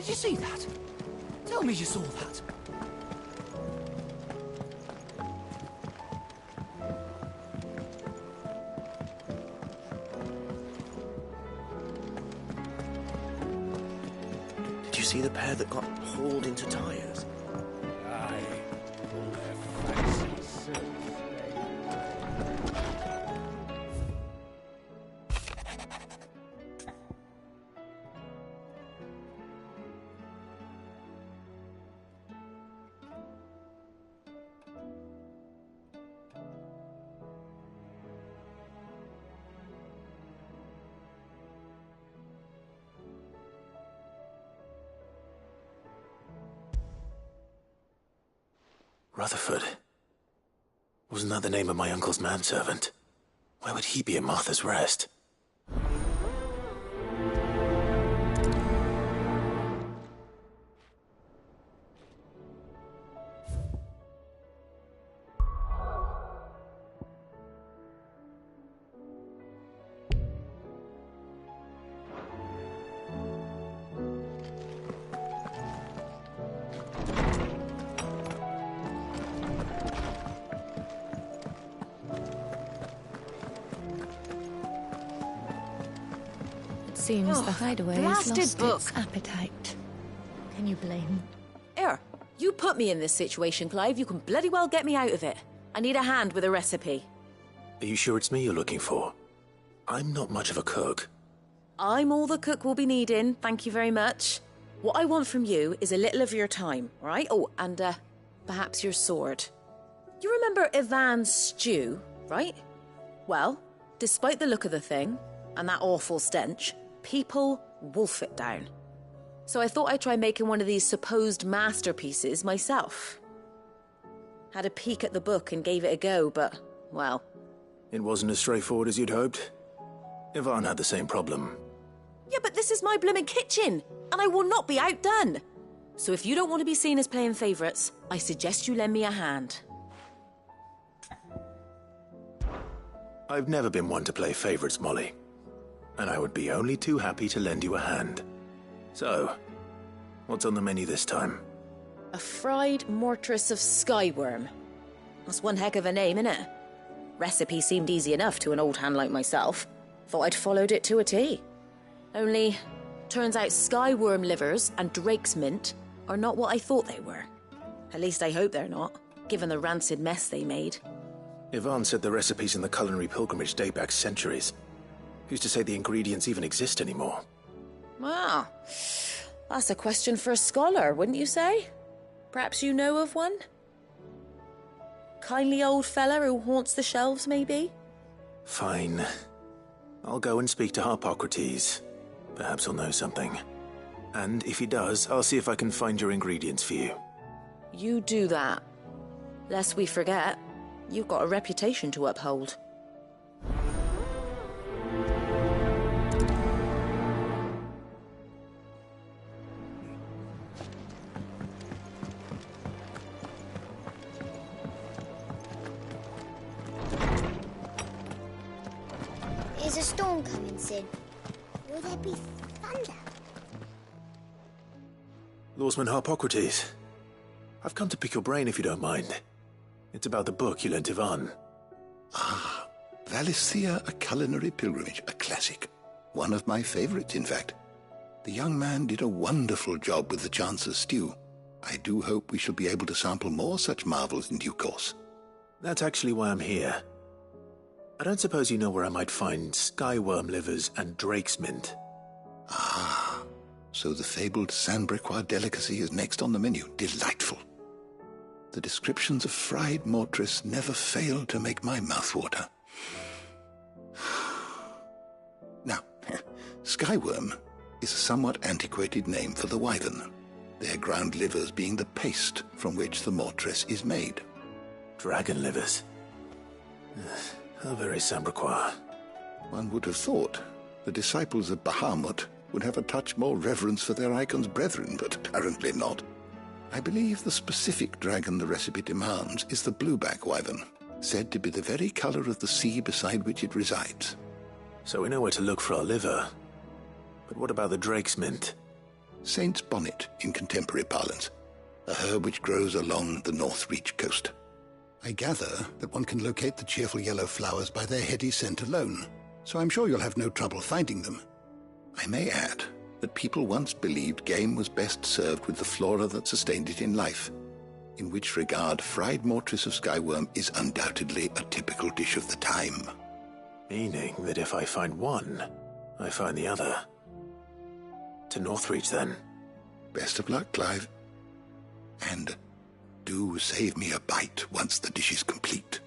Did you see that? Tell me you saw that. Did you see the pair that got hauled into tyres? Aye. All their fancy silks, Rutherford. Wasn't that the name of my uncle's manservant? Why would he be at Martha's Rest? Seems the hideaway has blasted lost book. its appetite. Can you blame him? Here, you put me in this situation, Clive. You can bloody well get me out of it. I need a hand with a recipe. Are you sure it's me you're looking for? I'm not much of a cook. I'm all the cook will be needing, thank you very much. What I want from you is a little of your time, all right? Oh, and perhaps your sword. You remember Ivan's stew, right? Well, despite the look of the thing, and that awful stench, people wolf it down. So I thought I'd try making one of these supposed masterpieces myself. Had a peek at the book and gave it a go, but, well... It wasn't as straightforward as you'd hoped. Ivan had the same problem. Yeah, but this is my blimmin' kitchen, and I will not be outdone. So if you don't want to be seen as playing favourites, I suggest you lend me a hand. I've never been one to play favourites, Molly. And I would be only too happy to lend you a hand. So, what's on the menu this time? A fried mortress of skyworm. That's one heck of a name, innit? Recipe seemed easy enough to an old hand like myself. Thought I'd followed it to a T. Only, turns out skyworm livers and drake's mint are not what I thought they were. At least I hope they're not, given the rancid mess they made. Ivan said the recipes in the culinary pilgrimage date back centuries. Who's to say the ingredients even exist anymore? Well, that's a question for a scholar, wouldn't you say? Perhaps you know of one? Kindly old fella who haunts the shelves, maybe? Fine. I'll go and speak to Harpocrates. Perhaps he'll know something. And if he does, I'll see if I can find your ingredients for you. You do that. Lest we forget, you've got a reputation to uphold. Is a storm coming soon? Will there be thunder? Lawsman Harpocrates, I've come to pick your brain if you don't mind. It's about the book you lent Ivan. Ah, Valisthea, A Culinary Pilgrimage, a classic. One of my favorites, in fact. The young man did a wonderful job with the Chance's stew. I do hope we shall be able to sample more such marvels in due course. That's actually why I'm here. I don't suppose you know where I might find skyworm livers and drake's mint. Ah, so the fabled Sandbrequois delicacy is next on the menu. Delightful. The descriptions of fried mortress never fail to make my mouth water. Now, skyworm is a somewhat antiquated name for the wyvern, their ground livers being the paste from which the mortress is made. Dragon livers. How very Sandbrequois. One would have thought the disciples of Bahamut would have a touch more reverence for their icon's brethren, but apparently not. I believe the specific dragon the recipe demands is the blueback wyvern, said to be the very colour of the sea beside which it resides. So we know where to look for our liver. But what about the drake's mint? Saint's bonnet in contemporary parlance, a herb which grows along the North Reach coast. I gather that one can locate the cheerful yellow flowers by their heady scent alone, so I'm sure you'll have no trouble finding them. I may add that people once believed game was best served with the flora that sustained it in life, in which regard fried mortress of skyworm is undoubtedly a typical dish of the time. Meaning that if I find one, I find the other. To Northreach, then. Best of luck, Clive. And do save me a bite once the dish is complete.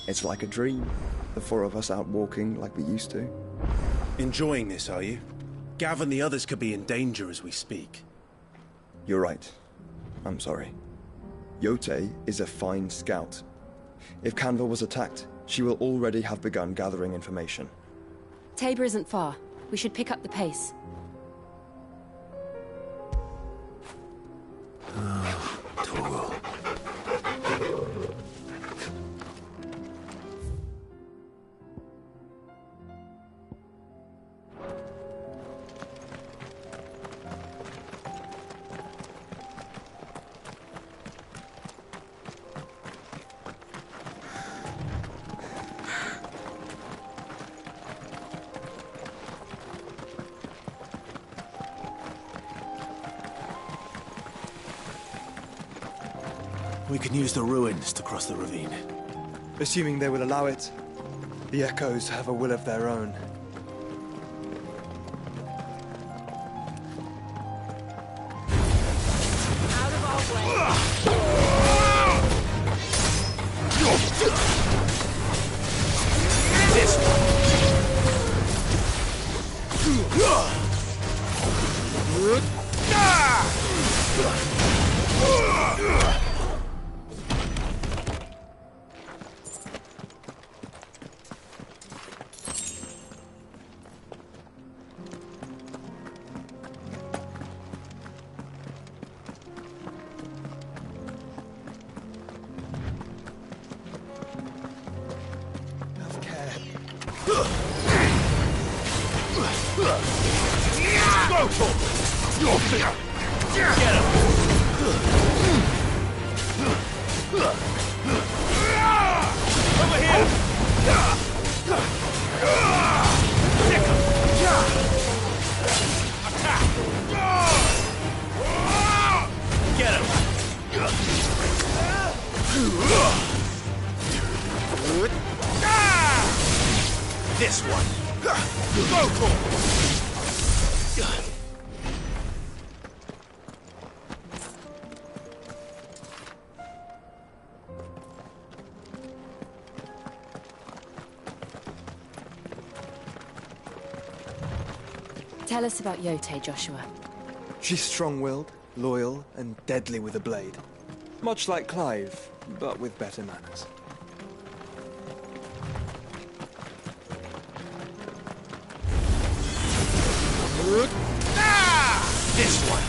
It's like a dream, the four of us out walking like we used to. Enjoying this, are you? Gav and the others could be in danger as we speak. You're right. I'm sorry. Yote is a fine scout. If Canva was attacked, she will already have begun gathering information. Tabor isn't far. We should pick up the pace. Torgal. We can use the ruins to cross the ravine. Assuming they will allow it. The Echoes have a will of their own. Out of our way. This Have care. Go for it! Get him! Over here! Stick him! Attack! Get him! This one! Go for it! Tell us about Yote, Joshua. She's strong-willed, loyal, and deadly with a blade. Much like Clive, but with better manners. This one!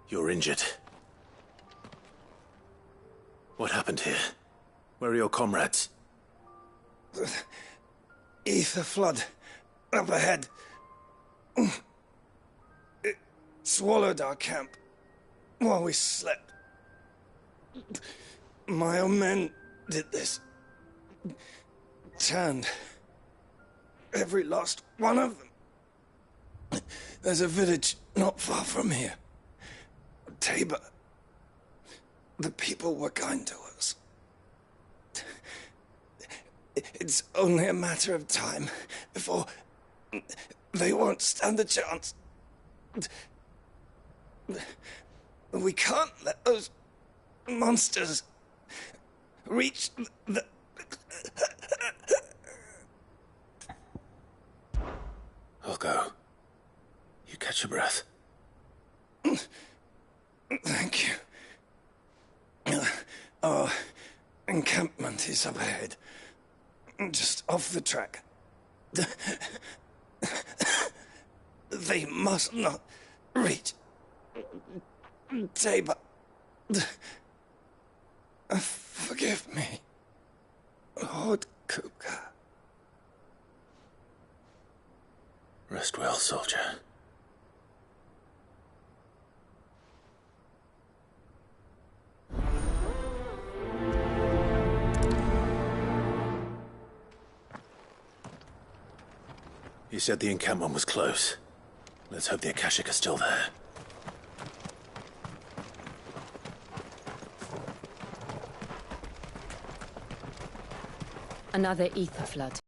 You're injured. What happened here? Where are your comrades? Ether flood. Up ahead. It swallowed our camp while we slept. My own men did this. Turned every last one of them. There's a village not far from here. Tabor. The people were kind to us. It's only a matter of time before they won't stand a chance. We can't let those monsters reach the... I'll go. You catch your breath. Thank you. Our encampment is up ahead. Just off the track. They must not reach Tabor. Forgive me, Lord Kupka. Rest well, soldier. You said the encampment was close. Let's hope the Akashic are still there. Another ether flood.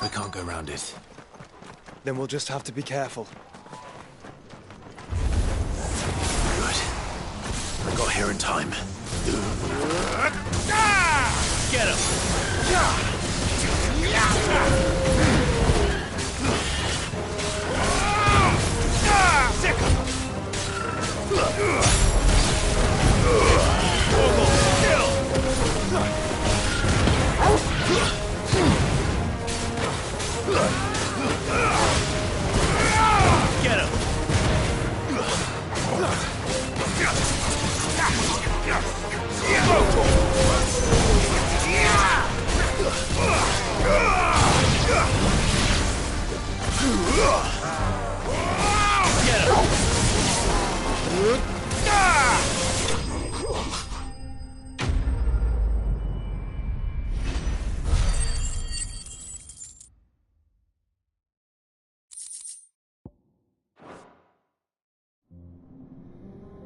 We can't go round it. Then we'll just have to be careful. Good. I got here in time. Get him! Get him!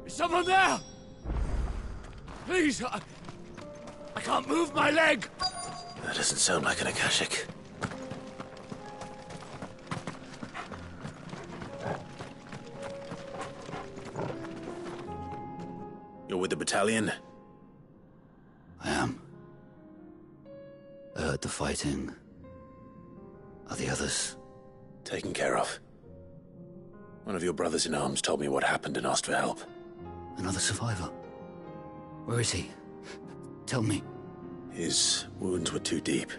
Is someone there? Please, I can't move my leg. That doesn't sound like an Akashic. You're with the battalion? I am. I heard the fighting. Are the others? Taken care of. One of your brothers in arms told me what happened and asked for help. Another survivor? Where is he? Tell me. His wounds were too deep.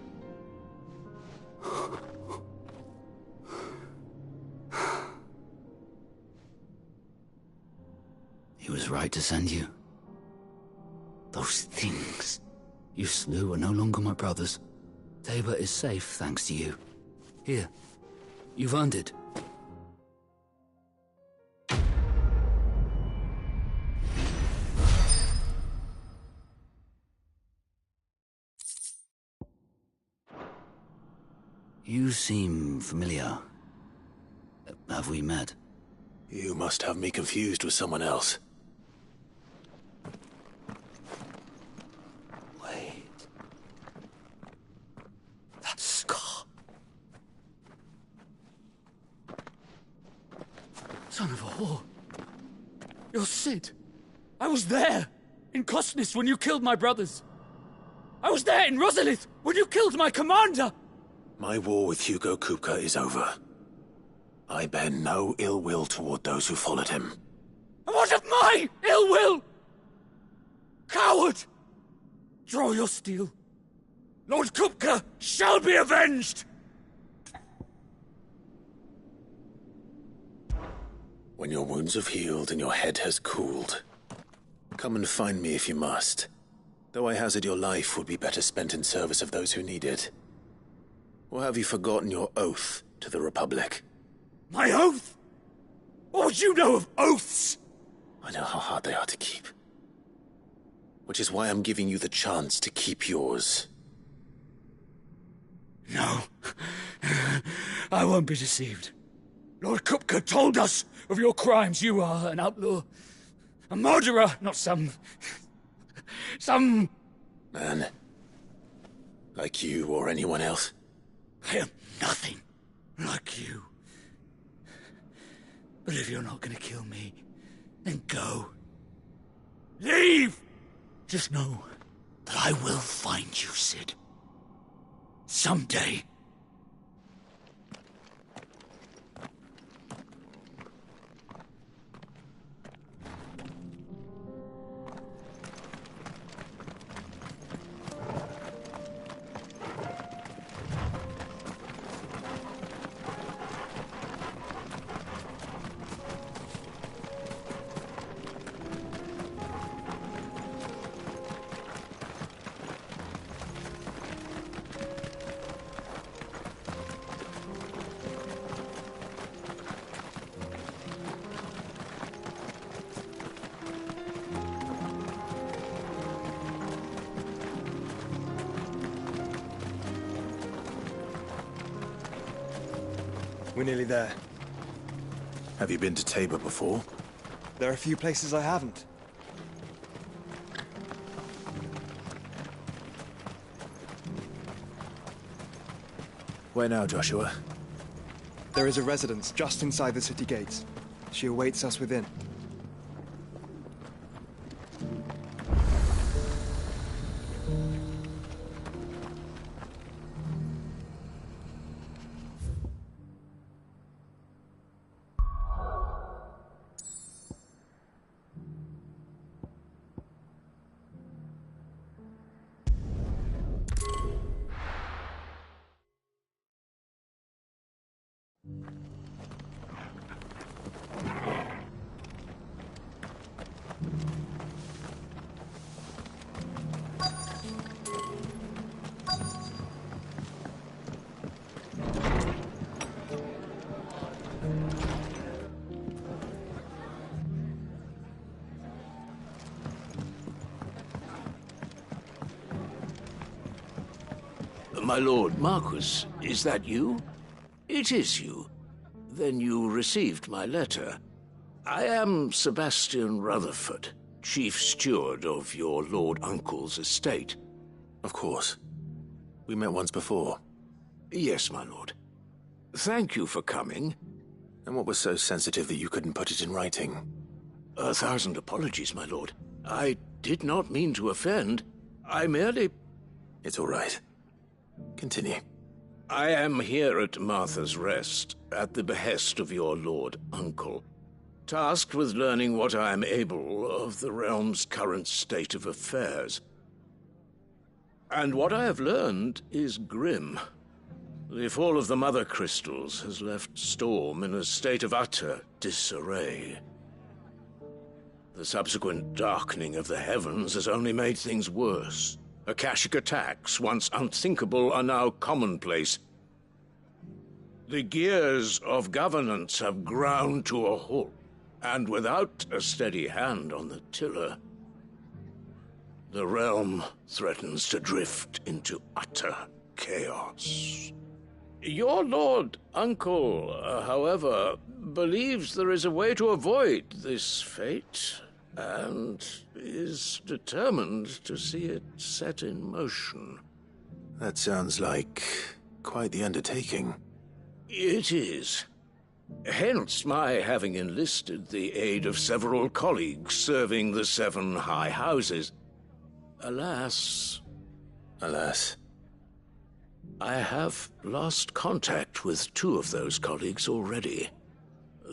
He was right to send you. Those things you slew are no longer my brothers. Tabor is safe thanks to you. Here, you've earned it. You seem familiar. Have we met? You must have me confused with someone else. Wait. That scar. Son of a whore. You're Sid. I was there, in Costness, when you killed my brothers. I was there in Rosalith, when you killed my commander! My war with Hugo Kupka is over. I bear no ill will toward those who followed him. And what of my ill will? Coward! Draw your steel. Lord Kupka shall be avenged! When your wounds have healed and your head has cooled, come and find me if you must. Though I hazard your life would be better spent in service of those who need it. Or have you forgotten your oath to the Republic? My oath? What would you know of oaths? I know how hard they are to keep. Which is why I'm giving you the chance to keep yours. No. I won't be deceived. Lord Kupka told us of your crimes. You are an outlaw. A murderer, not some man. Like you or anyone else. I am nothing like you. But if you're not gonna kill me, then go. Leave! Just know that I will find you, Sid. Someday. We're nearly there. Have you been to Tabor before? There are a few places I haven't. Where now, Joshua? There is a residence just inside the city gates. She awaits us within. My lord Marquis, is that you? It is you. Then you received my letter. I am Sebastian Rutherford, chief steward of your lord uncle's estate. Of course. We met once before. Yes, my lord. Thank you for coming. And what was so sensitive that you couldn't put it in writing? 1,000 apologies, my lord. I did not mean to offend. I merely... It's all right. Continue. I am here at Martha's Rest, at the behest of your lord uncle, tasked with learning what I am able of the realm's current state of affairs. And what I have learned is grim. The fall of the Mother Crystals has left Storm in a state of utter disarray. The subsequent darkening of the heavens has only made things worse. Akashic attacks, once unthinkable, are now commonplace. The gears of governance have ground to a halt, and without a steady hand on the tiller, the realm threatens to drift into utter chaos. Your Lord Uncle, however, believes there is a way to avoid this fate, and is determined to see it set in motion. That sounds like quite the undertaking. It is. Hence my having enlisted the aid of several colleagues serving the 7 high houses. Alas, I have lost contact with 2 of those colleagues already.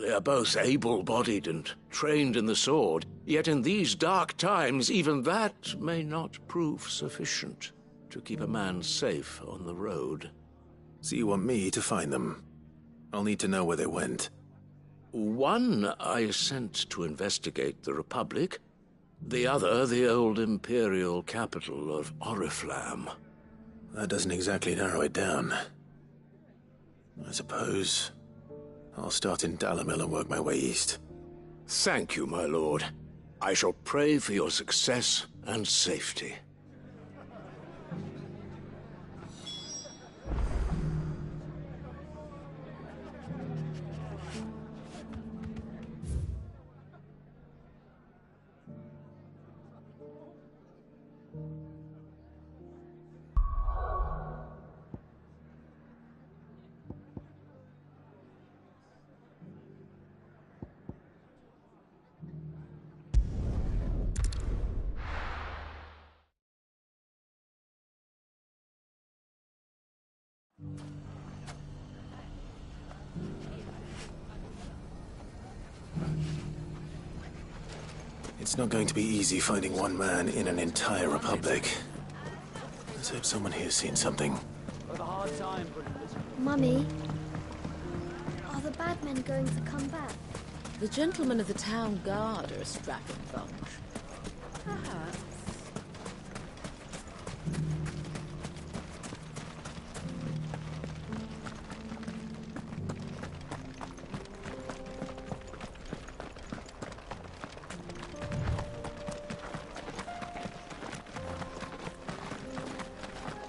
They are both able-bodied and trained in the sword, yet in these dark times even that may not prove sufficient to keep a man safe on the road. So you want me to find them? I'll need to know where they went. One I sent to investigate the Republic, the other the old Imperial capital of Oriflamme. That doesn't exactly narrow it down. I suppose I'll start in Dalamil and work my way east. Thank you, my lord. I shall pray for your success and safety. It's not going to be easy finding one man in an entire republic. Let's hope someone here's seen something. Mummy, are the bad men going to come back? The gentlemen of the town guard are a strapping bunch. Perhaps.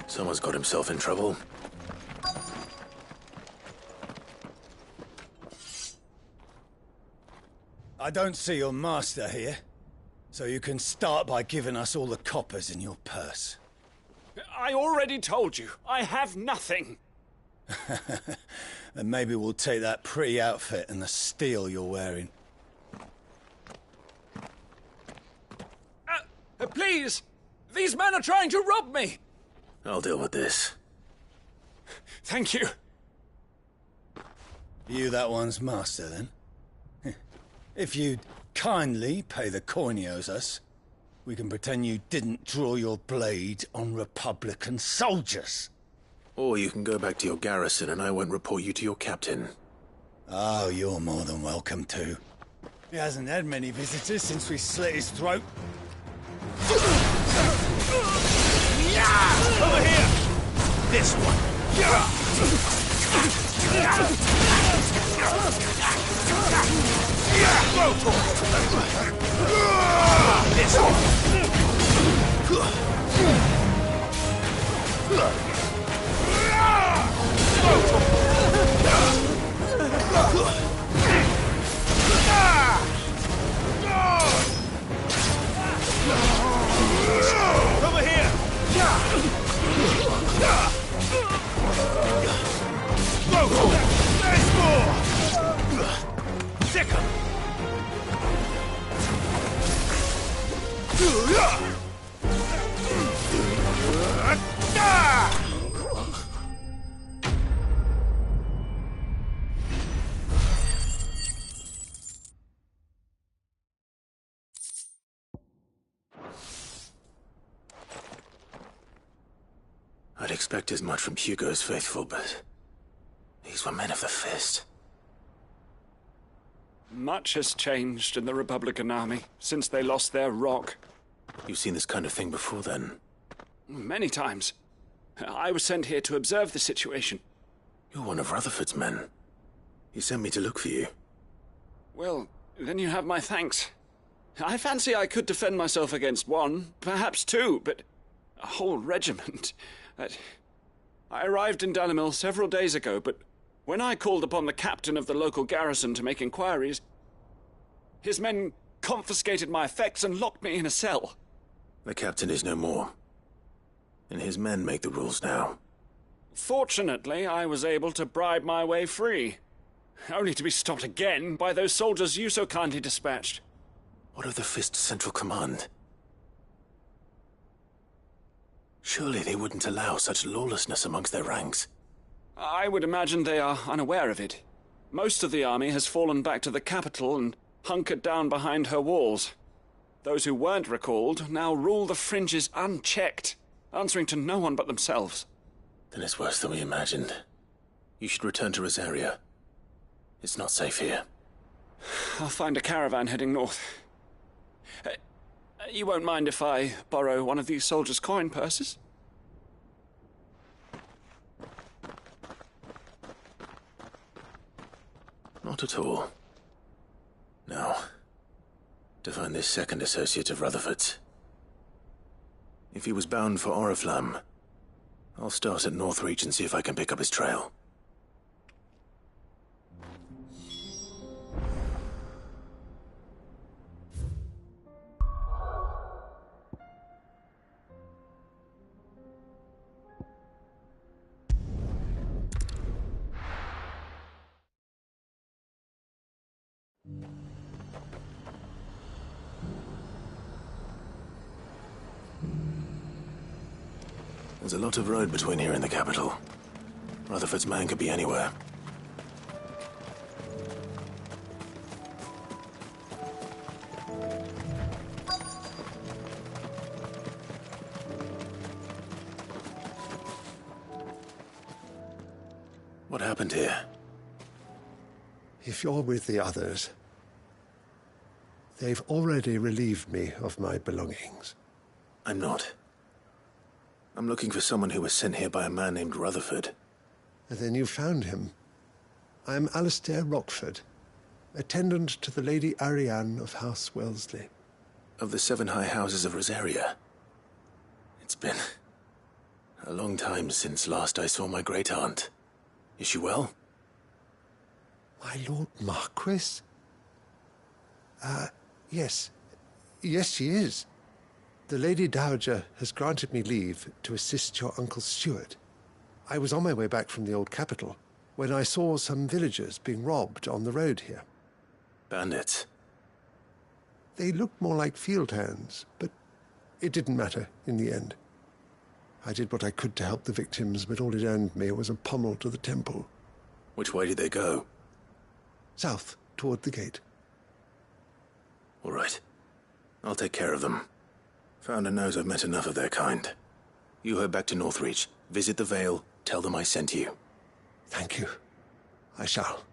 Someone's got himself in trouble. I don't see your master here, so you can start by giving us all the coppers in your purse. I already told you, I have nothing. Then maybe we'll take that pretty outfit and the steel you're wearing. Please! These men are trying to rob me! I'll deal with this. Thank you. You that one's master, then? If you'd kindly pay the coin he owes us, we can pretend you didn't draw your blade on Republican soldiers. Or you can go back to your garrison and I won't report you to your captain. Oh, you're more than welcome to. He hasn't had many visitors since we slit his throat. Over here! This one! This Over here! There's more! Sick 'em! Ah! expect as much from Hugo's faithful, but these were men of the fist. Much has changed in the Republican army since they lost their rock. You've seen this kind of thing before, then? Many times. I was sent here to observe the situation. You're one of Rutherford's men. He sent me to look for you. Well, then you have my thanks. I fancy I could defend myself against one, perhaps two, but a whole regiment. I arrived in Dunamil several days ago, but when I called upon the captain of the local garrison to make inquiries, his men confiscated my effects and locked me in a cell. The captain is no more, and his men make the rules now. Fortunately, I was able to bribe my way free, only to be stopped again by those soldiers you so kindly dispatched. What of the Fist's Central Command? Surely they wouldn't allow such lawlessness amongst their ranks. I would imagine they are unaware of it. Most of the army has fallen back to the capital and hunkered down behind her walls. Those who weren't recalled now rule the fringes unchecked, answering to no one but themselves. Then it's worse than we imagined. You should return to Rosaria. It's not safe here. I'll find a caravan heading north. You won't mind if I borrow one of these soldiers' coin purses? Not at all. Now, to find this second associate of Rutherford's. If he was bound for Oriflamme, I'll start at Northreach and see if I can pick up his trail. There's a lot of road between here and the capital. Rutherford's man could be anywhere. What happened here? If you're with the others, they've already relieved me of my belongings. I'm not. I'm looking for someone who was sent here by a man named Rutherford. And then you found him. I'm Alistair Rockford, attendant to the Lady Ariane of House Wellesley. Of the 7 high houses of Rosaria. It's been a long time since last I saw my great-aunt. Is she well? My Lord Marquis? Yes. Yes, she is. The Lady Dowager has granted me leave to assist your Uncle Stuart. I was on my way back from the old capital when I saw some villagers being robbed on the road here. Bandits? They looked more like field hands, but it didn't matter in the end. I did what I could to help the victims, but all it earned me was a pommel to the temple. Which way did they go? South, toward the gate. All right. I'll take care of them. Founder knows I've met enough of their kind. You head back to Northreach, visit the Vale, tell them I sent you. Thank you. I shall.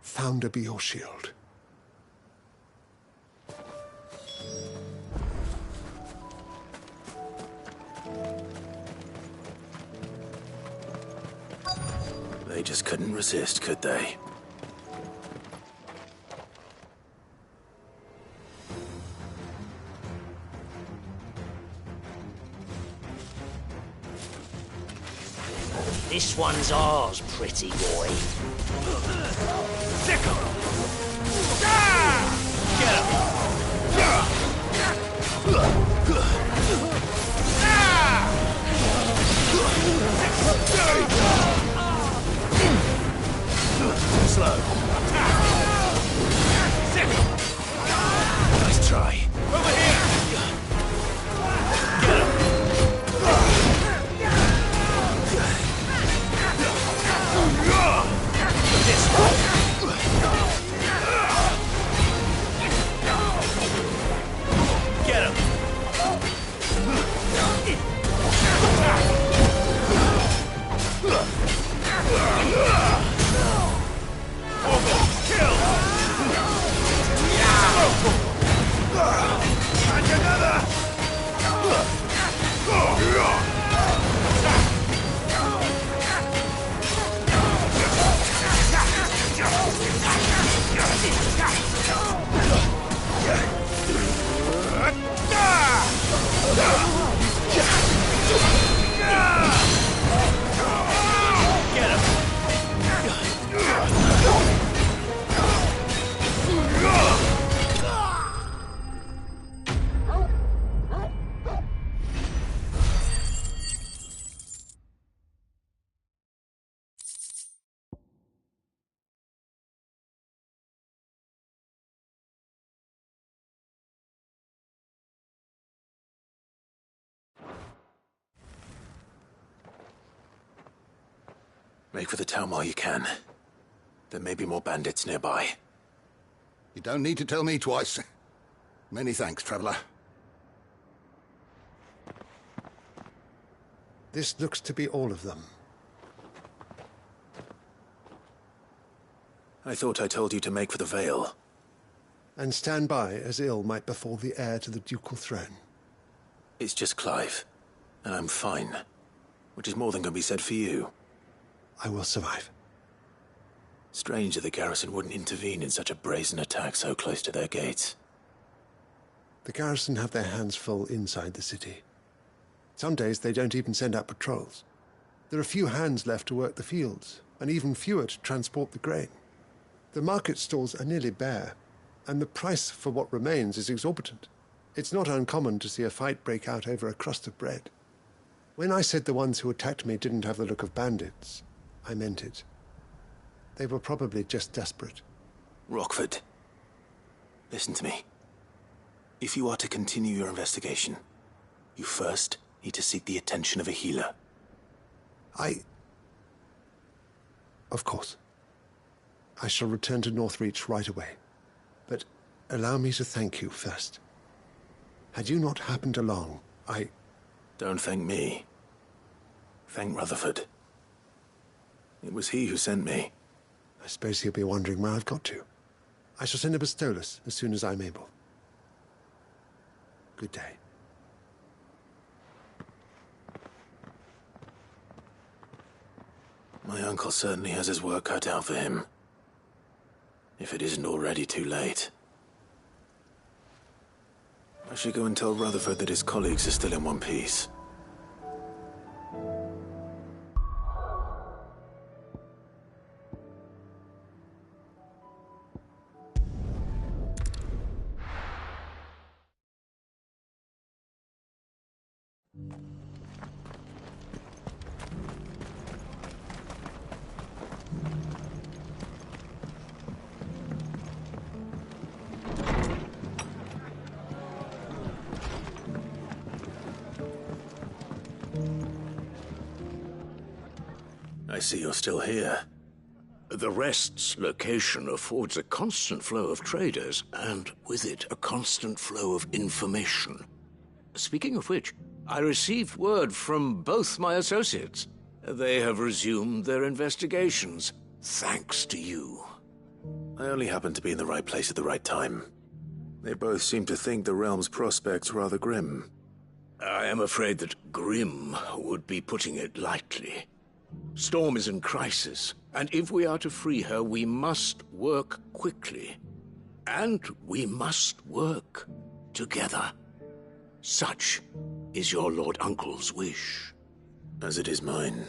Founder be your shield. They just couldn't resist, could they? This one's ours, pretty boy. Sick 'em! Get him! Slow. Sick 'em! Nice try. Over here! Get him! This way. Get him! Make for the town while you can. There may be more bandits nearby. You don't need to tell me twice. Many thanks, traveller. This looks to be all of them. I thought I told you to make for the Vale. And stand by as ill might befall the heir to the ducal throne. It's just Clive, and I'm fine. Which is more than can be said for you. I will survive. Strange that the garrison wouldn't intervene in such a brazen attack so close to their gates. The garrison have their hands full inside the city. Some days they don't even send out patrols. There are few hands left to work the fields, and even fewer to transport the grain. The market stalls are nearly bare, and the price for what remains is exorbitant. It's not uncommon to see a fight break out over a crust of bread. When I said the ones who attacked me didn't have the look of bandits, I meant it. They were probably just desperate. Rockford, listen to me. If you are to continue your investigation, you first need to seek the attention of a healer. Of course. I shall return to Northreach right away. But allow me to thank you first. Had you not happened along, Don't thank me. Thank Rutherford. It was he who sent me. I suppose he'll be wondering where I've got to. I shall send him a stolus as soon as I'm able. Good day. My uncle certainly has his work cut out for him. If it isn't already too late. I should go and tell Rutherford that his colleagues are still in one piece. I see you're still here. The Rest's location affords a constant flow of traders, and with it, a constant flow of information. Speaking of which, I received word from both my associates. They have resumed their investigations, thanks to you. I only happened to be in the right place at the right time. They both seem to think the realm's prospects rather grim. I am afraid that grim would be putting it lightly. Storm is in crisis, and if we are to free her, we must work quickly. And we must work together. Such is your Lord Uncle's wish. As it is mine.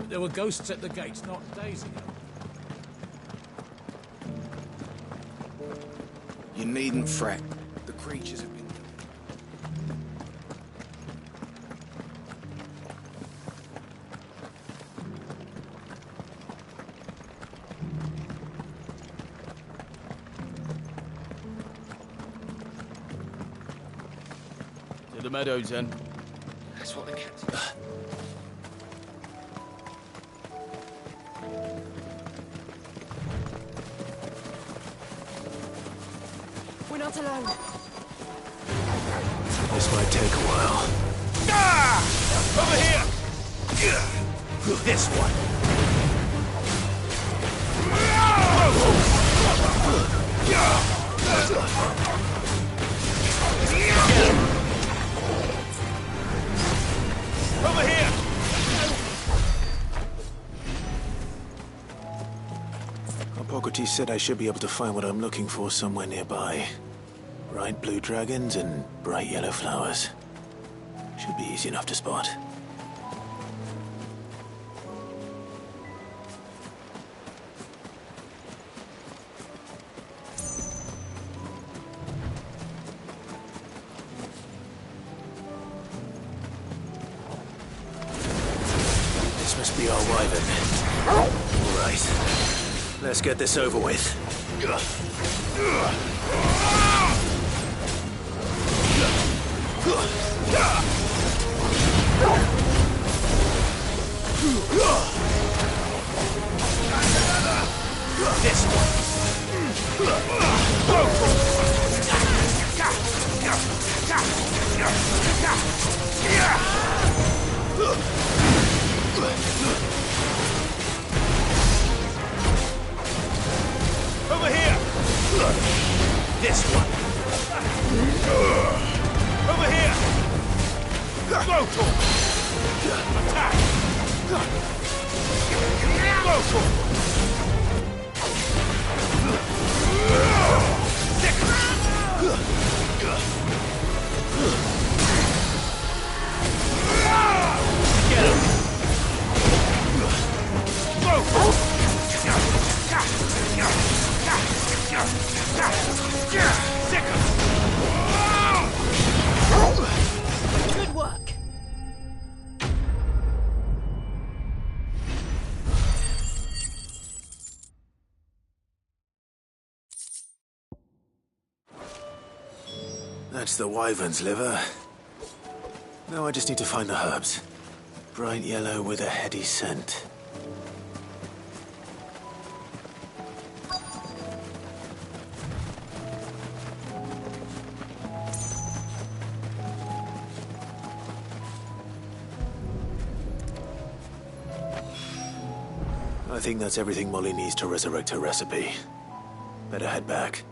There were ghosts at the gates not days ago. You needn't fret. The creatures have been... To the meadows, then. That's what the cats... We're not alone. This might take a while. Ah! Over here! This one. Over here! Hippocrates said I should be able to find what I'm looking for somewhere nearby. Bright blue dragons and bright yellow flowers. Should be easy enough to spot. This must be our wyvern. All right. Let's get this over with. This one. Over here. This one. Over here. Rotor. Attack. Rotor. Get him! Good work. That's the wyvern's liver. Now I just need to find the herbs. Bright yellow with a heady scent. I think that's everything Molly needs to resurrect her recipe. Better head back.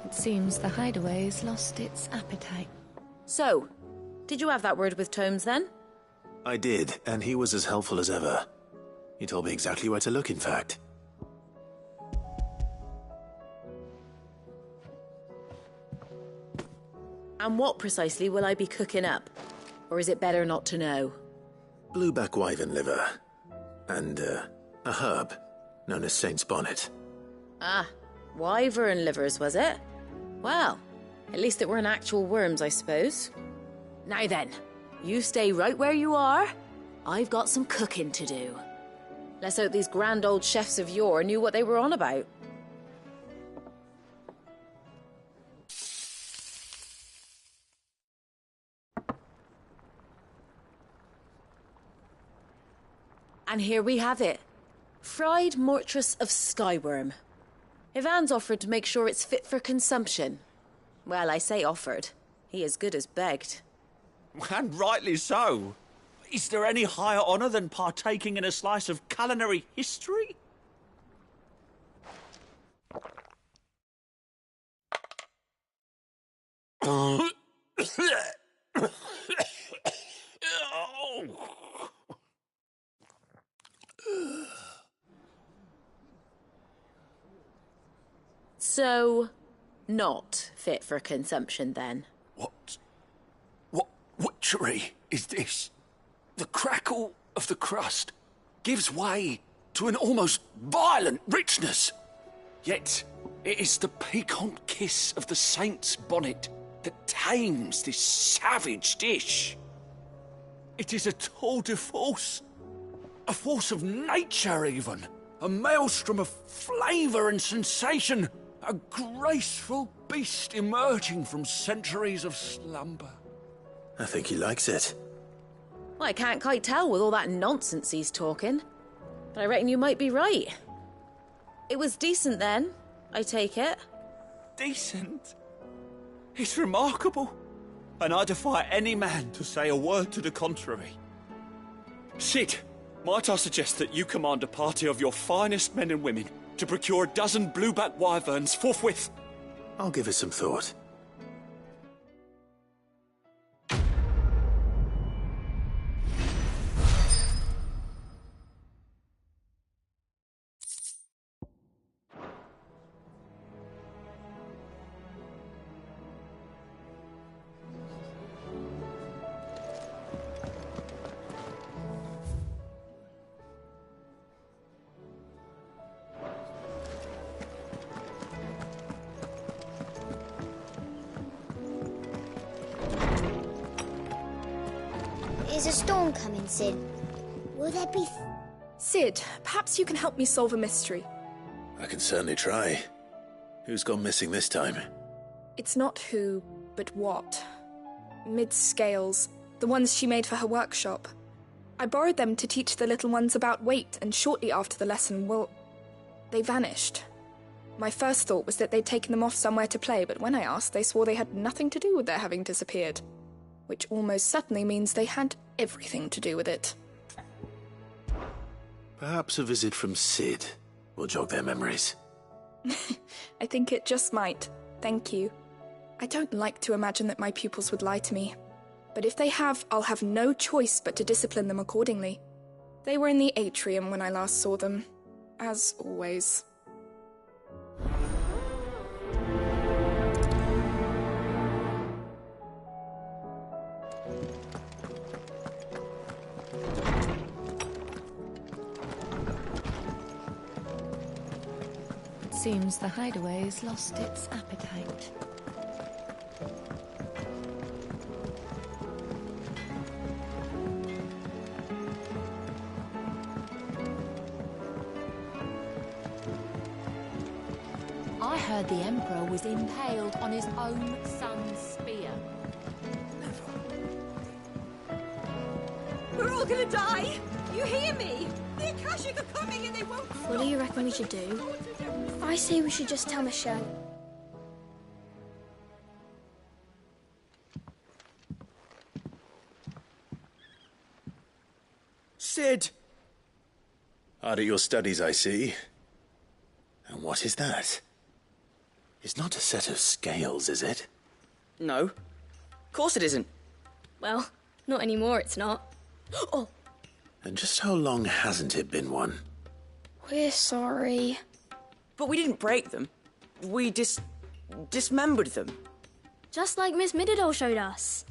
It seems the hideaway's lost its appetite. So, did you have that word with Tomes then? I did, and he was as helpful as ever. He told me exactly where to look, in fact. And what precisely will I be cooking up? Or is it better not to know? Blueback wyvern liver. And, a herb known as Saint's Bonnet. Ah, wyvern livers, was it? Well, at least it weren't actual worms, I suppose. Now then, you stay right where you are. I've got some cooking to do. Let's hope these grand old chefs of yore knew what they were on about. And here we have it. Fried mortress of skyworm. Ivan's offered to make sure it's fit for consumption. Well, I say offered. He as good as begged. And rightly so. Is there any higher honour than partaking in a slice of culinary history? So, not fit for consumption then? What witchery is this? The crackle of the crust gives way to an almost violent richness. Yet, it is the piquant kiss of the saint's bonnet that tames this savage dish. It is a tour de force, a force of nature even, a maelstrom of flavour and sensation, a graceful beast emerging from centuries of slumber. I think he likes it. Well, I can't quite tell with all that nonsense he's talking, but I reckon you might be right. It was decent then, I take it. Decent? It's remarkable, and I defy any man to say a word to the contrary. Sid, might I suggest that you command a party of your finest men and women to procure a dozen blueback wyverns forthwith? I'll give it some thought. Is a storm coming, Sid? Will there be... Sid, perhaps you can help me solve a mystery. I can certainly try. Who's gone missing this time? It's not who, but what. Mid's scales, the ones she made for her workshop. I borrowed them to teach the little ones about weight, and shortly after the lesson, well, they vanished. My first thought was that they'd taken them off somewhere to play, but when I asked, they swore they had nothing to do with their having disappeared. Which almost certainly means they had everything to do with it. Perhaps a visit from Sid will jog their memories. I think it just might. Thank you. I don't like to imagine that my pupils would lie to me. But if they have, I'll have no choice but to discipline them accordingly. They were in the atrium when I last saw them. As always. Seems the hideaway's lost its appetite. I heard the Emperor was impaled on his own son's spear. We're all gonna die! You hear me? The Akashic are coming and they won't stop! What do you reckon we should do? I say we should just tell Michelle. Sid! Hard at your studies, I see. And what is that? It's not a set of scales, is it? No. Of course it isn't. Well, not anymore, it's not. Oh! And just how long hasn't it been one? We're sorry. But we didn't break them. We dismembered them. Just like Miss Mididol showed us.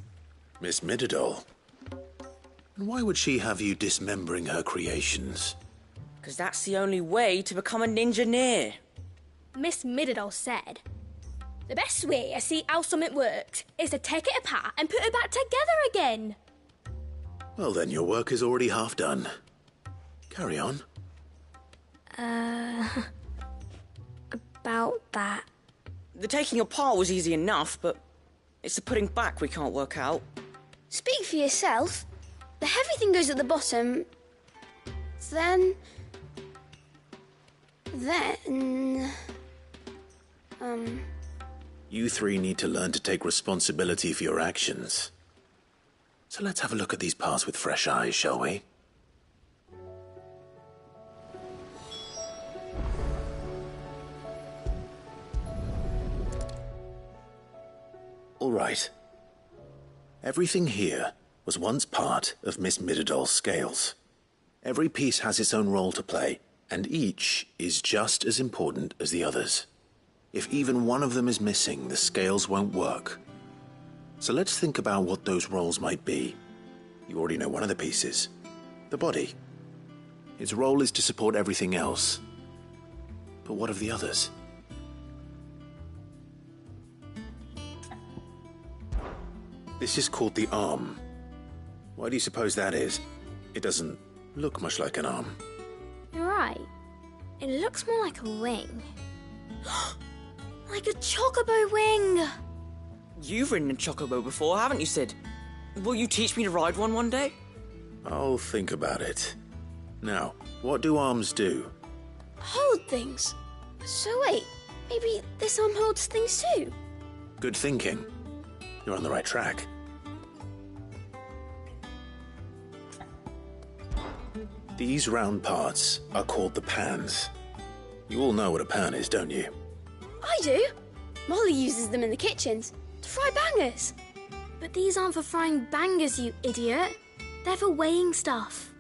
Miss Mididol? And why would she have you dismembering her creations? Because that's the only way to become a ninja-neer. Miss Mididol said, the best way to see how something works is to take it apart and put it back together again. Well then, your work is already half done. Carry on. About that. The taking apart was easy enough, but it's the putting back we can't work out. Speak for yourself. The heavy thing goes at the bottom. Then... You three need to learn to take responsibility for your actions. So let's have a look at these parts with fresh eyes, shall we? All right. Everything here was once part of Miss Mididol's scales. Every piece has its own role to play, and each is just as important as the others. If even one of them is missing, the scales won't work. So let's think about what those roles might be. You already know one of the pieces. The body. Its role is to support everything else. But what of the others? This is called the arm. Why do you suppose that is? It doesn't look much like an arm. You're right. It looks more like a wing. Like a chocobo wing! You've ridden a chocobo before, haven't you, Sid? Will you teach me to ride one day? I'll think about it. Now, what do arms do? Hold things. So wait, maybe this arm holds things too? Good thinking. You're on the right track. These round parts are called the pans. You all know what a pan is, don't you? I do. Molly uses them in the kitchens to fry bangers. But these aren't for frying bangers, you idiot. They're for weighing stuff.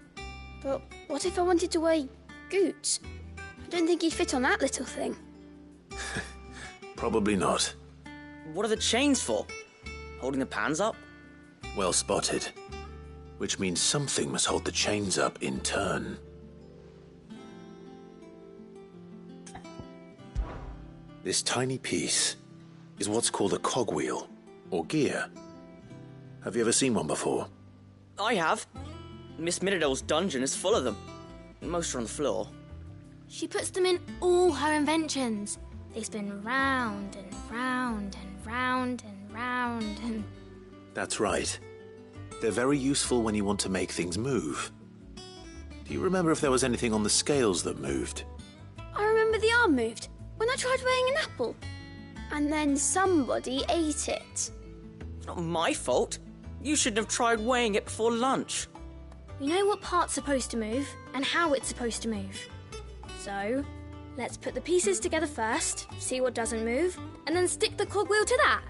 But what if I wanted to weigh Goots? I don't think he'd fit on that little thing. Probably not. What are the chains for? Holding the pans up? Well spotted. Which means something must hold the chains up in turn. This tiny piece is what's called a cogwheel, or gear. Have you ever seen one before? I have. Miss Middledale's dungeon is full of them. Most are on the floor. She puts them in all her inventions. They spin round and round and round and round and... That's right. They're very useful when you want to make things move. Do you remember if there was anything on the scales that moved? I remember the arm moved when I tried weighing an apple. And then somebody ate it. It's not my fault. You shouldn't have tried weighing it before lunch. We know what part's supposed to move and how it's supposed to move. So, let's put the pieces together first, see what doesn't move, and then stick the cogwheel to that.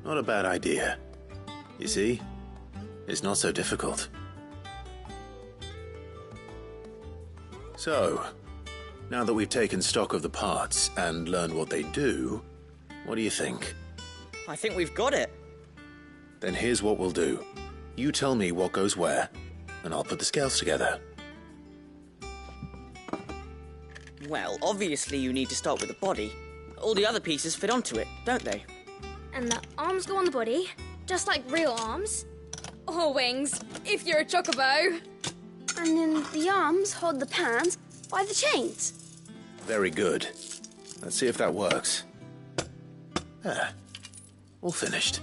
Not a bad idea. You see? It's not so difficult. So, now that we've taken stock of the parts and learned what they do, what do you think? I think we've got it. Then here's what we'll do. You tell me what goes where, and I'll put the scales together. Well, obviously you need to start with the body. All the other pieces fit onto it, don't they? And the arms go on the body, just like real arms. Or wings, if you're a chocobo. And then the arms hold the pans by the chains. Very good. Let's see if that works. There. All finished.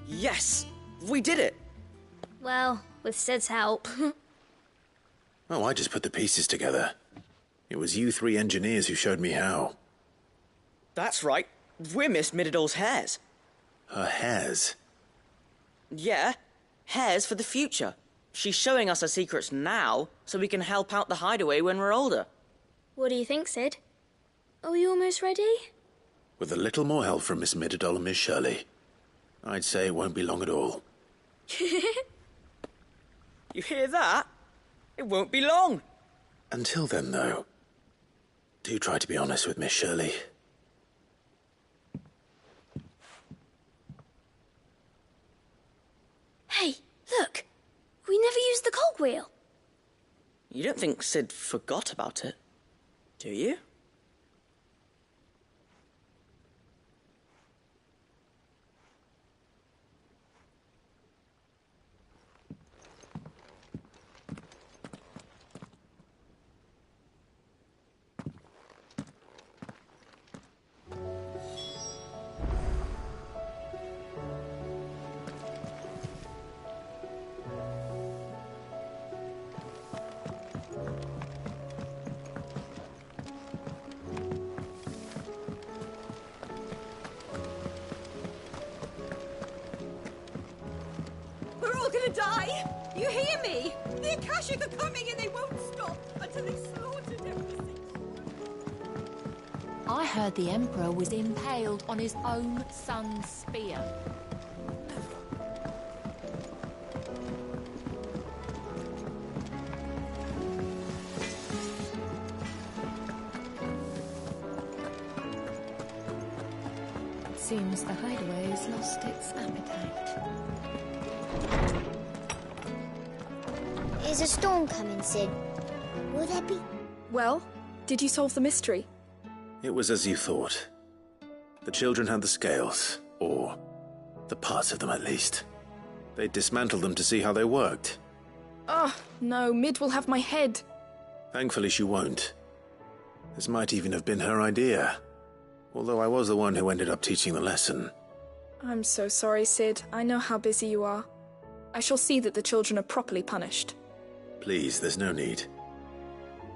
Yes! We did it! Well, with Sid's help. Oh, I just put the pieces together. It was you three engineers who showed me how. That's right. We're Miss Middledale's hares. Her hares? Yeah, hares for the future. She's showing us her secrets now, so we can help out the hideaway when we're older. What do you think, Sid? Are we almost ready? With a little more help from Miss Middledale and Miss Shirley, I'd say it won't be long at all. You hear that? It won't be long. Until then, though, do try to be honest with Miss Shirley. Hey, look! We never used the cogwheel. You don't think Sid forgot about it, do you? We're all gonna die! You hear me? The Akashic are coming and they won't stop until they've slaughtered everything. I heard the Emperor was impaled on his own son's spear. seems the hideaway has lost its appetite. Is a storm coming, Sid? Will there be? Well, did you solve the mystery? It was as you thought. The children had the scales, or the parts of them at least. They dismantled them to see how they worked. Ah, no, Mid will have my head. Thankfully she won't. This might even have been her idea. Although I was the one who ended up teaching the lesson. I'm so sorry, Sid. I know how busy you are. I shall see that the children are properly punished. Please, there's no need.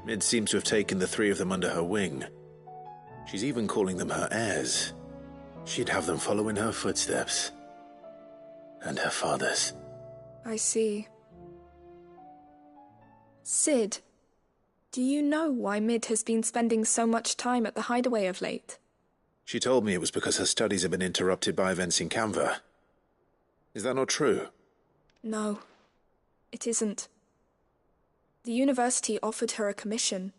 Mid seems to have taken the three of them under her wing. She's even calling them her heirs. She'd have them follow in her footsteps. And her father's. I see. Sid, do you know why Mid has been spending so much time at the hideaway of late? She told me it was because her studies have been interrupted by events in Canva. Is that not true? No, it isn't. The university offered her a commission.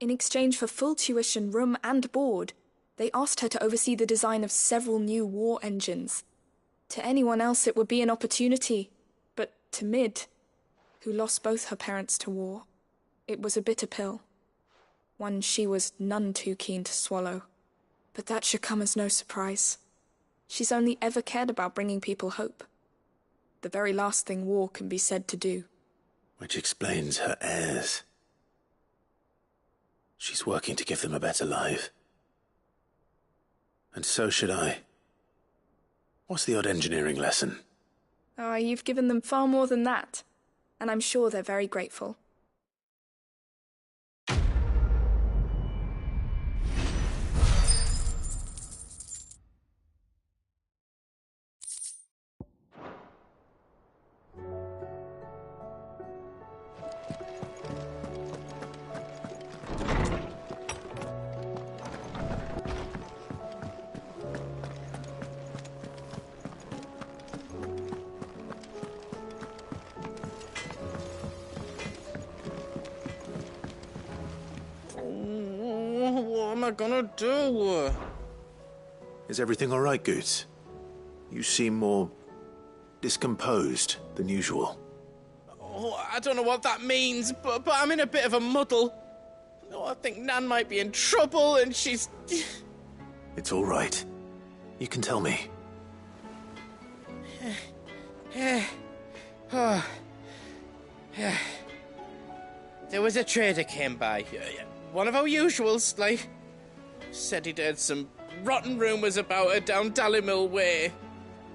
In exchange for full tuition, room and board, they asked her to oversee the design of several new war engines. To anyone else it would be an opportunity, but to Mid, who lost both her parents to war, it was a bitter pill. One she was none too keen to swallow. But that should come as no surprise. She's only ever cared about bringing people hope. The very last thing war can be said to do. Which explains her heirs. She's working to give them a better life. And so should I. What's the odd engineering lesson? Ah, you've given them far more than that. And I'm sure they're very grateful. What am I gonna do? Is everything all right, Goots? You seem more discomposed than usual. Oh, I don't know what that means, but I'm in a bit of a muddle. Oh, I think Nan might be in trouble, and she's... It's all right. You can tell me. There was a trader came by. One of our usuals, like... Said he'd heard some rotten rumours about her down Dallymill Way.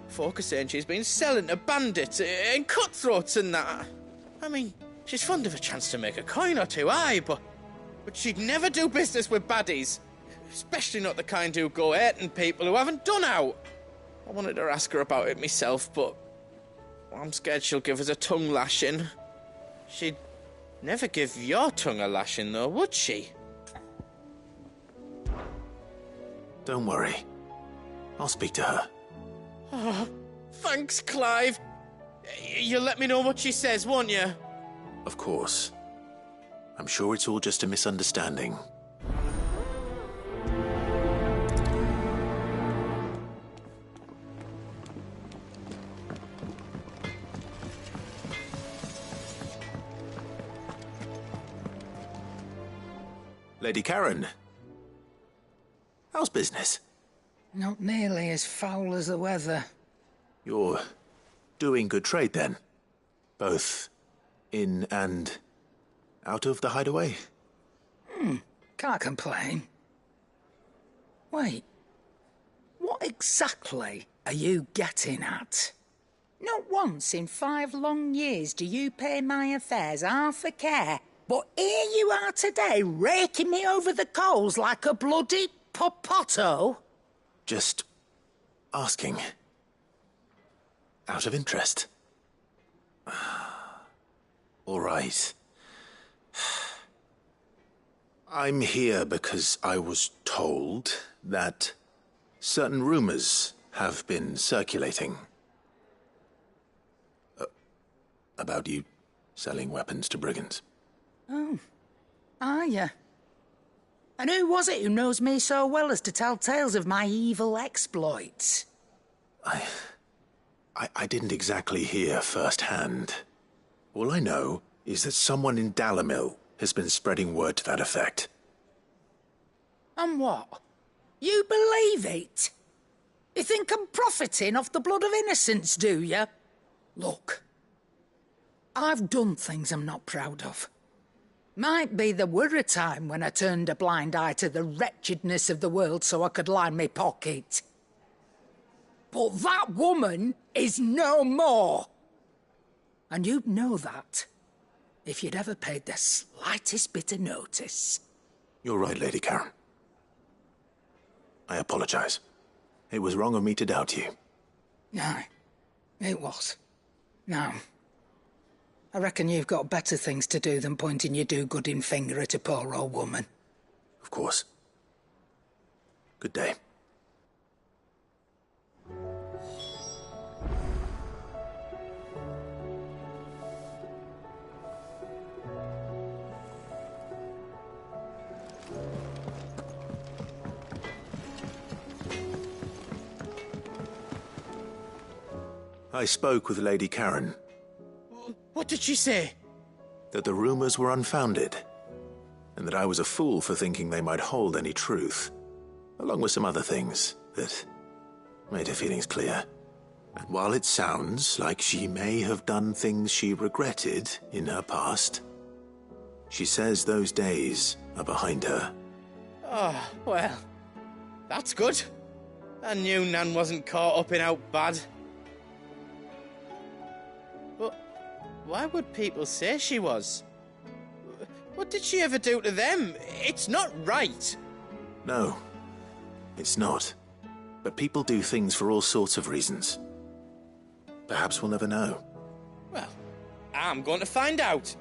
Folk are saying she's been selling to bandits and cutthroats and that. I mean, she's fond of a chance to make a coin or two, aye, but she'd never do business with baddies. Especially not the kind who go hurting people who haven't done out. I wanted to ask her about it myself, but I'm scared she'll give us a tongue lashing. She'd never give your tongue a lashing, though, would she? Don't worry. I'll speak to her. Oh, thanks, Clive. You'll let me know what she says, won't you? Of course. I'm sure it's all just a misunderstanding. Lady Karen. How's business? Not nearly as foul as the weather. You're doing good trade, then? Both in and out of the hideaway? Can't complain. Wait. What exactly are you getting at? Not once in 5 long years do you pay my affairs half a care, but here you are today raking me over the coals like a bloody popoto? Just asking. Out of interest. All right. I'm here because I was told that certain rumors have been circulating. About you selling weapons to brigands. Oh, are you? And who was it who knows me so well as to tell tales of my evil exploits? I didn't exactly hear firsthand. All I know is that someone in Dalimil has been spreading word to that effect. And what? You believe it? You think I'm profiting off the blood of innocents, do you? Look, I've done things I'm not proud of. Might be there were a time when I turned a blind eye to the wretchedness of the world so I could line my pocket. But that woman is no more. And you'd know that if you'd ever paid the slightest bit of notice. You're right, Lady Karen. I apologize. It was wrong of me to doubt you. No, it was. Now, I reckon you've got better things to do than pointing your do-gooding finger at a poor old woman. Of course. Good day. I spoke with Lady Karen. What did she say? That the rumors were unfounded, and that I was a fool for thinking they might hold any truth, along with some other things that made her feelings clear. And while it sounds like she may have done things she regretted in her past, she says those days are behind her. Oh, well, that's good. I knew Nan wasn't caught up in out bad. But why would people say she was? What did she ever do to them? It's not right. No, it's not. But people do things for all sorts of reasons. Perhaps we'll never know. Well, I'm going to find out.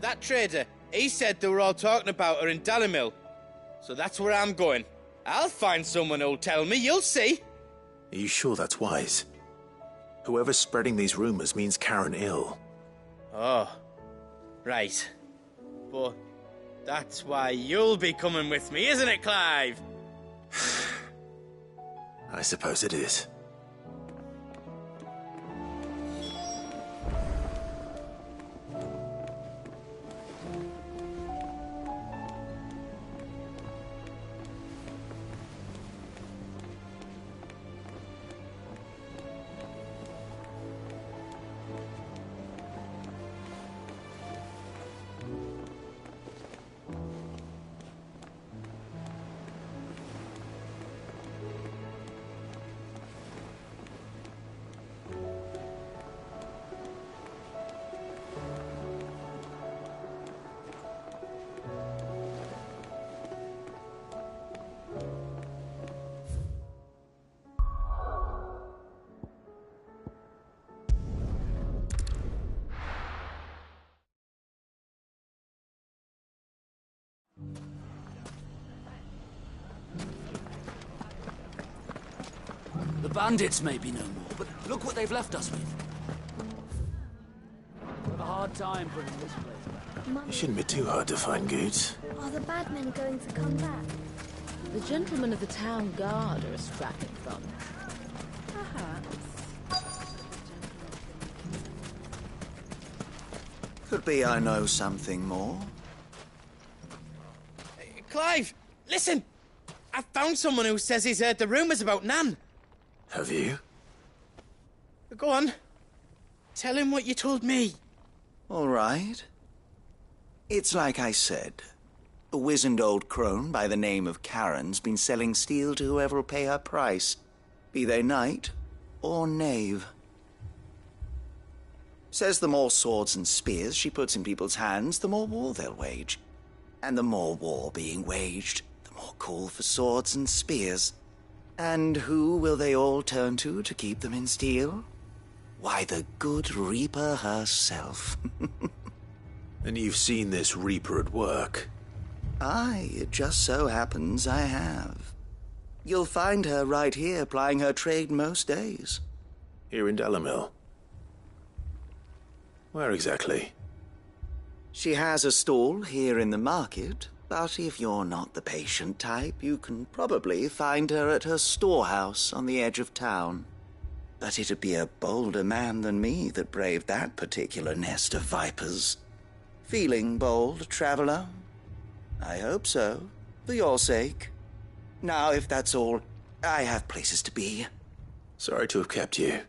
That trader, he said they were all talking about her in Dalimil. So that's where I'm going. I'll find someone who'll tell me, you'll see. Are you sure that's wise? Whoever's spreading these rumors means Karen ill. Oh, right. But that's why you'll be coming with me, isn't it, Clive? I suppose it is. The bandits may be no more, but look what they've left us with. We've a hard time bringing this place back. It shouldn't be too hard to find goods. Are the bad men going to come back? The gentlemen of the town guard are a strapping bunch. Perhaps. Could be I know something more. Clive, listen! I found someone who says he's heard the rumours about Nan. Have you? Go on. Tell him what you told me. All right. It's like I said. A wizened old crone by the name of Karen's been selling steel to whoever'll pay her price, be they knight or knave. Says the more swords and spears she puts in people's hands, the more war they'll wage. And the more war being waged, the more call for swords and spears. And who will they all turn to keep them in steel? Why, the good Reaper herself. And you've seen this Reaper at work? Aye, it just so happens I have. You'll find her right here plying her trade most days. Here in Dalimil? Where exactly? She has a stall here in the market, But if you're not the patient type, you can probably find her at her storehouse on the edge of town. But it'd be a bolder man than me that braved that particular nest of vipers. Feeling bold, traveler? I hope so, for your sake. Now, if that's all, I have places to be. Sorry to have kept you.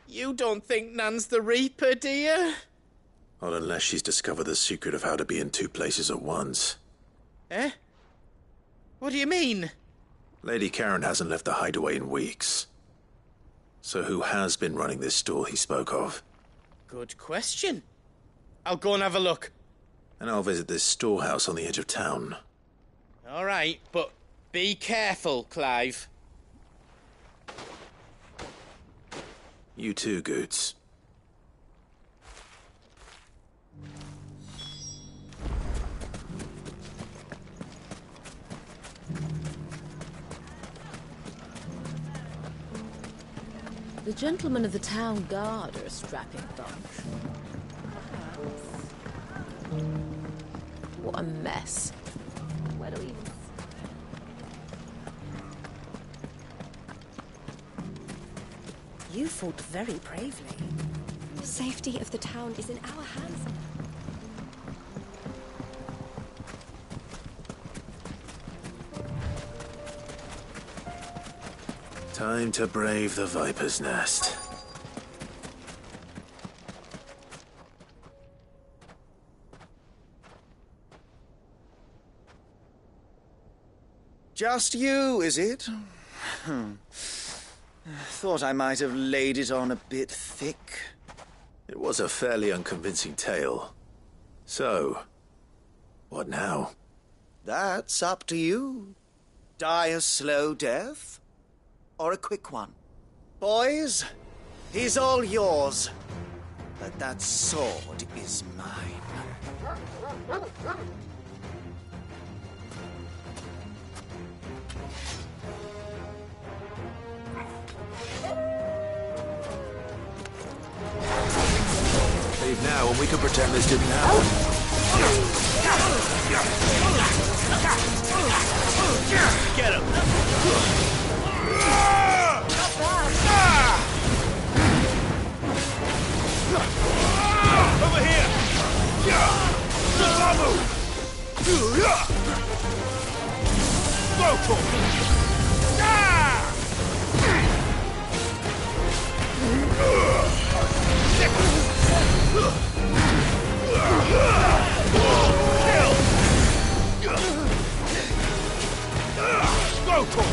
You don't think Nan's the Reaper, do you? Not unless she's discovered the secret of how to be in two places at once. Eh? What do you mean? Lady Karen hasn't left the hideaway in weeks. So who has been running this stall he spoke of? Good question. I'll go and have a look. And I'll visit this storehouse on the edge of town. All right, but be careful, Clive. You too, Goots. The gentlemen of the town guard are a strapping bunch. What a mess. Where do we even... You fought very bravely. The safety of the town is in our hands. Time to brave the Viper's Nest. Just you, is it? Thought I might have laid it on a bit thick. It was a fairly unconvincing tale. So, what now? That's up to you. Die a slow death, or a quick one. Boys, he's all yours. But that sword is mine. Leave now and we can pretend this didn't happen. Get him! Over here! Go for Go for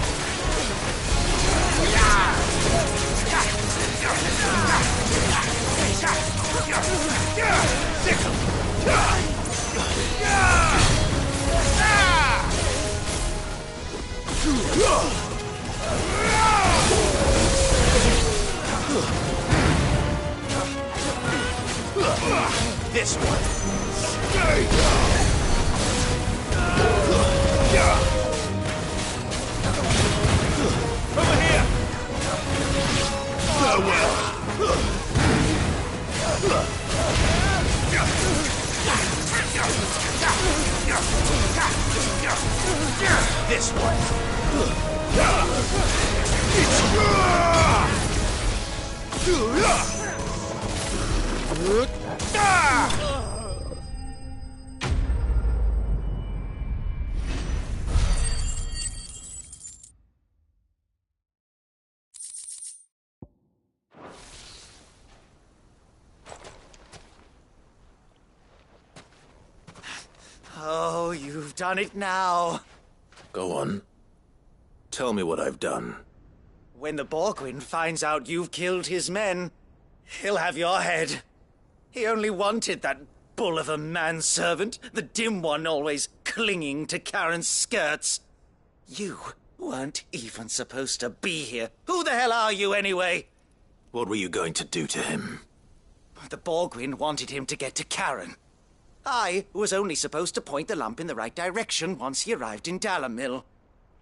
This one. Stay down. Over here. Farewell. This one. Oh, you've done it now. Go on. Tell me what I've done. When the Borgwyn finds out you've killed his men, he'll have your head. He only wanted that bull of a manservant, the dim one always clinging to Karen's skirts. You weren't even supposed to be here. Who the hell are you, anyway? What were you going to do to him? The Borgwyn wanted him to get to Karen. I was only supposed to point the lump in the right direction once he arrived in Dalamil.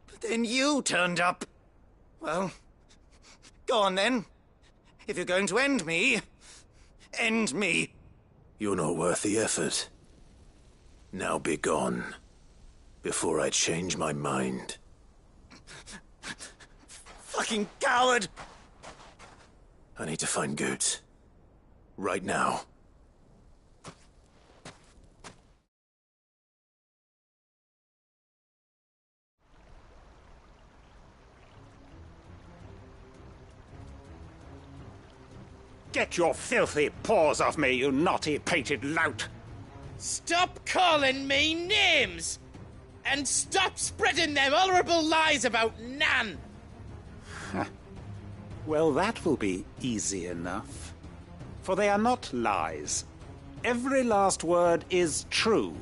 But then you turned up. Well, go on then. If you're going to end me, end me. You're not worth the effort. Now be gone, before I change my mind. Fucking coward! I need to find Goots. Right now. Get your filthy paws off me, you naughty-pated lout! Stop calling me names! And stop spreading them horrible lies about Nan! Well, that will be easy enough. For they are not lies. Every last word is true.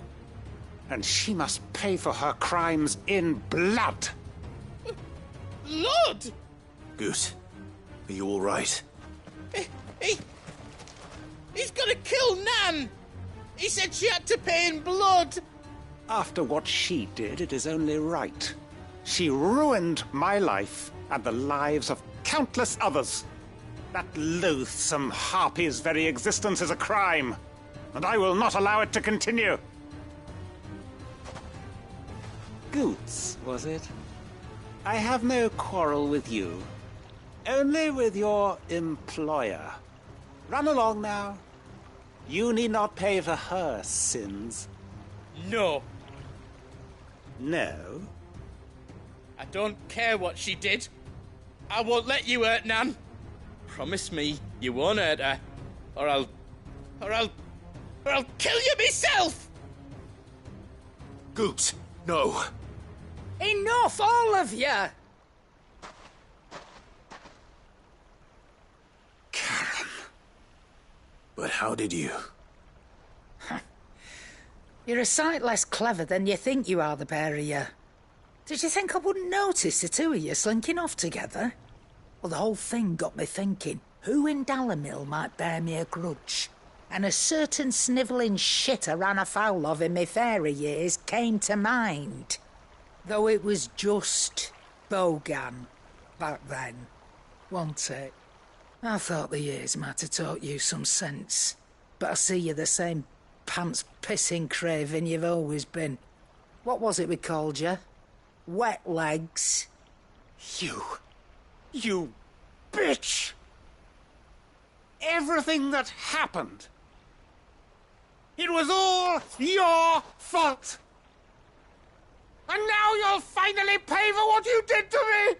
And she must pay for her crimes in blood. Blood? Goot, are you all right? He's gonna kill Nan! He said she had to pay in blood! After what she did, it is only right. She ruined my life and the lives of countless others. That loathsome harpy's very existence is a crime, and I will not allow it to continue. Goots, was it? I have no quarrel with you. Only with your employer. Run along now. You need not pay for her sins. No. No? I don't care what she did. I won't let you hurt Nan. Promise me you won't hurt her, or I'll kill you myself! Goots, no. Enough, all of you! But how did you? You're a sight less clever than you think you are, the pair of you. Did you think I wouldn't notice the two of you slinking off together? Well, the whole thing got me thinking, who in Dalimil might bear me a grudge? And a certain snivelling shit I ran afoul of in my fairy years came to mind. Though it was just Bogan back then, wasn't it? I thought the years might have taught you some sense, but I see you're the same pants-pissing craven you've always been. What was it we called you? Wet legs? You bitch! Everything that happened, it was all your fault! And now you'll finally pay for what you did to me!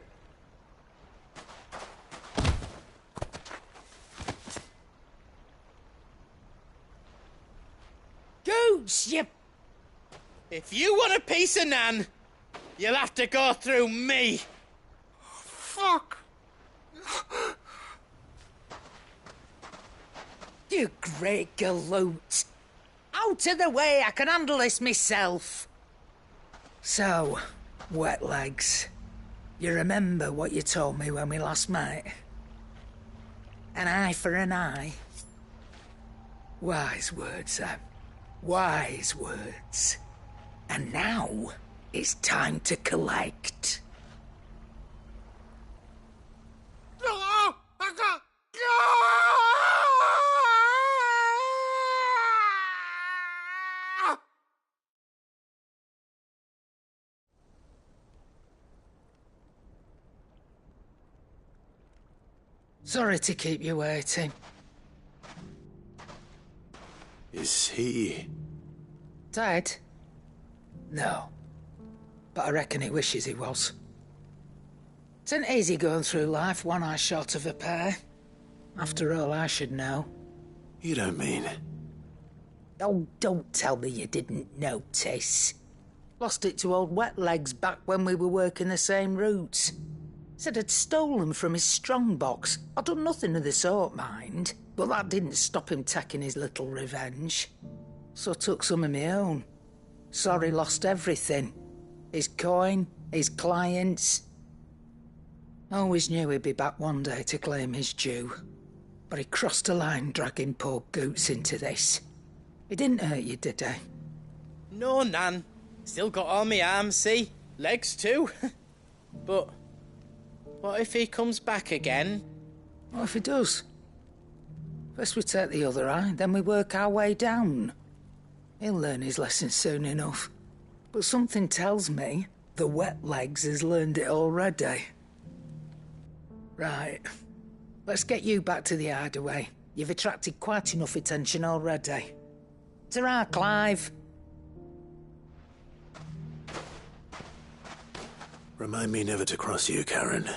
Goots, you... If you want a piece of Nan, you'll have to go through me. Fuck! You great galoot. Out of the way, I can handle this myself. So, wet legs, you remember what you told me when we last met? An eye for an eye. Wise words, Sam. Wise words. And now, it's time to collect. Sorry to keep you waiting. Is he... dead? No. But I reckon he wishes he was. It ain't easy going through life one eye short of a pair. After all, I should know. You don't mean... Oh, don't tell me you didn't notice. Lost it to old Wet Legs back when we were working the same routes. Said I'd stolen from his strongbox. I'd done nothing of the sort, mind. But that didn't stop him taking his little revenge. So I took some of my own. Sorry, lost everything. His coin, his clients. Always knew he'd be back one day to claim his due. But he crossed a line dragging poor Goots into this. He didn't hurt you, did he? No, Nan. Still got all my arms, see? Legs too. But what if he comes back again? What if he does? First we take the other eye, then we work our way down. He'll learn his lesson soon enough. But something tells me the wet legs has learned it already. Right. Let's get you back to the hideaway. You've attracted quite enough attention already. Ta-ra, Clive. Remind me never to cross you, Karen.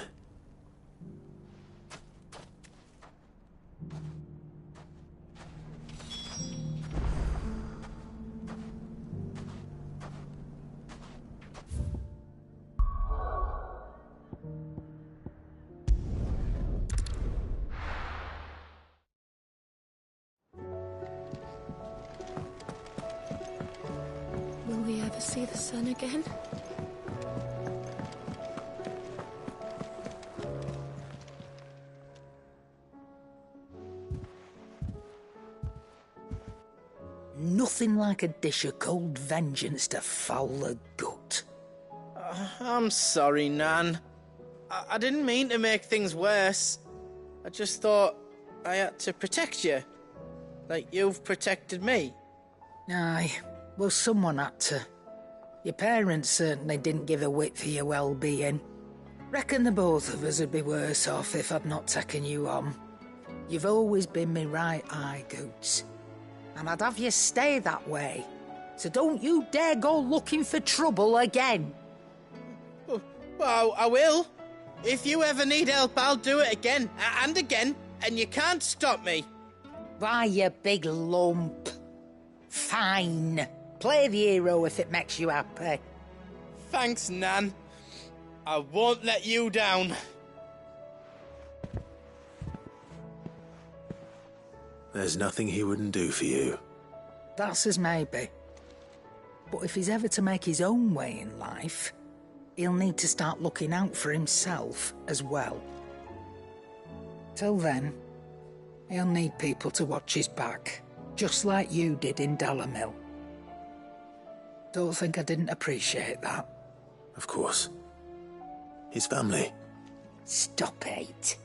Will we ever see the sun again? Nothing like a dish of cold vengeance to foul the gut. I'm sorry, Nan. I didn't mean to make things worse. I just thought I had to protect you. Like you've protected me. Aye, well, someone had to. Your parents certainly didn't give a whit for your well-being. Reckon the both of us would be worse off if I'd not taken you on. You've always been me right eye, Goots. And I'd have you stay that way. So don't you dare go looking for trouble again. Well, I will. If you ever need help, I'll do it again and again, and you can't stop me. Why, you big lump. Fine. Play the hero if it makes you happy. Thanks, Nan. I won't let you down. There's nothing he wouldn't do for you. That's as maybe. But if he's ever to make his own way in life, he'll need to start looking out for himself as well. Till then, he'll need people to watch his back, just like you did in Dalimil. Don't think I didn't appreciate that. Of course. His family. Stop it.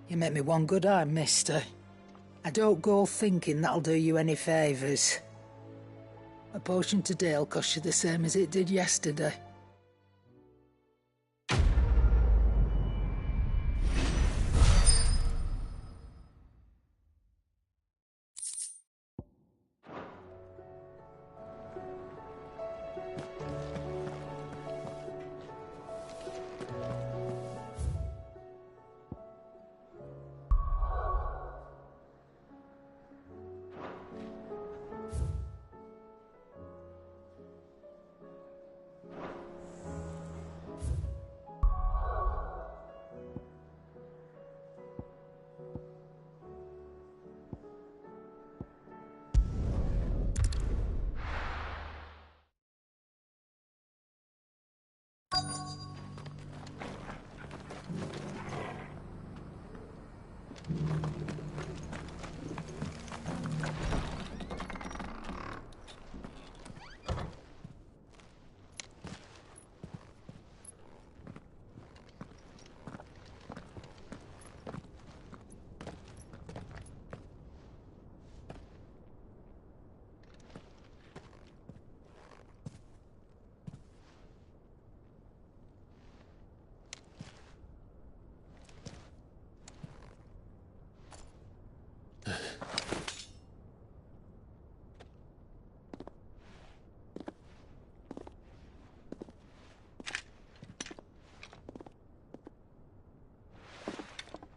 You make me one good eye, mister. I don't go thinking that'll do you any favours. A potion today'll cost you the same as it did yesterday.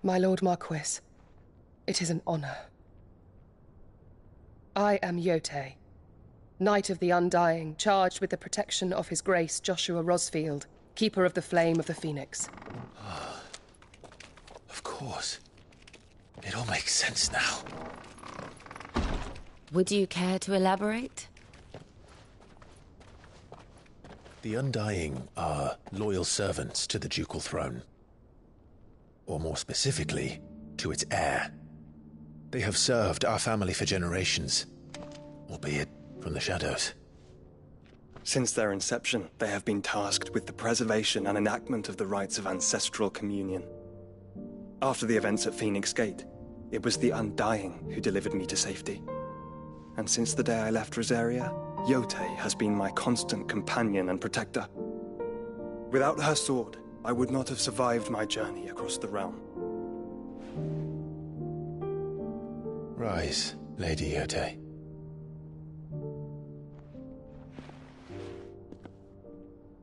My Lord Marquis, it is an honor. I am Yote, Knight of the Undying, charged with the protection of His Grace Joshua Rosfield, Keeper of the Flame of the Phoenix. Of course. It all makes sense now. Would you care to elaborate? The Undying are loyal servants to the ducal throne. Or more specifically, to its heir. They have served our family for generations, albeit from the shadows. Since their inception, they have been tasked with the preservation and enactment of the rites of ancestral communion. After the events at Phoenix Gate, It was the Undying who delivered me to safety. And since the day I left Rosaria, Yotei has been my constant companion and protector. Without her sword, I would not have survived my journey across the realm. Rise, Lady Yotei.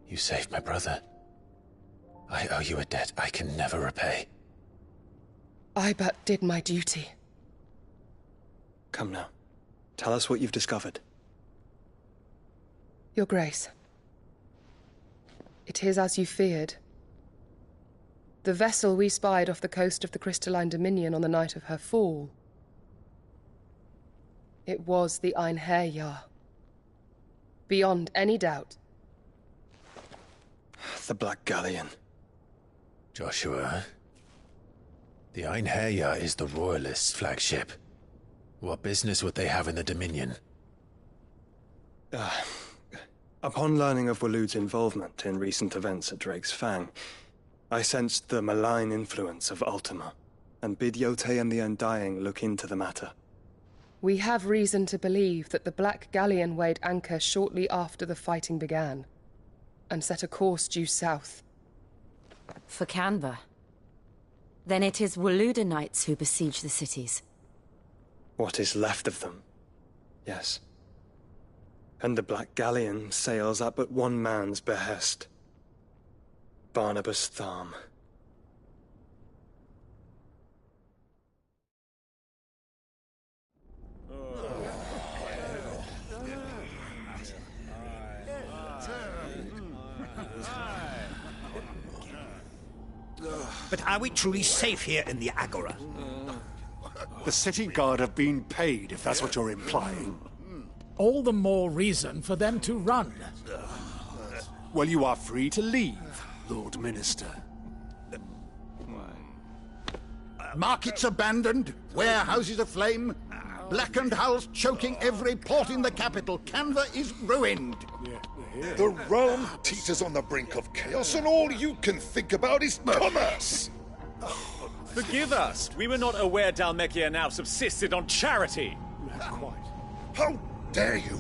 You saved my brother. I owe you a debt I can never repay. I but did my duty. Come now. Tell us what you've discovered. Your Grace. It is as you feared. The vessel we spied off the coast of the Crystalline Dominion on the night of her fall. It was the Einherjar. Beyond any doubt. The Black Galleon. Joshua, the Einherjar is the Royalists' flagship. What business would they have in the Dominion? Upon learning of Waloed's involvement in recent events at Drake's Fang, I sensed the malign influence of Ultima, and bid Yotei and the Undying look into the matter. We have reason to believe that the Black Galleon weighed anchor shortly after the fighting began, and set a course due south. For Canva. Then it is Waloed knights who besiege the cities. What is left of them, yes. And the Black Galleon sails at but one man's behest. Barnabas Tharm. But are we truly safe here in the Agora? The city guard have been paid, if that's what you're implying. All the more reason for them to run. Well, you are free to leave, Lord Minister. Markets abandoned, warehouses aflame, blackened hulls choking every port in the capital. Canva is ruined. The realm teeters on the brink of chaos, and all you can think about is commerce! Forgive us! We were not aware Dhalmekia now subsisted on charity! Quite. How dare you!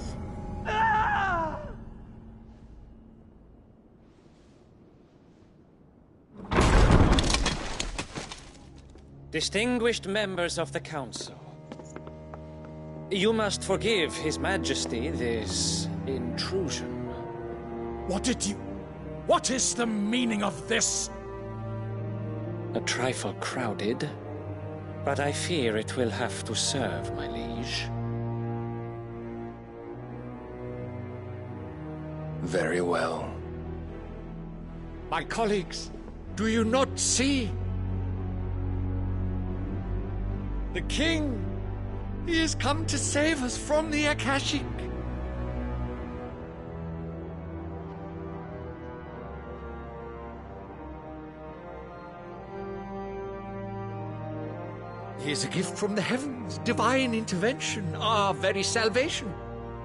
Distinguished members of the Council, you must forgive His Majesty this intrusion. What is the meaning of this? A trifle crowded, but I fear it will have to serve, my liege. Very well. My colleagues, do you not see? The king! He has come to save us from the Akashic! He is a gift from the heavens, divine intervention, our very salvation.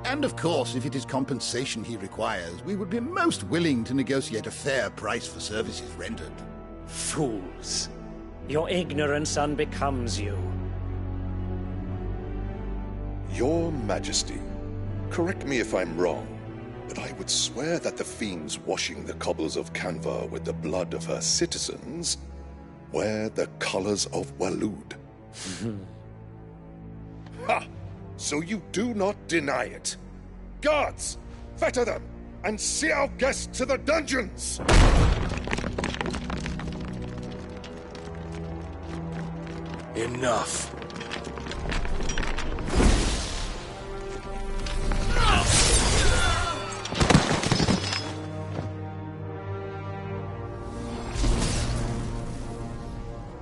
And of course, if it is compensation he requires, we would be most willing to negotiate a fair price for services rendered. Fools! Your ignorance unbecomes you. Your Majesty, correct me if I'm wrong, but I would swear that the fiends washing the cobbles of Canva with the blood of her citizens wear the colors of Waloed. Ha! So you do not deny it. Guards, fetter them, and see our guests to the dungeons! Enough.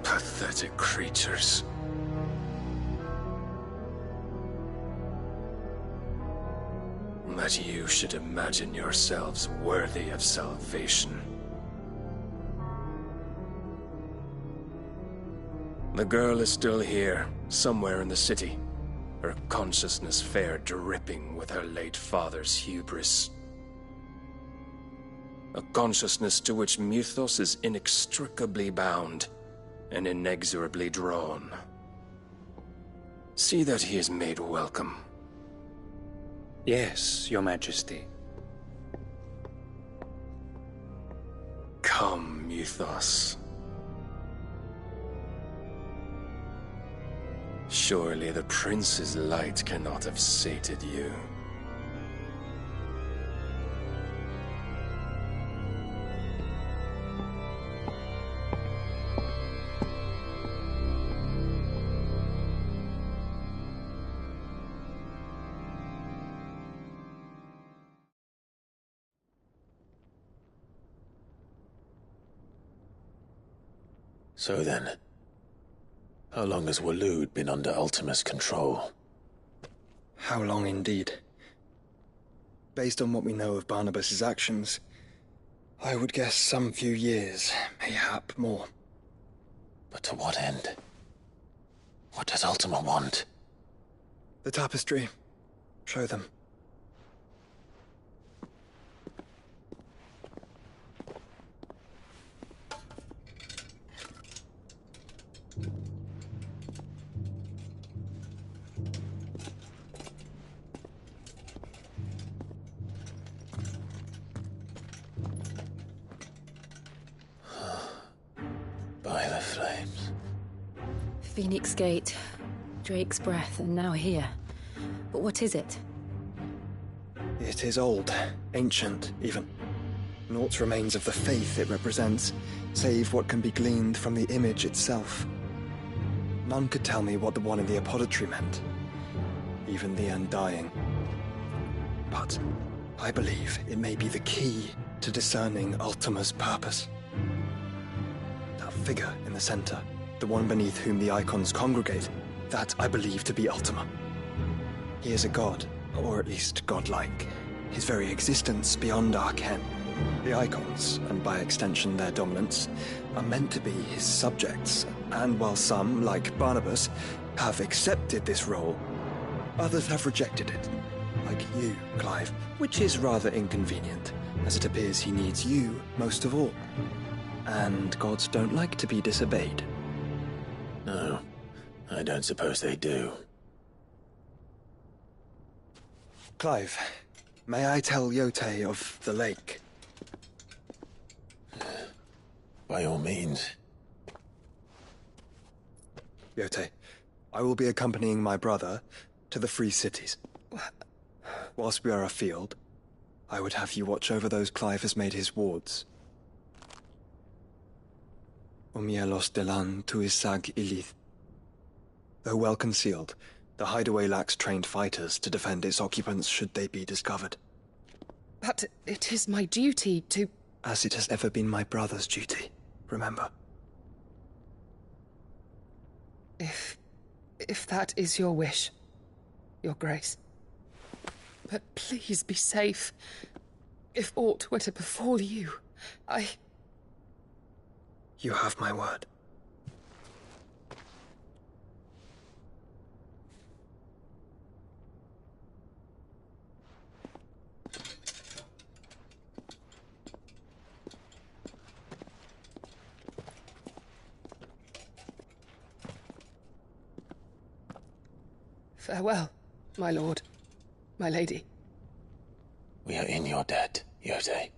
Pathetic creatures. That you should imagine yourselves worthy of salvation. The girl is still here, somewhere in the city, her consciousness fair dripping with her late father's hubris. A consciousness to which Mythos is inextricably bound and inexorably drawn. See that he is made welcome. Yes, Your Majesty. Come, Mythos. Surely the Prince's light cannot have sated you. So then, how long has Waloed been under Ultima's control? How long indeed? Based on what we know of Barnabas's actions, I would guess some few years, mayhap more. But to what end? What does Ultima want? The tapestry. Show them. By the flames. Phoenix Gate, Drake's Breath, and now here. But what is it? It is old, ancient, even. Naught remains of the faith it represents, save what can be gleaned from the image itself. None could tell me what the one in the apothecary meant, even the Undying. But I believe it may be the key to discerning Ultima's purpose. That figure in the center, the one beneath whom the icons congregate, that I believe to be Ultima. He is a god, or at least godlike, his very existence beyond our ken. The icons, and by extension their dominants, are meant to be his subjects, and while some, like Barnabas, have accepted this role, others have rejected it, like you, Clive, which is rather inconvenient, as it appears he needs you most of all. And gods don't like to be disobeyed. No, I don't suppose they do. Clive, may I tell Yote of the lake? By all means. Yote, I will be accompanying my brother to the Free Cities. Whilst we are afield, I would have you watch over those Clive has made his wards. Omielos delan tuisag ilith. Though well concealed, the hideaway lacks trained fighters to defend its occupants should they be discovered. But it is my duty to... As it has ever been my brother's duty, remember. If that is your wish, Your Grace. But please be safe. If aught were to befall you, You have my word. Farewell, my lord, my lady. We are in your debt, Yote.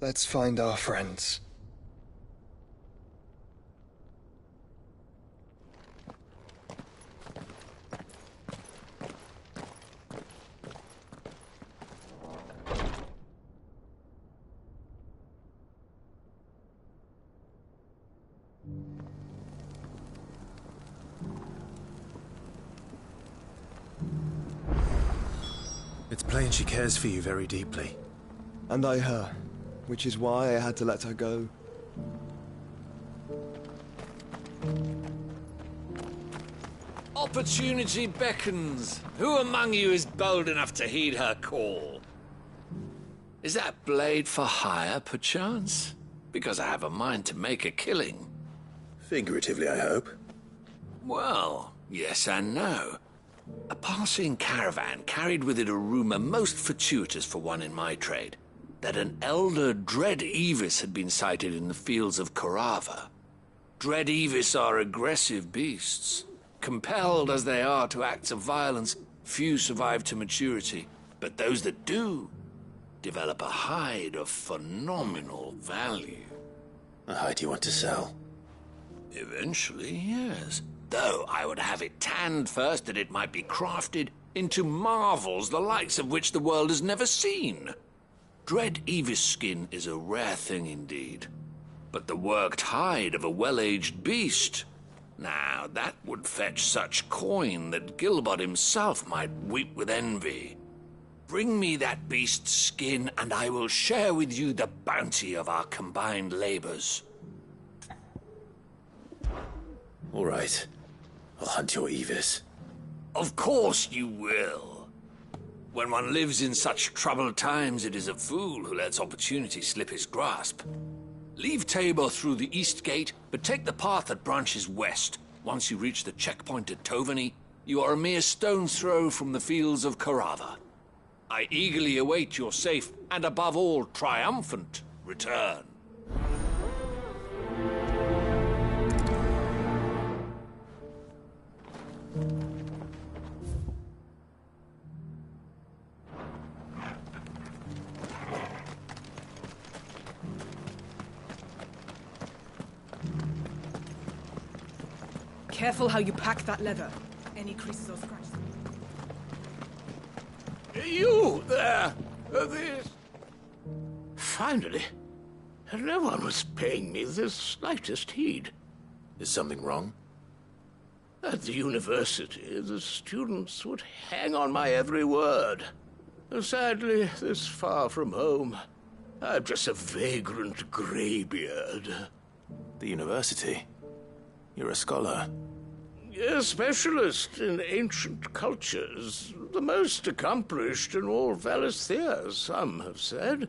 Let's find our friends. It's plain she cares for you very deeply. And I her, which is why I had to let her go. Opportunity beckons. Who among you is bold enough to heed her call? Is that blade for hire, perchance? because I have a mind to make a killing. Figuratively, I hope. Well, yes and no. A passing caravan carried with it a rumor most fortuitous for one in my trade, that an elder Dread Evis had been sighted in the fields of Korava. Dread Evis are aggressive beasts. Compelled as they are to acts of violence, few survive to maturity, but those that do develop a hide of phenomenal value. A hide you want to sell? Eventually, yes. Though I would have it tanned first that it might be crafted into marvels the likes of which the world has never seen. Dread Evis skin is a rare thing indeed. But the worked hide of a well-aged beast, now that would fetch such coin that Gilbert himself might weep with envy. Bring me that beast's skin, and I will share with you the bounty of our combined labors. All right. I'll hunt your Evis. Of course you will. When one lives in such troubled times, it is a fool who lets opportunity slip his grasp. Leave Tabor through the east gate, but take the path that branches west. Once you reach the checkpoint at Tovany, you are a mere stone's throw from the fields of Korava. I eagerly await your safe, and above all, triumphant return. Careful how you pack that leather. Any creases or scratches. You there! This... Finally. No one was paying me the slightest heed. Is something wrong? At the university, the students would hang on my every word. Sadly, this far from home, I'm just a vagrant greybeard. The university? You're a scholar. A specialist in ancient cultures. The most accomplished in all Valisthea, some have said.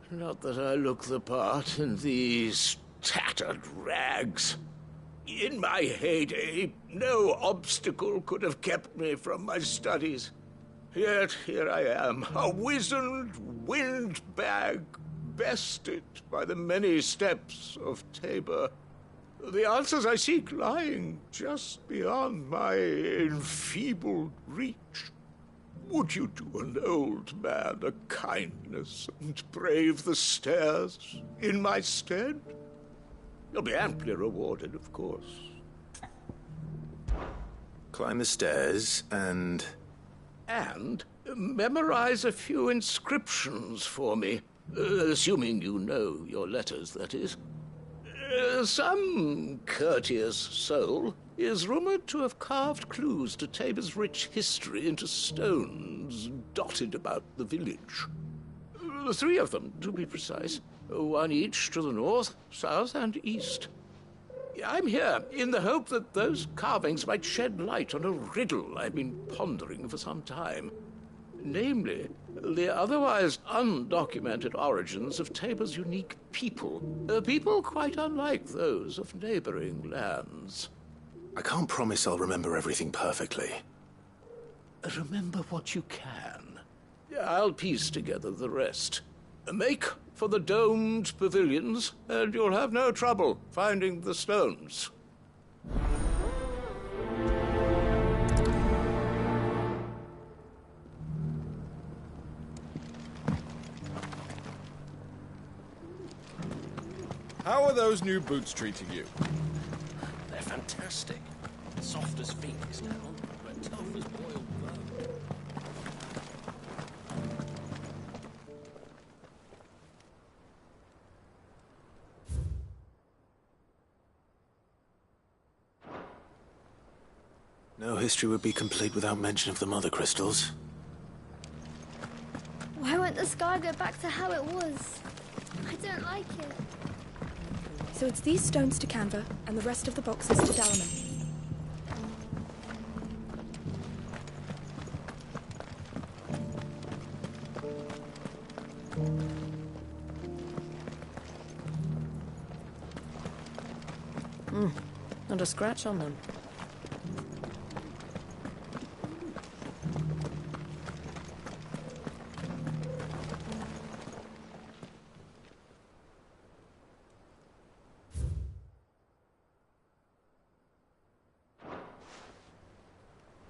Not that I look the part in these tattered rags. In my heyday, no obstacle could have kept me from my studies. Yet here I am, a wizened windbag, bested by the many steps of Tabor. The answers I seek lying just beyond my enfeebled reach. Would you do an old man a kindness and brave the stairs in my stead? You'll be amply rewarded, of course. Climb the stairs and... And memorize a few inscriptions for me. Assuming you know your letters, that is. Some courteous soul is rumored to have carved clues to Tabor's rich history into stones dotted about the village. 3 of them, to be precise. 1 each to the north, south, and east. I'm here in the hope that those carvings might shed light on a riddle I've been pondering for some time. Namely, the otherwise undocumented origins of Tabor's unique people. People quite unlike those of neighboring lands. I can't promise I'll remember everything perfectly. Remember what you can. I'll piece together the rest. Make for the domed pavilions, and you'll have no trouble finding the stones. How are those new boots treating you? They're fantastic. Soft as phoenix down, but tough as boiled bone. No history would be complete without mention of the mother crystals. Why won't the sky go back to how it was? I don't like it. So it's these stones to Canva, and the rest of the boxes to Dalaman. Not a scratch on them.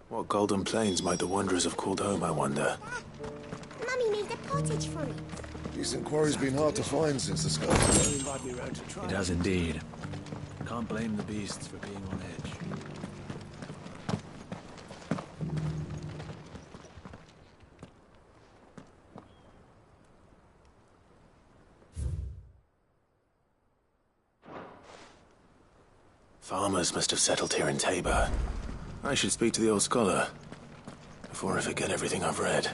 What golden plains might the wanderers have called home, I wonder? Mummy made a pottage from it. Decent quarry's been hard to find since the sky. It has indeed. Can't blame the beasts for being on edge. Farmers must have settled here in Tabor. I should speak to the old scholar before I forget everything I've read.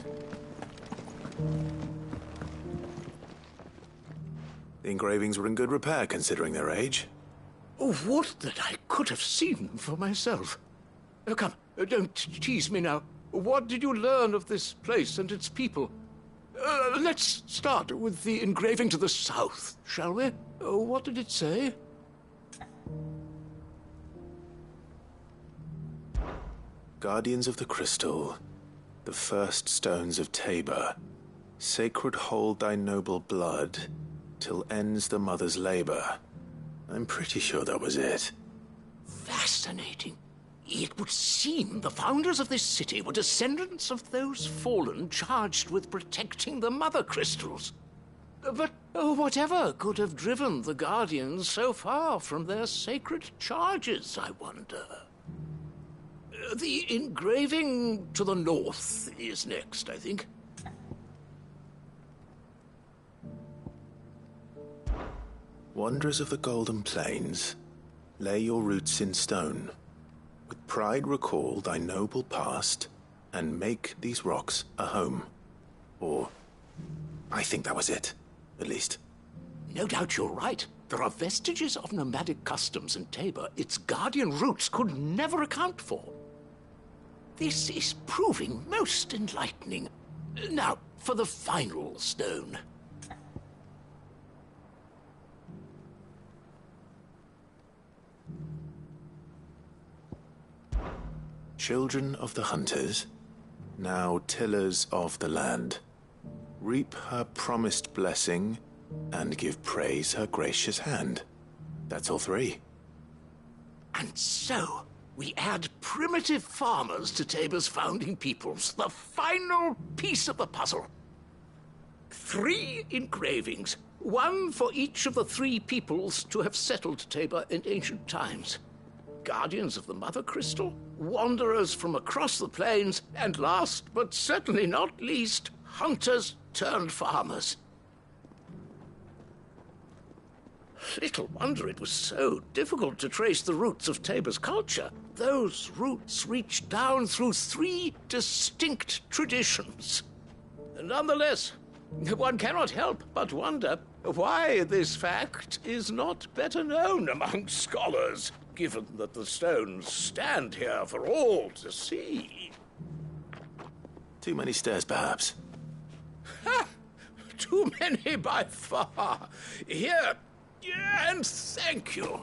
The engravings were in good repair considering their age. Oh, what that I could have seen for myself. Oh, come, don't tease me now. What did you learn of this place and its people? Let's start with the engraving to the south, shall we? What did it say? Guardians of the Crystal, the first stones of Tabor, sacred hold thy noble blood, till ends the mother's labor. I'm pretty sure that was it. Fascinating. It would seem the founders of this city were descendants of those fallen charged with protecting the mother crystals. But whatever could have driven the Guardians so far from their sacred charges, I wonder? The engraving to the north is next, I think. Wanderers of the Golden Plains, lay your roots in stone. With pride recall thy noble past, and make these rocks a home. Or, I think that was it, at least. No doubt you're right. There are vestiges of nomadic customs in Tabor its guardian roots could never account for. This is proving most enlightening. Now, for the final stone. Children of the hunters, now tillers of the land, reap her promised blessing and give praise her gracious hand. That's all three. And so, we add primitive farmers to Tabor's founding peoples, the final piece of the puzzle. 3 engravings, one for each of the 3 peoples to have settled Tabor in ancient times. Guardians of the Mother Crystal, wanderers from across the plains, and last but certainly not least, hunters turned farmers. Little wonder it was so difficult to trace the roots of Tabor's culture. Those roots reached down through 3 distinct traditions. Nonetheless, one cannot help but wonder why this fact is not better known among scholars, given that the stones stand here for all to see. Too many stairs, perhaps. Ha! Too many by far. Here, and thank you.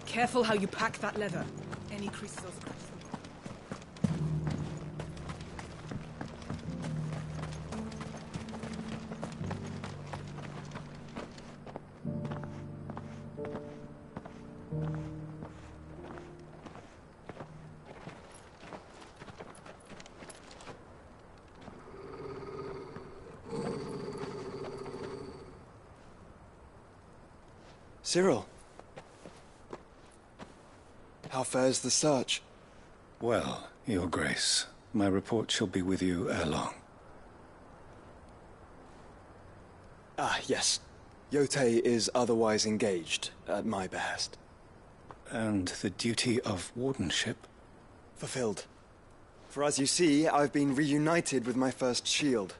Careful how you pack that leather. Any creases or scratches. Cyril. How fares the search? Well, Your Grace, my report shall be with you ere long. Ah, yes. Yotei is otherwise engaged, at my behest. And the duty of wardenship? Fulfilled. For as you see, I've been reunited with my first shield.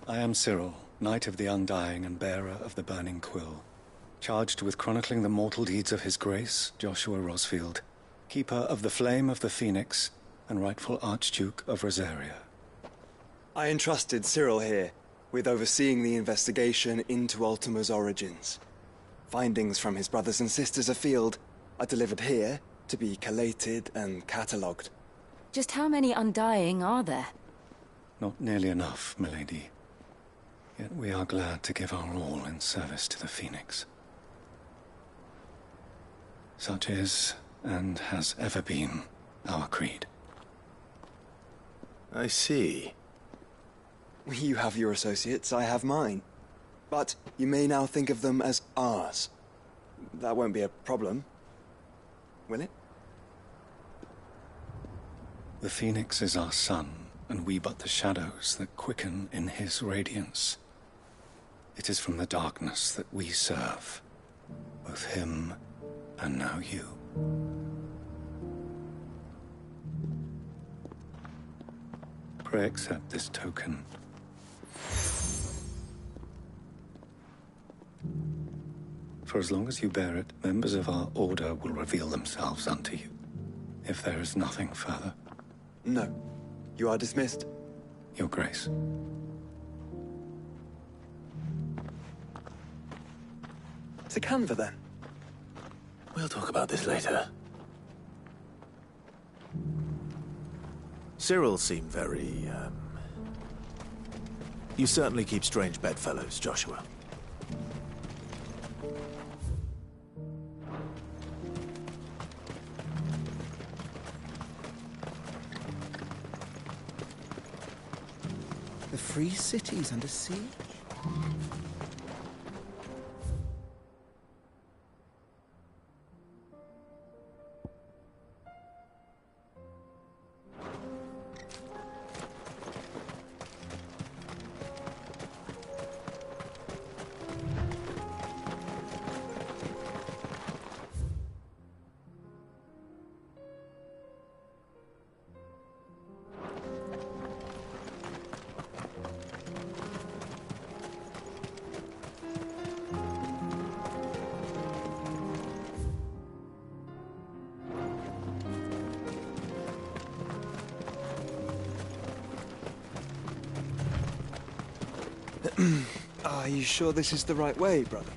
I am Cyril, Knight of the Undying and bearer of the Burning Quill, charged with chronicling the mortal deeds of His Grace, Joshua Rosfield, Keeper of the Flame of the Phoenix, and rightful Archduke of Rosaria. I entrusted Cyril here with overseeing the investigation into Ultima's origins. Findings from his brothers and sisters afield are delivered here to be collated and catalogued. Just how many Undying are there? Not nearly enough, milady. Yet we are glad to give our all in service to the Phoenix. Such is, and has ever been, our creed. I see. You have your associates, I have mine. But you may now think of them as ours. That won't be a problem, will it? The Phoenix is our sun, and we but the shadows that quicken in his radiance. It is from the darkness that we serve, both him and now you. Pray accept this token. For as long as you bear it, members of our order will reveal themselves unto you, if there is nothing further. No. You are dismissed. Your Grace. To Canva, then. We'll talk about this later. Cyril seemed very, You certainly keep strange bedfellows, Joshua. The free city's under siege? Are you sure this is the right way, brother?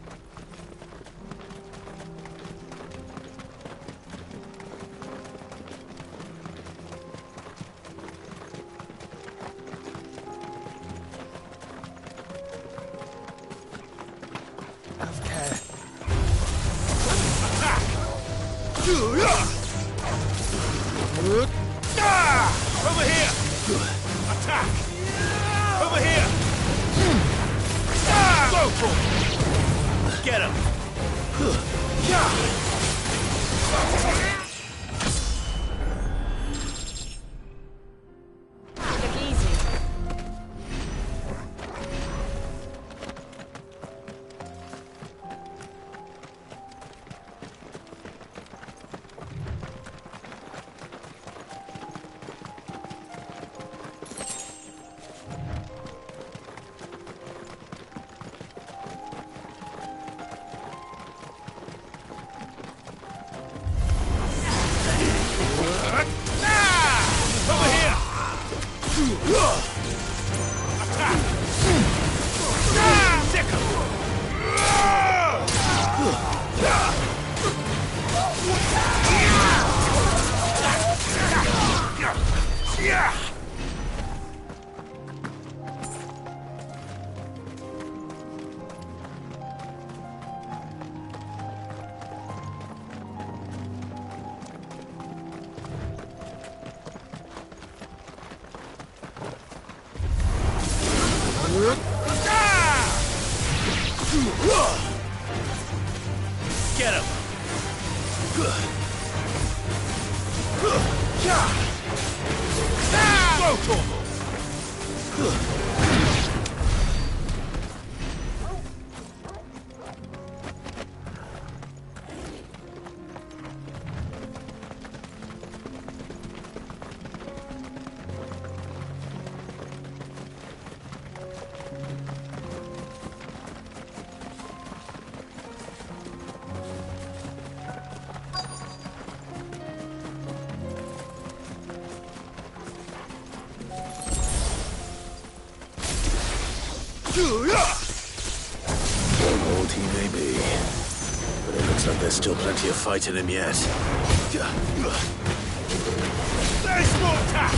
Have care. Over here! Attack! Over here! Go for it! Get him! Look easy. Get him! Go for him! Old he may be, but it looks like there's still plenty of fight in him yet. There's more attack!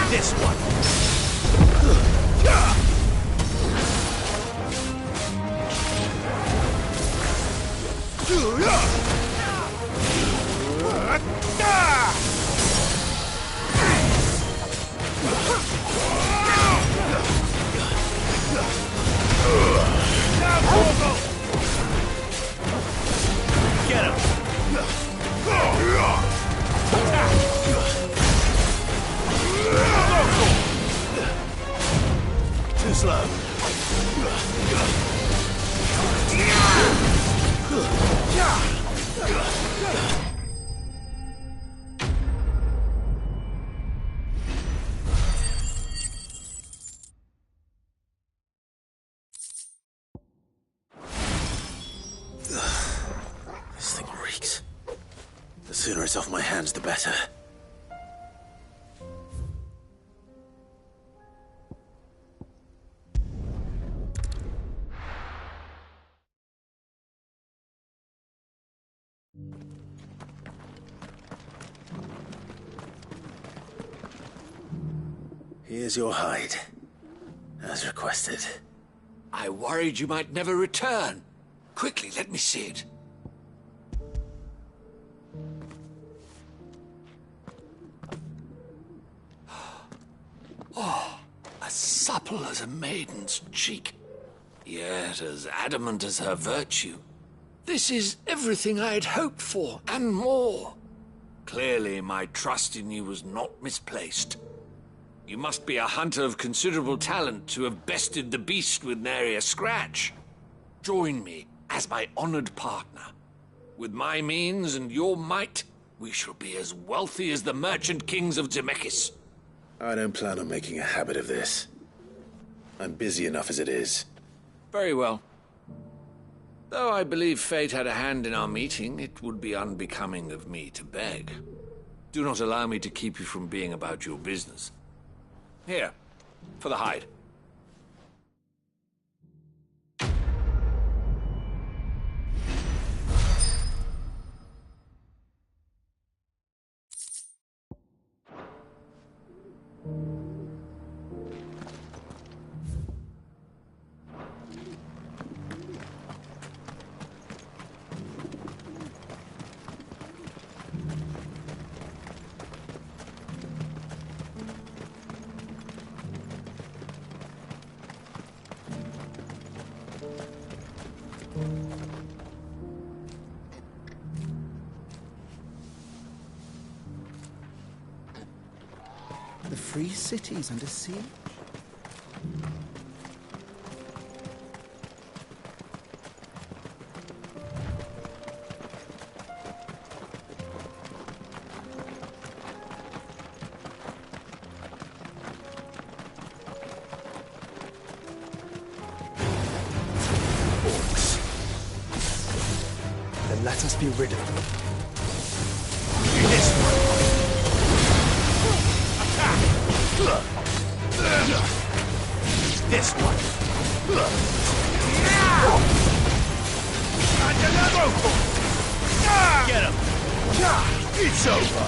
This one! Get him! Too slow. This thing reeks. The sooner it's off my hands, the better. Here's your hide, as requested. I worried you might never return. Quickly, let me see it. Oh, as supple as a maiden's cheek, yet as adamant as her virtue. This is everything I had hoped for, and more. Clearly, my trust in you was not misplaced. You must be a hunter of considerable talent to have bested the beast with nary a scratch. Join me as my honored partner. With my means and your might, we shall be as wealthy as the merchant kings of Zemeckis. I don't plan on making a habit of this. I'm busy enough as it is. Very well. Though I believe fate had a hand in our meeting, it would be unbecoming of me to beg. Do not allow me to keep you from being about your business. Here, for the hide. The free cities under siege? Then let us be rid of them. This one! This one. Get him. It's over.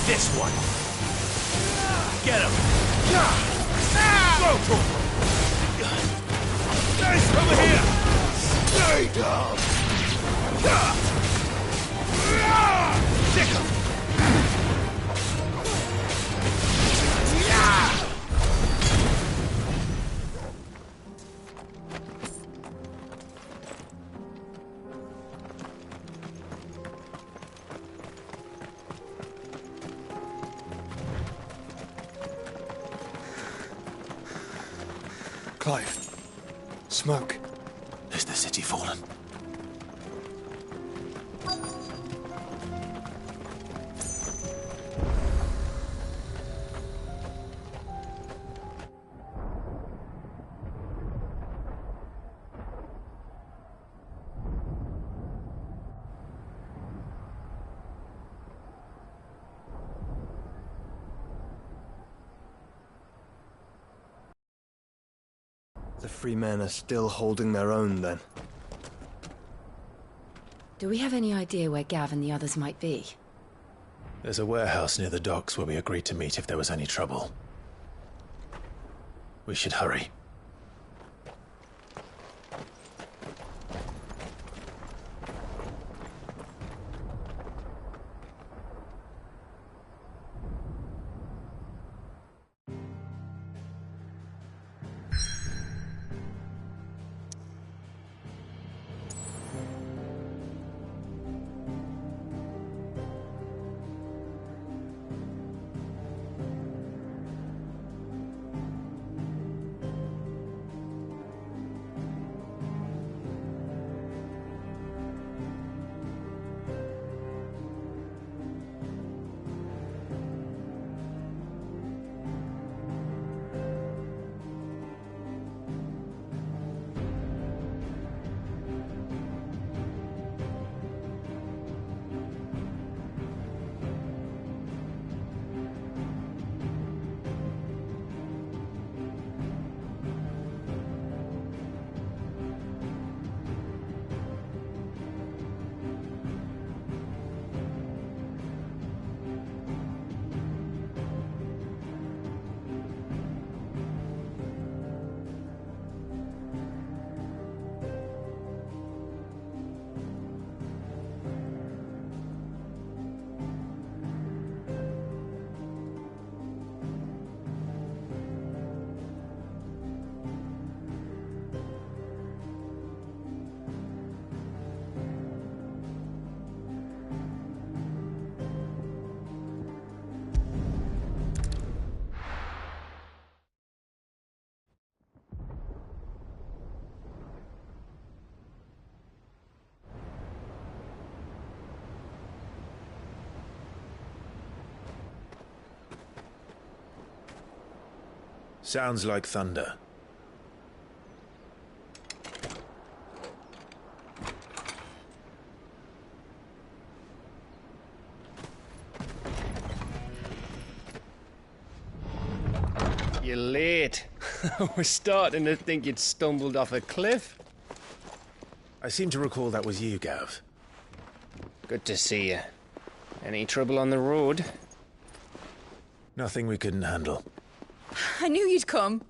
This one. Get him. Go for him. Guys, over here. Stay down. Stick him. Clive. Smoke. Is the city fallen? The free men are still holding their own, then. Do we have any idea where Gav and the others might be? There's a warehouse near the docks where we agreed to meet if there was any trouble. We should hurry. Sounds like thunder. You're late. We're starting to think you'd stumbled off a cliff. I seem to recall that was you, Gav. Good to see you. Any trouble on the road? Nothing we couldn't handle. I knew you'd come.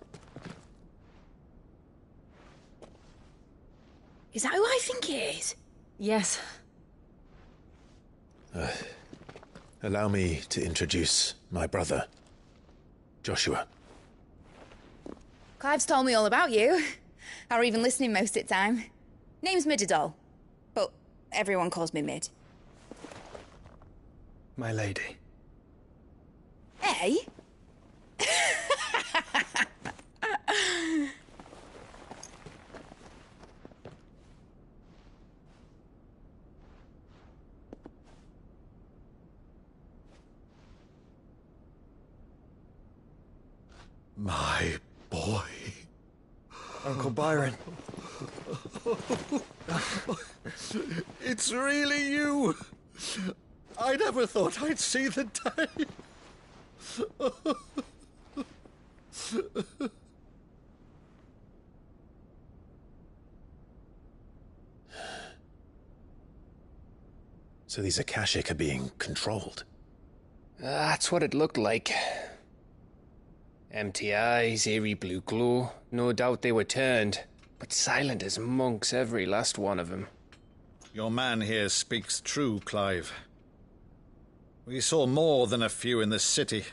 Is that who I think it is? Yes. Allow me to introduce my brother, Joshua. Clive's told me all about you. Or even listening most of the time. Name's Midadol, but everyone calls me Mid. My lady. Hey? My boy. Uncle Byron. It's really you. I never thought I'd see the day. So these Akashic are being controlled? That's what it looked like. Empty eyes, eerie blue glow. No doubt they were turned, but silent as monks, every last one of them. Your man here speaks true, Clive. We saw more than a few in the city.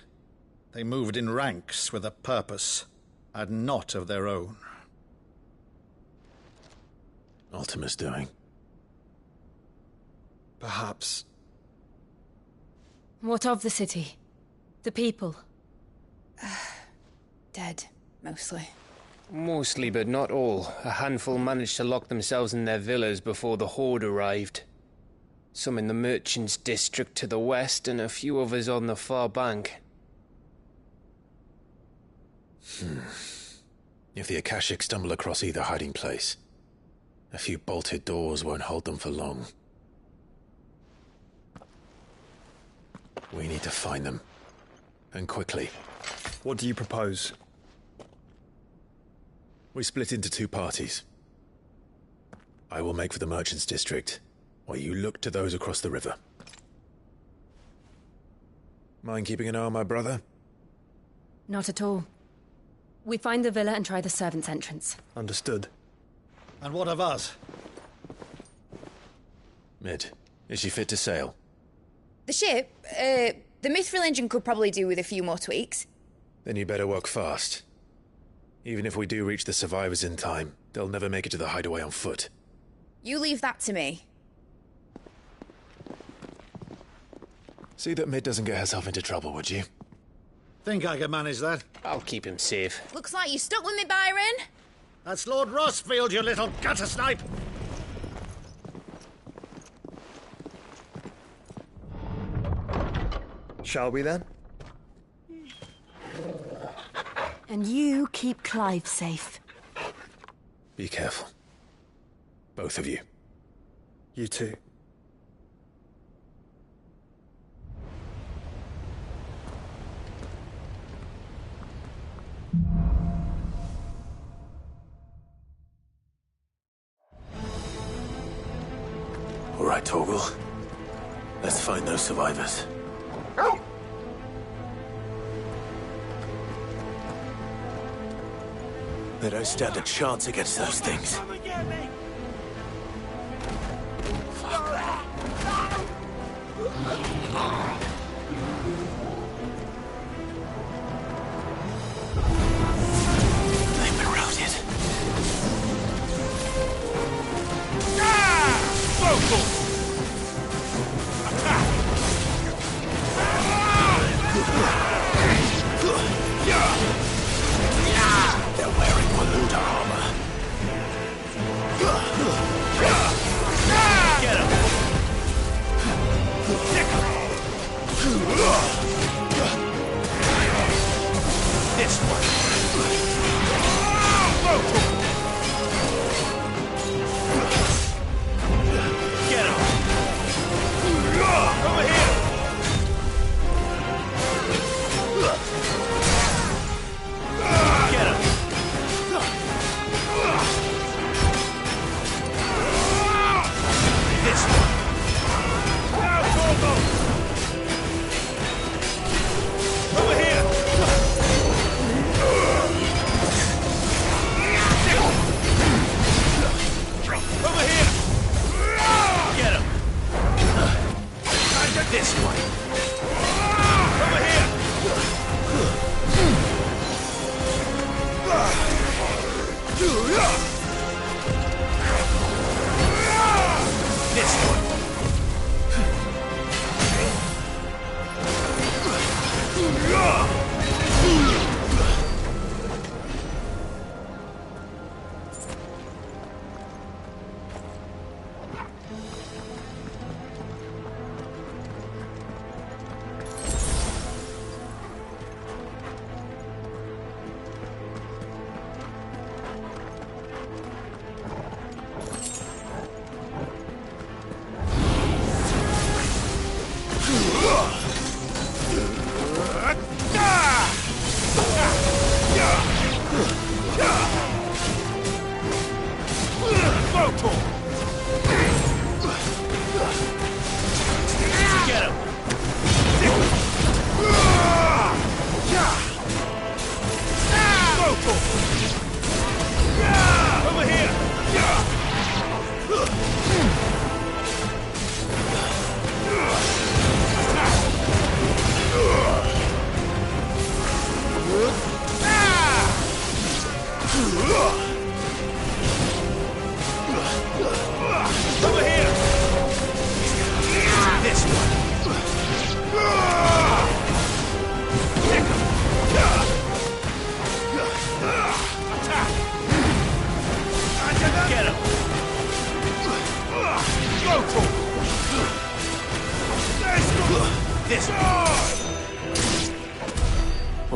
They moved in ranks with a purpose, and not of their own. Ultima's doing. Perhaps. What of the city? The people? Dead, mostly. Mostly, but not all. A handful managed to lock themselves in their villas before the Horde arrived. Some in the merchants' district to the west, and a few others on the far bank. If the Akashic stumble across either hiding place, a few bolted doors won't hold them for long. We need to find them. And quickly. What do you propose? We split into two parties. I will make for the merchants' district, while you look to those across the river. Mind keeping an eye on my brother? Not at all. We find the villa and try the servants' entrance. Understood. And what of us? Mid, is she fit to sail? The ship, the mithril engine could probably do with a few more tweaks. Then you better work fast. Even if we do reach the survivors in time, they'll never make it to the hideaway on foot. You leave that to me. See that Mid doesn't get herself into trouble, would you? Think I can manage that? I'll keep him safe. Looks like you stuck with me, Byron. That's Lord Rossfield, you little gutter snipe! Shall we then? And you keep Clive safe. Be careful. Both of you. You too. All right, Torgal. Let's find those survivors. They don't stand a chance against those things. They've been routed. They're wearing Waluda armor. Get him! This one. Get him! Over here! Get him! This one. Over here. Over here. Get him. This one. Over here. This one.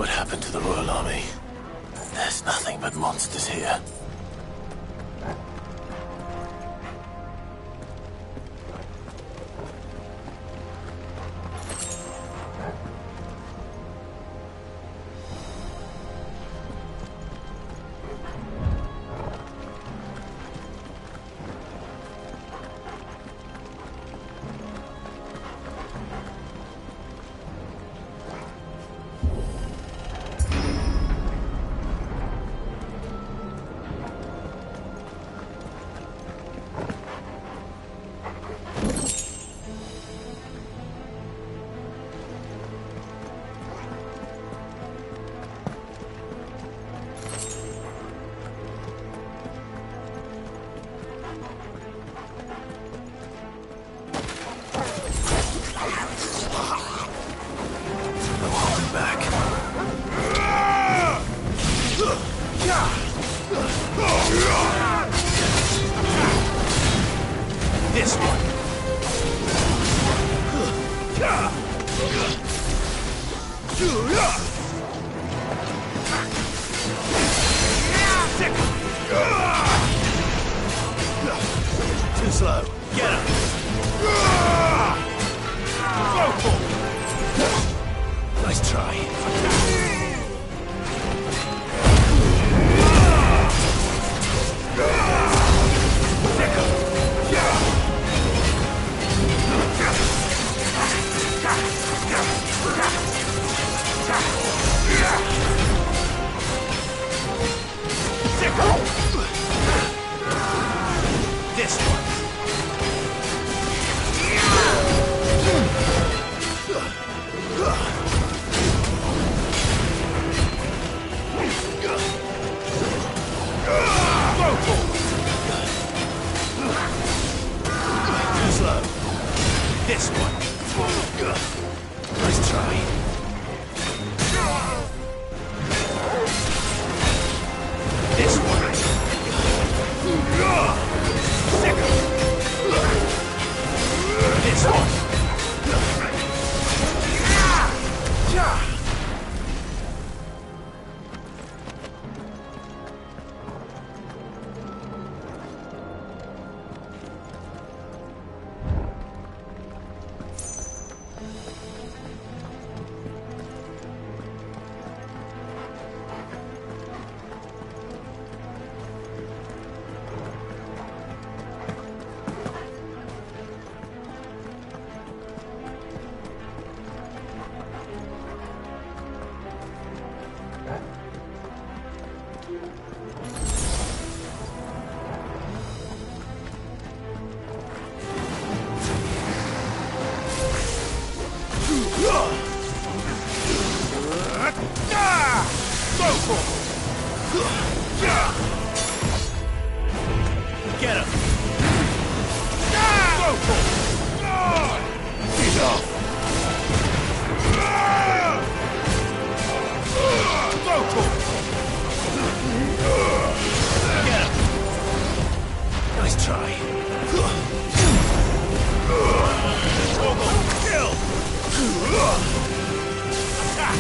What happened to the Royal Army? There's nothing but monsters here. This one. Too slow. Get him. Nice try. This one. Too slow. This one. Nice try. This one. This one. Get him! He's off! Get him! Nice try. Kill! Attack!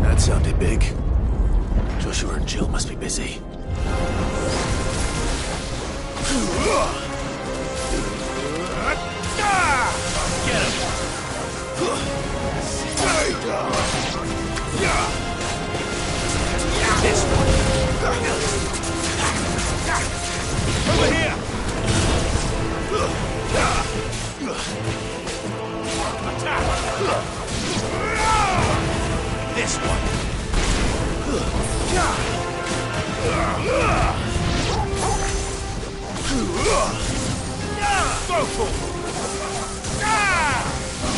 That sounded big. Joshua and Jill must be busy. Get him! This one! Over here! Attack! This one!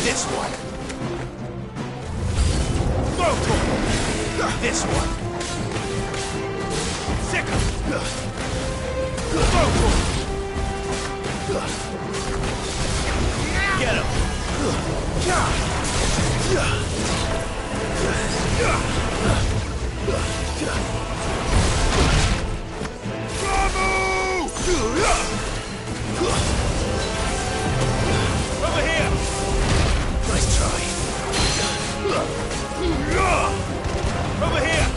This one. This one. Second. Get him. Over here. Nice try. Over here.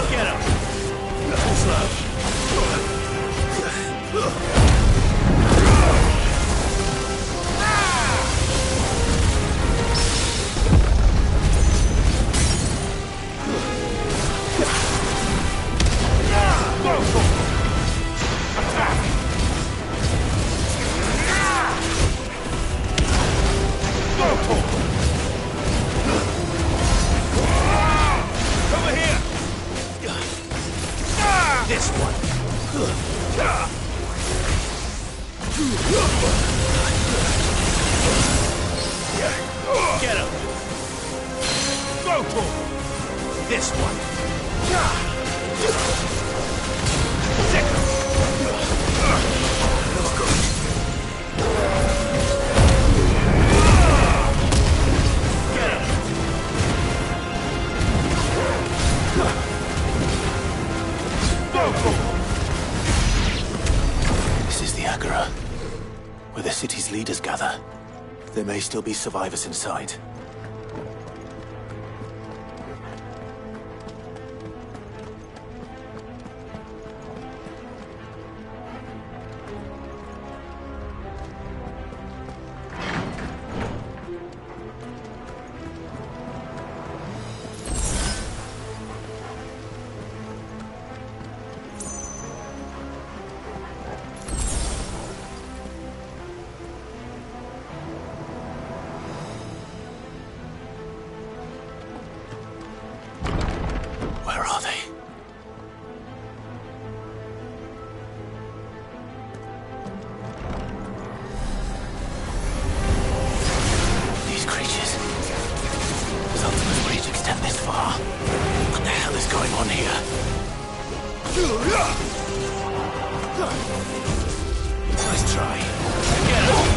Get him. Slow. Over here. This one. Get him. This one. This is the Agora, where the city's leaders gather. There may still be survivors inside. Where are they? These creatures. Does Ultima's reach extend this far? What the hell is going on here? Nice try. Get him!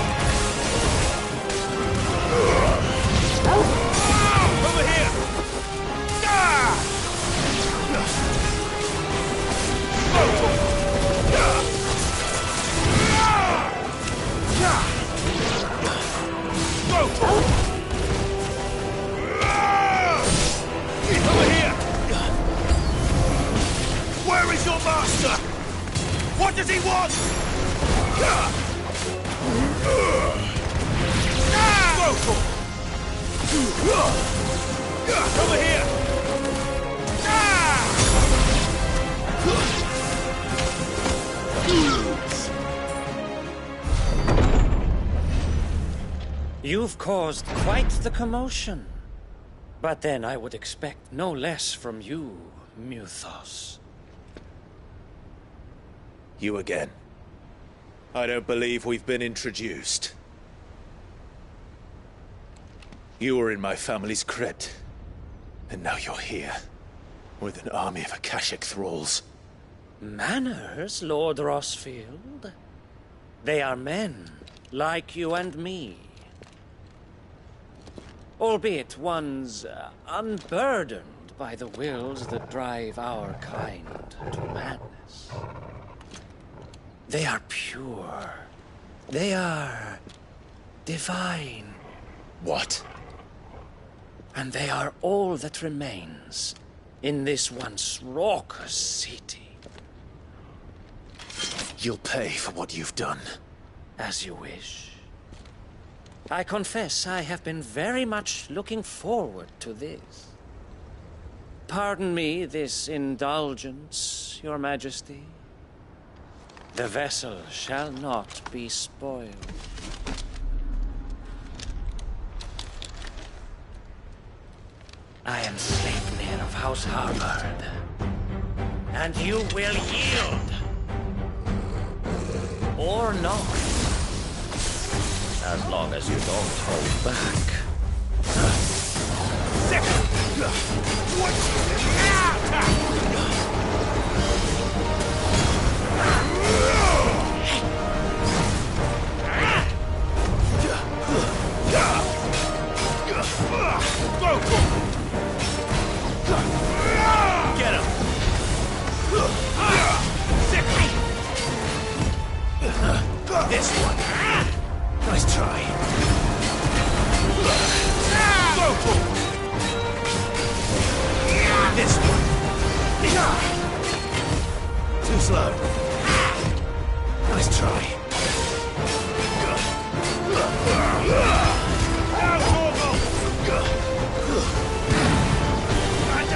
Over here! Over here! Where is your master? What does he want? Over here! You've caused quite the commotion. But then I would expect no less from you, Muthos. You again. I don't believe we've been introduced. You were in my family's crypt, and now you're here, with an army of Akashic thralls. Manners, Lord Rosfield? They are men, like you and me. Albeit ones unburdened by the wills that drive our kind to madness. They are pure. They are divine. What? And they are all that remains in this once raucous city. You'll pay for what you've done. As you wish. I confess I have been very much looking forward to this. Pardon me this indulgence, Your Majesty. The vessel shall not be spoiled. I am Sleipnir of House Harvard, and you will yield. or not. As long as you don't hold back. Get him! This one. Nice try. This one. Too slow. Nice try.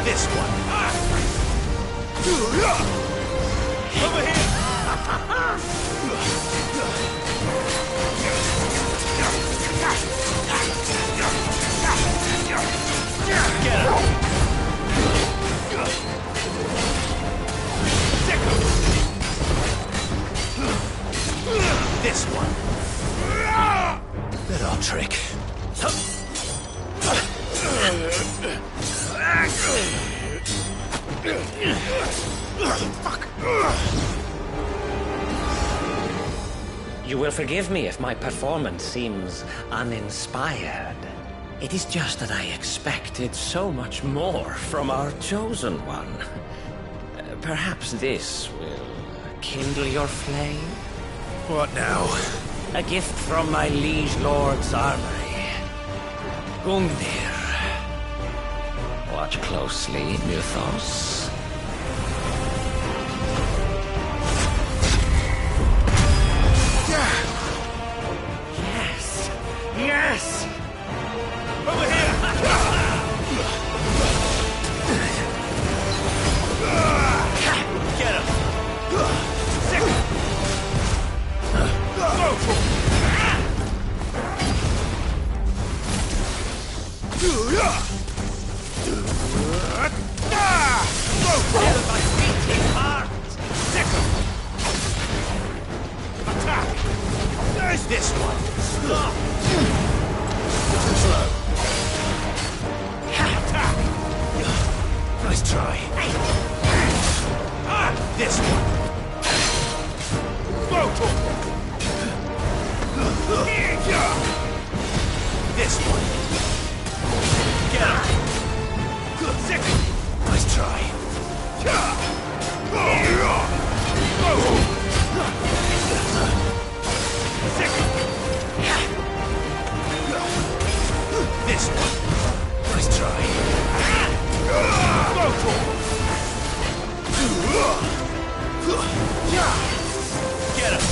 This one. Over here. Get him. This one. Little trick. Fuck. You will forgive me if my performance seems uninspired. It is just that I expected so much more from our chosen one. Perhaps this will kindle your flame? What now? A gift from my liege lord's armory. Gungnir. Watch closely, Mythos. Yes! Yes! Over here! Get him! There's this one. Stop. Too slow. Attack. Nice try. This one. This one. Get him. Nice try. This one. Nice try. Get him.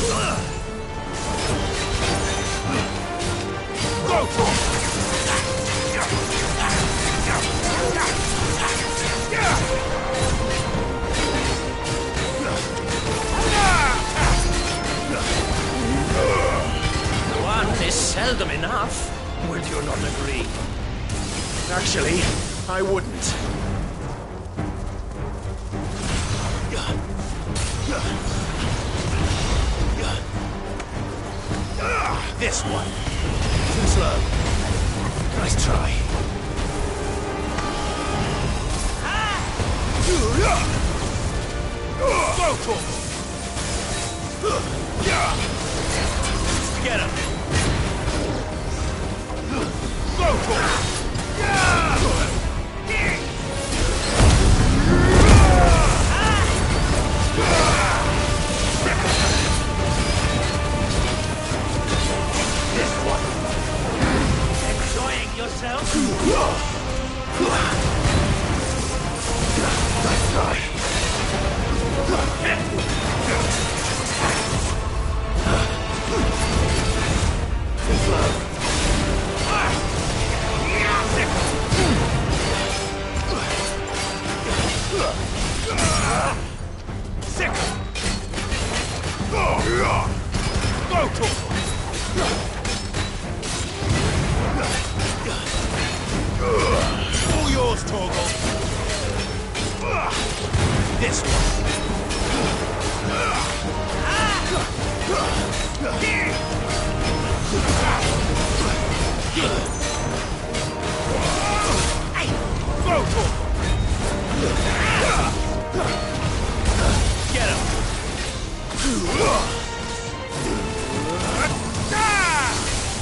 One is seldom enough. Would you not agree? Actually, I wouldn't. This one. Too slow. Nice try. Get him. This one. Enjoying yourself? Nice try. Too slow.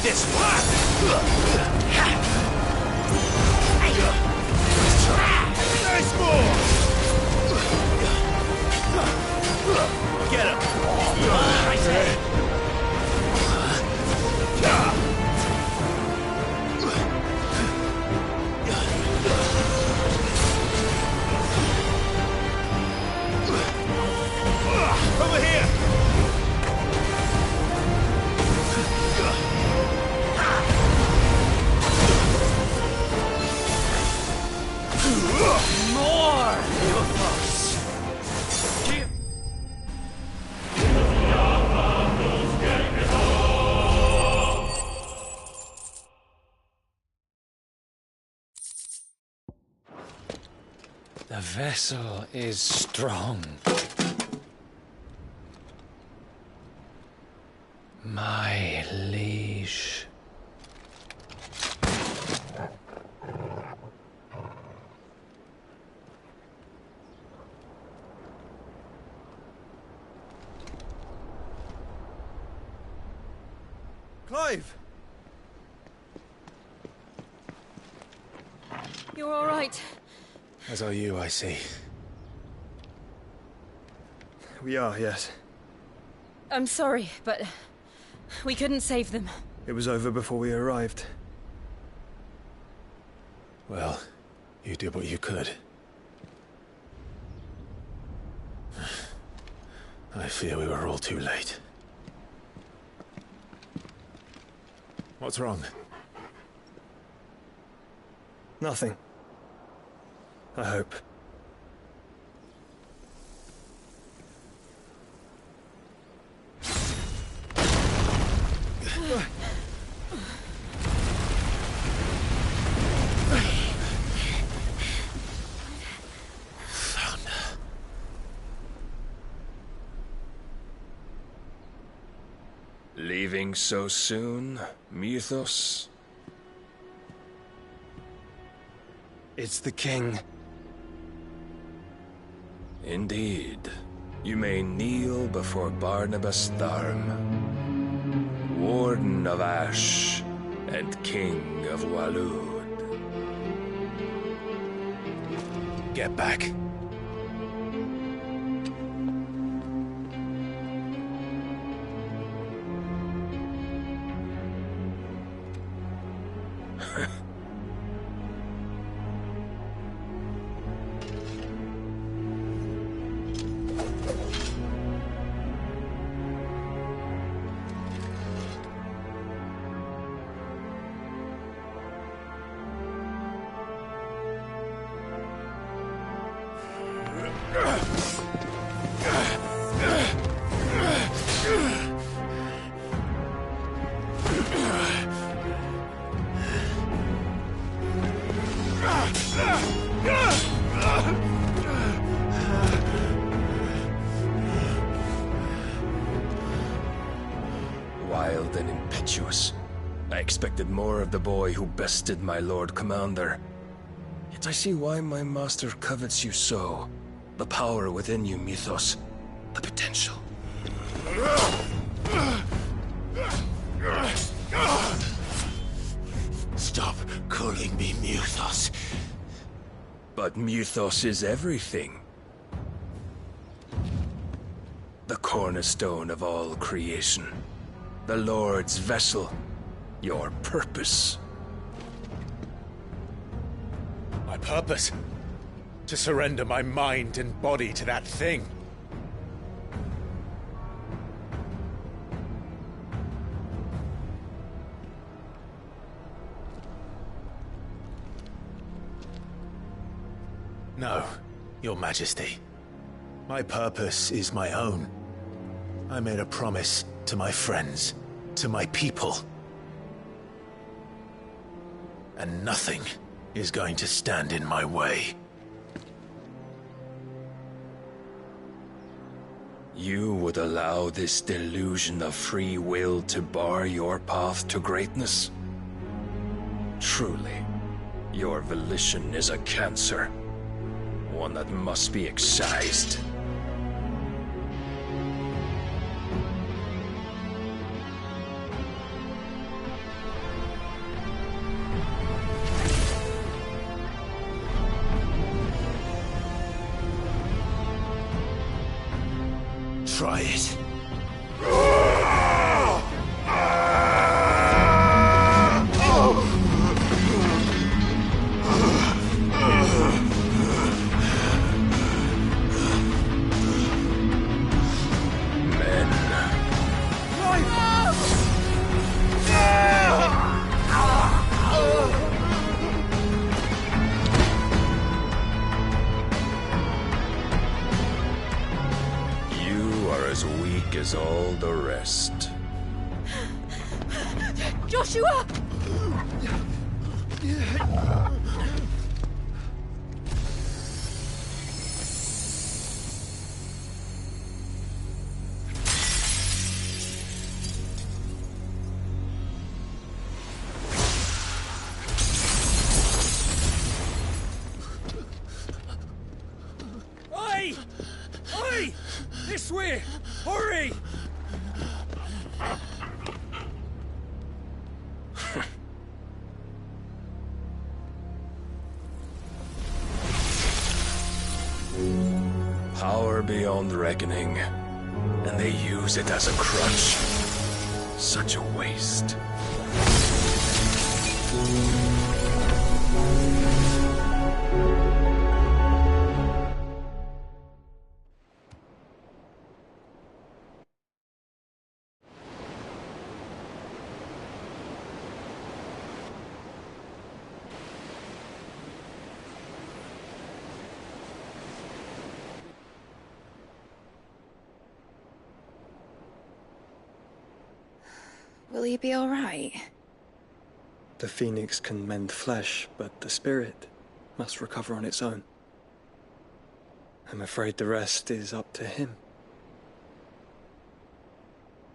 This one! Nice move! Get him! Nice hit! Over here! More! Mythos! The vessel is strong. My liege. Clive! You're all right. As are you, I see. We are, yes. I'm sorry, but we couldn't save them. It was over before we arrived. Well, you did what you could. I fear we were all too late. What's wrong? Nothing. I hope. Leaving so soon, Mythos? It's the king. Indeed. You may kneel before Barnabas Tharm, Warden of Ash and King of Waloed. Get back. Wild and impetuous. I expected more of the boy who bested my Lord Commander. Yet I see why my master covets you so. The power within you, Mythos. The potential. Stop calling me Mythos. But Mythos is everything. The cornerstone of all creation. The Lord's vessel. Your purpose. My purpose? To surrender my mind and body to that thing. No, Your Majesty. My purpose is my own. I made a promise to my friends, to my people. And nothing is going to stand in my way. You would allow this delusion of free will to bar your path to greatness? Truly, your volition is a cancer. One that must be excised. Try it. As all the rest. Joshua! Oi! Oi! This way! Hurry! Power beyond reckoning, and they use it as a crutch. Such a waste. Will he be all right? The phoenix can mend flesh, but the spirit must recover on its own. I'm afraid the rest is up to him.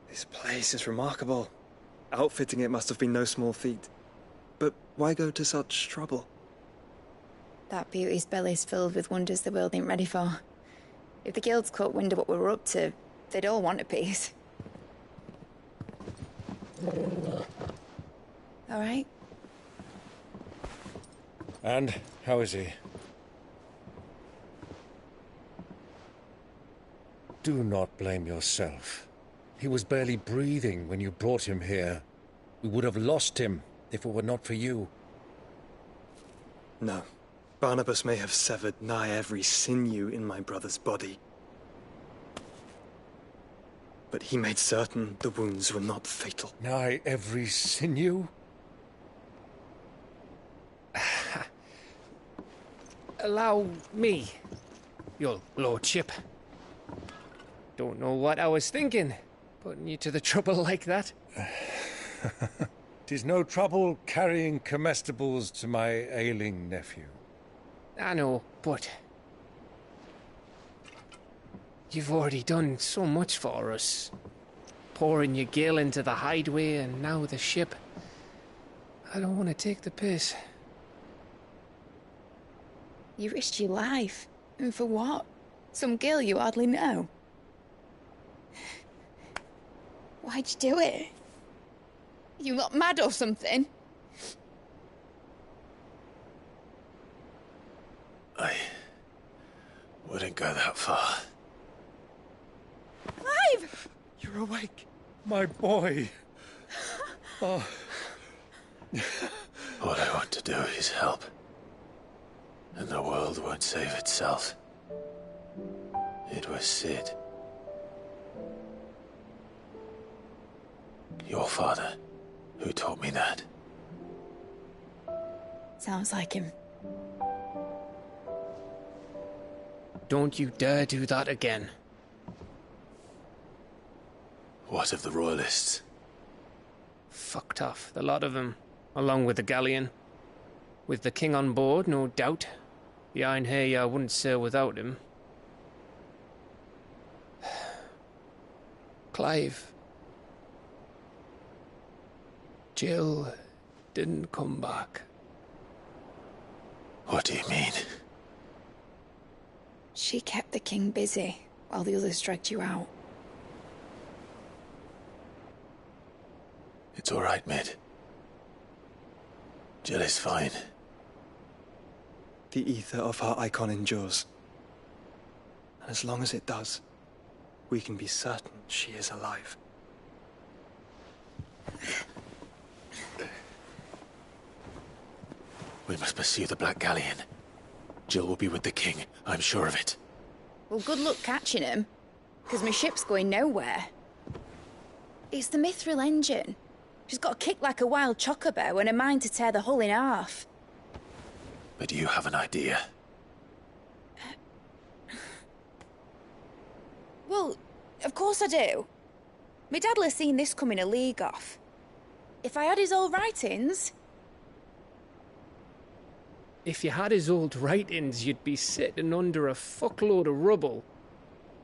This place is remarkable. Outfitting it must have been no small feat. But why go to such trouble? That beauty's belly's filled with wonders the world ain't ready for. If the guilds caught wind of what we were up to, they'd all want a piece. All right? And how is he? Do not blame yourself. He was barely breathing when you brought him here. We would have lost him if it were not for you. No. Barnabas may have severed nigh every sinew in my brother's body. But he made certain the wounds were not fatal. Nigh every sinew? Allow me, your lordship. Don't know what I was thinking, putting you to the trouble like that. 'Tis no trouble carrying comestibles to my ailing nephew. I know, but you've already done so much for us. Pouring your gil into the hideaway and now the ship. I don't want to take the piss. You risked your life. And for what? Some girl you hardly know. Why'd you do it? You not mad or something? I wouldn't go that far. Clive! You're awake. My boy. Oh. All I want to do is help. And the world won't save itself. It was Sid. Your father, who taught me that. Sounds like him. Don't you dare do that again. What of the Royalists? Fucked off, the lot of them, along with the galleon. With the king on board, no doubt. Behind here, I wouldn't sail without him. Clive. Jill didn't come back. What do you mean? She kept the king busy while the others dragged you out. It's all right, Mid. Jill is fine. The ether of her icon endures. And as long as it does, we can be certain she is alive. We must pursue the Black Galleon. Jill will be with the king, I'm sure of it. Well, good luck catching him, because my ship's going nowhere. It's the Mithril engine. She's got a kick like a wild chocobo and a mind to tear the hull in half. But you have an idea. Well, of course I do. My dad'll have seen this coming a league off. If I had his old writings... If you had his old writings, you'd be sitting under a fuckload of rubble.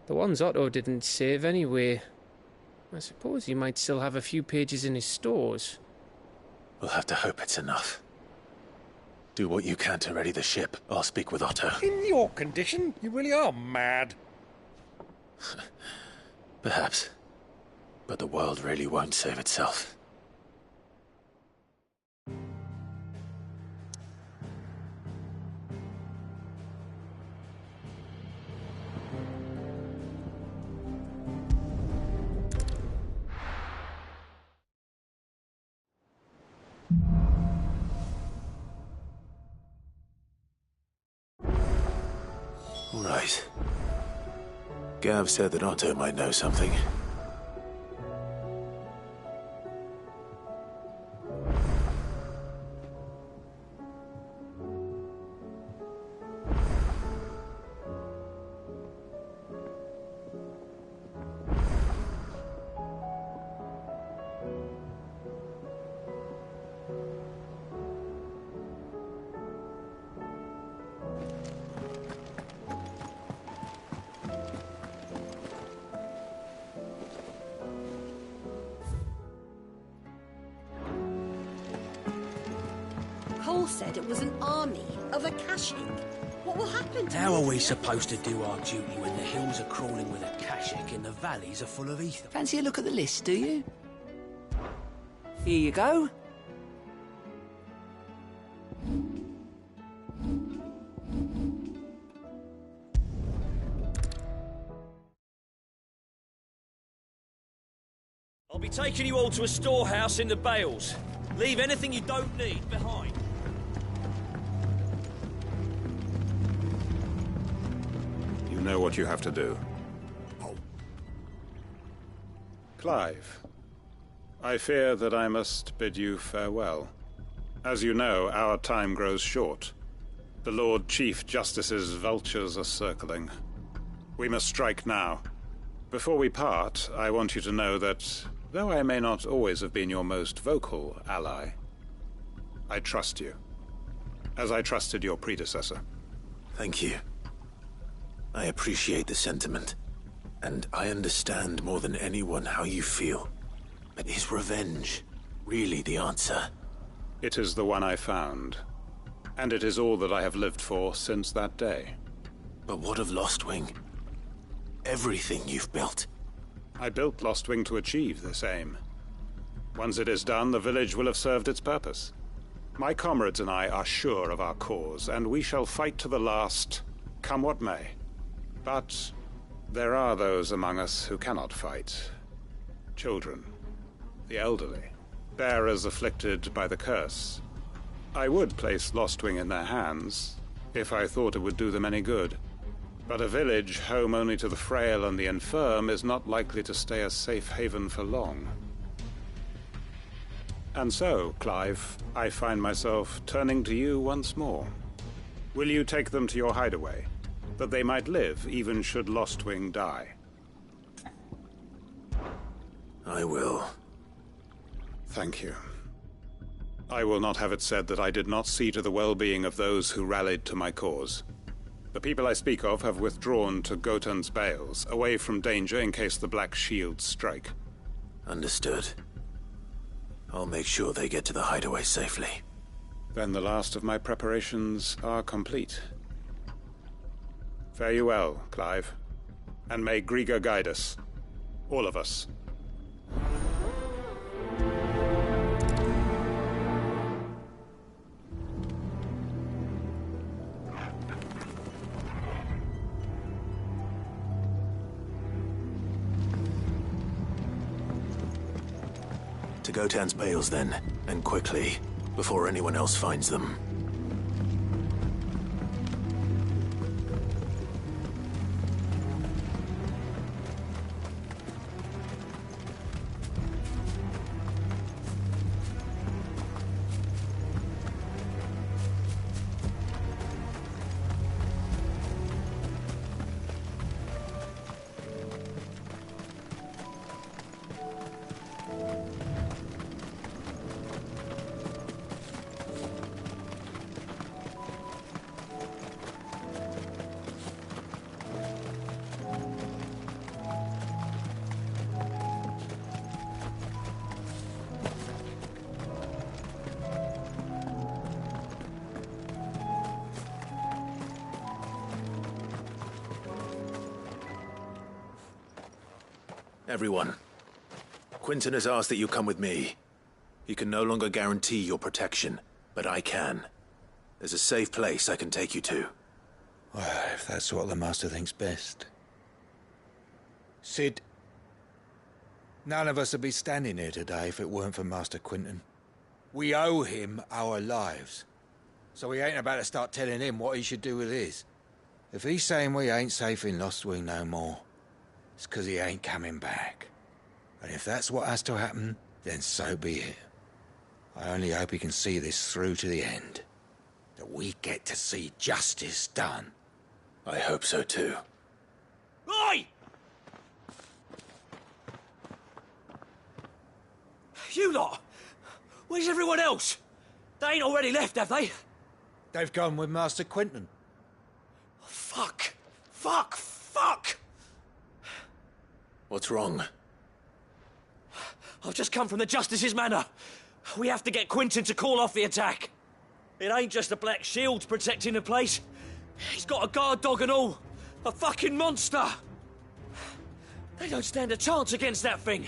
The ones Otto didn't save anyway. I suppose he might still have a few pages in his stores. We'll have to hope it's enough. Do what you can to ready the ship. I'll speak with Otto. In your condition, you really are mad. Perhaps. But the world really won't save itself. Right. Gav said that Otto might know something. Cole said it was an army of Akashic. What will happen to How are these we people? supposed to do our duty when the hills are crawling with Akashic and the valleys are full of ether? Fancy a look at the list, do you? Here you go. I'll be taking you all to a storehouse in the Bales. Leave anything you don't need behind. You know what you have to do. Clive, I fear that I must bid you farewell. As you know, our time grows short. The Lord Chief Justice's vultures are circling. We must strike now. Before we part, I want you to know that, though I may not always have been your most vocal ally, I trust you, as I trusted your predecessor. Thank you. I appreciate the sentiment, and I understand more than anyone how you feel. But is revenge really the answer? It is the one I found, and it is all that I have lived for since that day. But what of Lostwing? Everything you've built. I built Lostwing to achieve this aim. Once it is done, the village will have served its purpose. My comrades and I are sure of our cause, and we shall fight to the last, come what may. But there are those among us who cannot fight. Children, the elderly, bearers afflicted by the curse. I would place Lostwing in their hands, if I thought it would do them any good. But a village home only to the frail and the infirm is not likely to stay a safe haven for long. And so, Clive, I find myself turning to you once more. Will you take them to your hideaway, that they might live even should Lostwing die? I will. Thank you. I will not have it said that I did not see to the well-being of those who rallied to my cause. The people I speak of have withdrawn to Gotan's Bales, away from danger in case the Black Shields strike. Understood. I'll make sure they get to the hideaway safely. Then the last of my preparations are complete. Fare you well, Clive. And may Griga guide us. All of us. To Gotan's bales, then, and quickly, before anyone else finds them. Everyone, Quinton has asked that you come with me. He can no longer guarantee your protection, but I can. There's a safe place I can take you to. Well, if that's what the Master thinks best. Sid, none of us would be standing here today if it weren't for Master Quinton. We owe him our lives. So we ain't about to start telling him what he should do with his. If he's saying we ain't safe in Lostwing no more, it's 'cause he ain't coming back. And if that's what has to happen, then so be it. I only hope he can see this through to the end. That we get to see justice done. I hope so too. Oi! You lot! Where's everyone else? They ain't already left, have they? They've gone with Master Quinton. Fuck! Fuck! Fuck! What's wrong? I've just come from the Justice's manor. We have to get Quinton to call off the attack. It ain't just the Black Shields protecting the place. He's got a guard dog and all. A fucking monster. They don't stand a chance against that thing.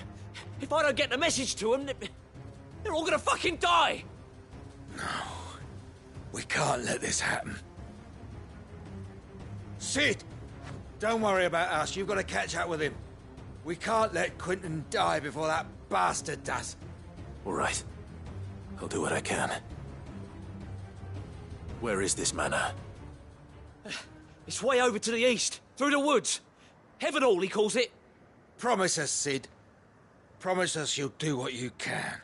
If I don't get the message to them, they're all gonna fucking die. No. We can't let this happen. Sid! Don't worry about us. You've got to catch up with him. We can't let Quinton die before that bastard does. All right. I'll do what I can. Where is this manor? It's way over to the east, through the woods. Heavenhall, he calls it. Promise us, Sid. Promise us you'll do what you can.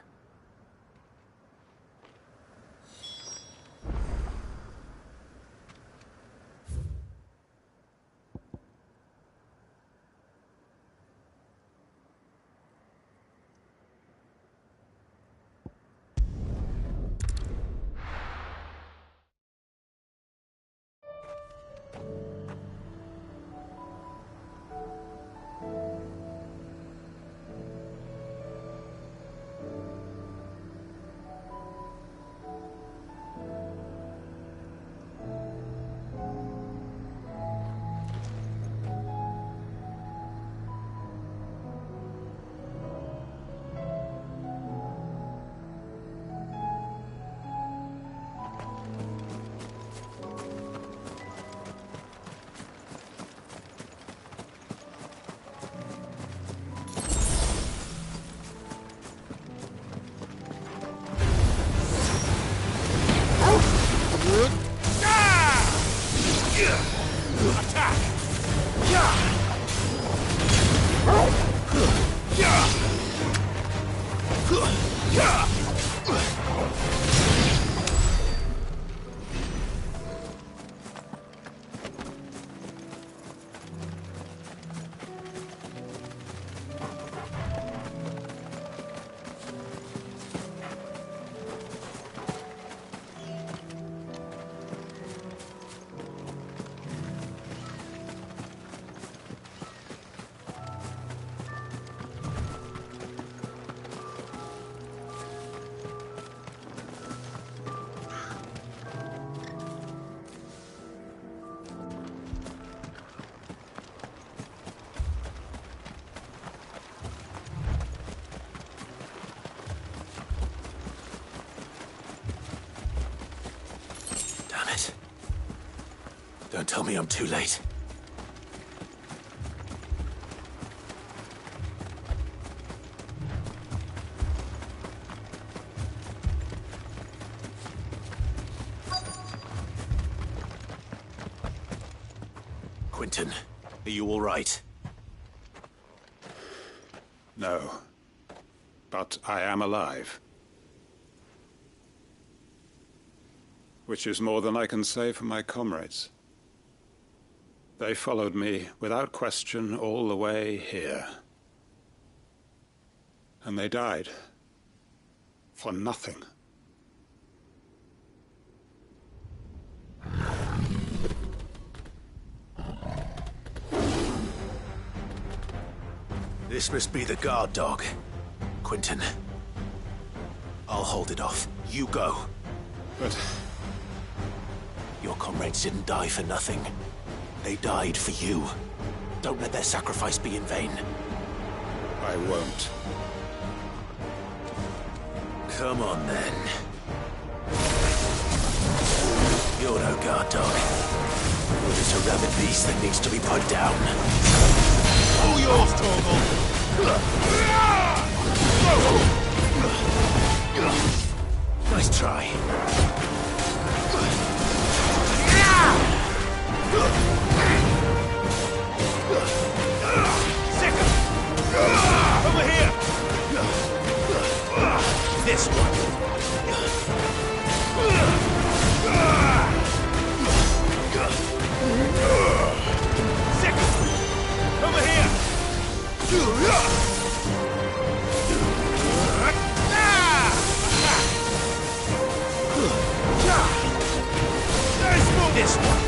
Don't tell me I'm too late. Quentin, are you all right? No. But I am alive. Which is more than I can say for my comrades. They followed me without question all the way here. And they died. For nothing. This must be the guard dog. Quentin. I'll hold it off. You go. But... Your comrades didn't die for nothing. They died for you. Don't let their sacrifice be in vain. I won't. Come on, then. You're no guard dog. You're just a rabid beast that needs to be put down. All yours, Torgal! Nice try. Second! Over here! This one! Second! Over here! This one!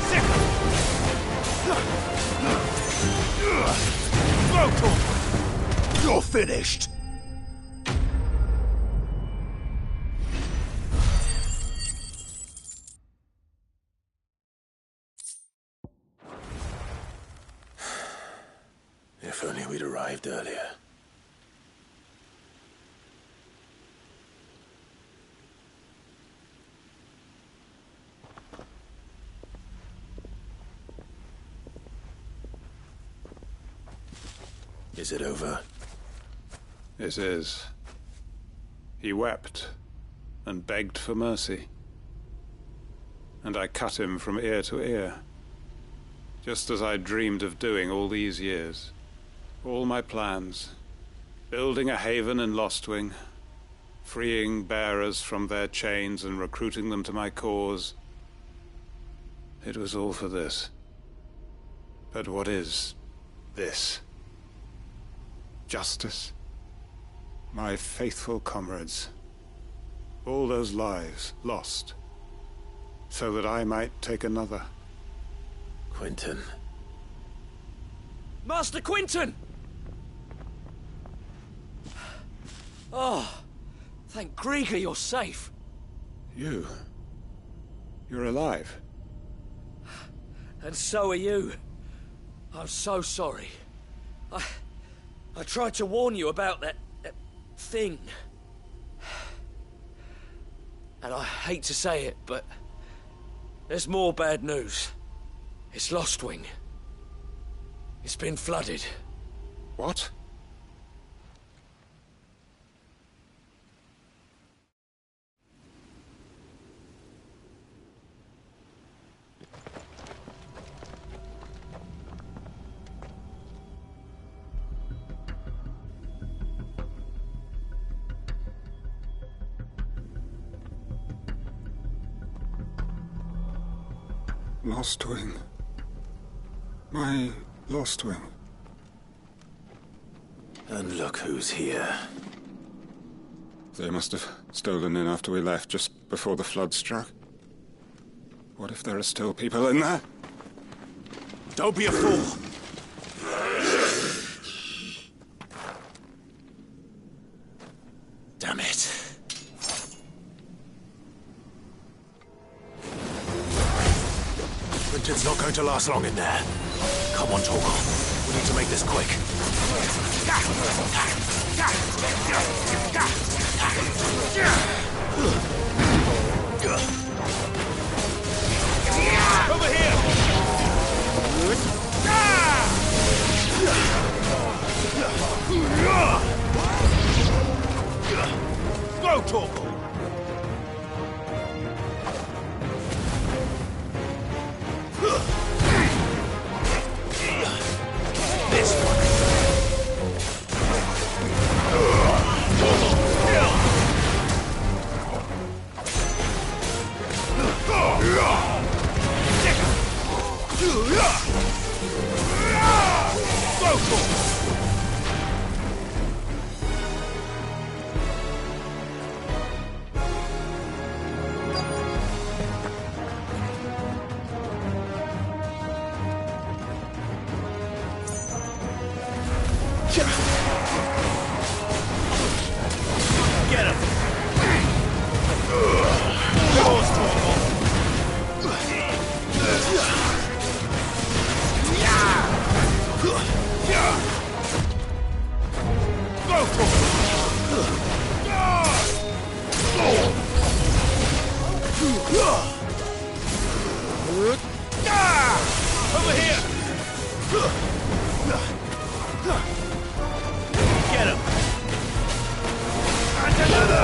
Second! You're finished! If only we'd arrived earlier. Is it over? It is. He wept and begged for mercy. And I cut him from ear to ear. Just as I dreamed of doing all these years. All my plans. Building a haven in Lostwing. Freeing bearers from their chains and recruiting them to my cause. It was all for this. But what is this? Justice? My faithful comrades. All those lives lost. So that I might take another. Quentin. Master Quentin! Oh, thank Grieger you're safe. You're alive. And so are you. I'm so sorry. I tried to warn you about that thing. And I hate to say it, but there's more bad news. It's Lostwing. It's been flooded. What? Lostwing. My Lostwing. And look who's here. They must have stolen in after we left, just before the flood struck. What if there are still people in there? Don't be a fool! Damn it. Quentin's not going to last long in there. Come on, Torgal. We need to make this quick. Over here! Go, Torgal! Get him! Over here! Get him! And another!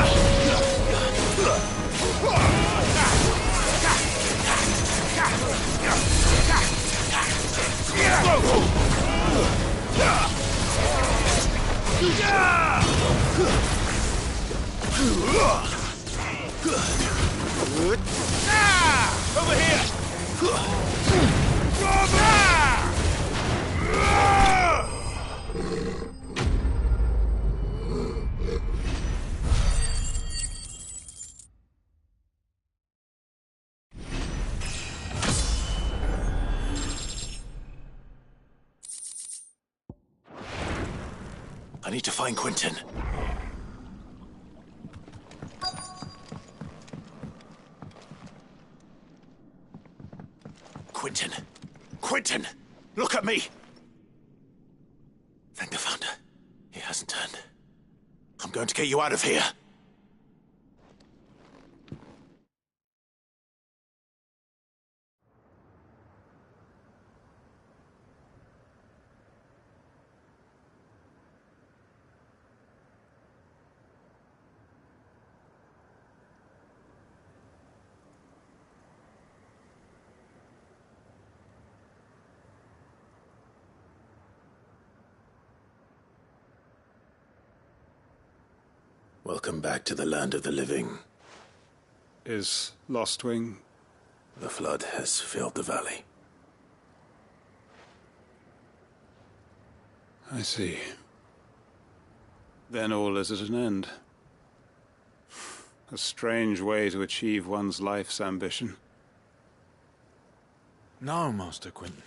Over here! I need to find Quentin. Quentin! Quentin! Look at me! Thank the Founder. He hasn't turned. I'm going to get you out of here. Welcome back to the land of the living. Is Lostwing? The flood has filled the valley. I see. Then all is at an end. A strange way to achieve one's life's ambition. No, Master Quentin.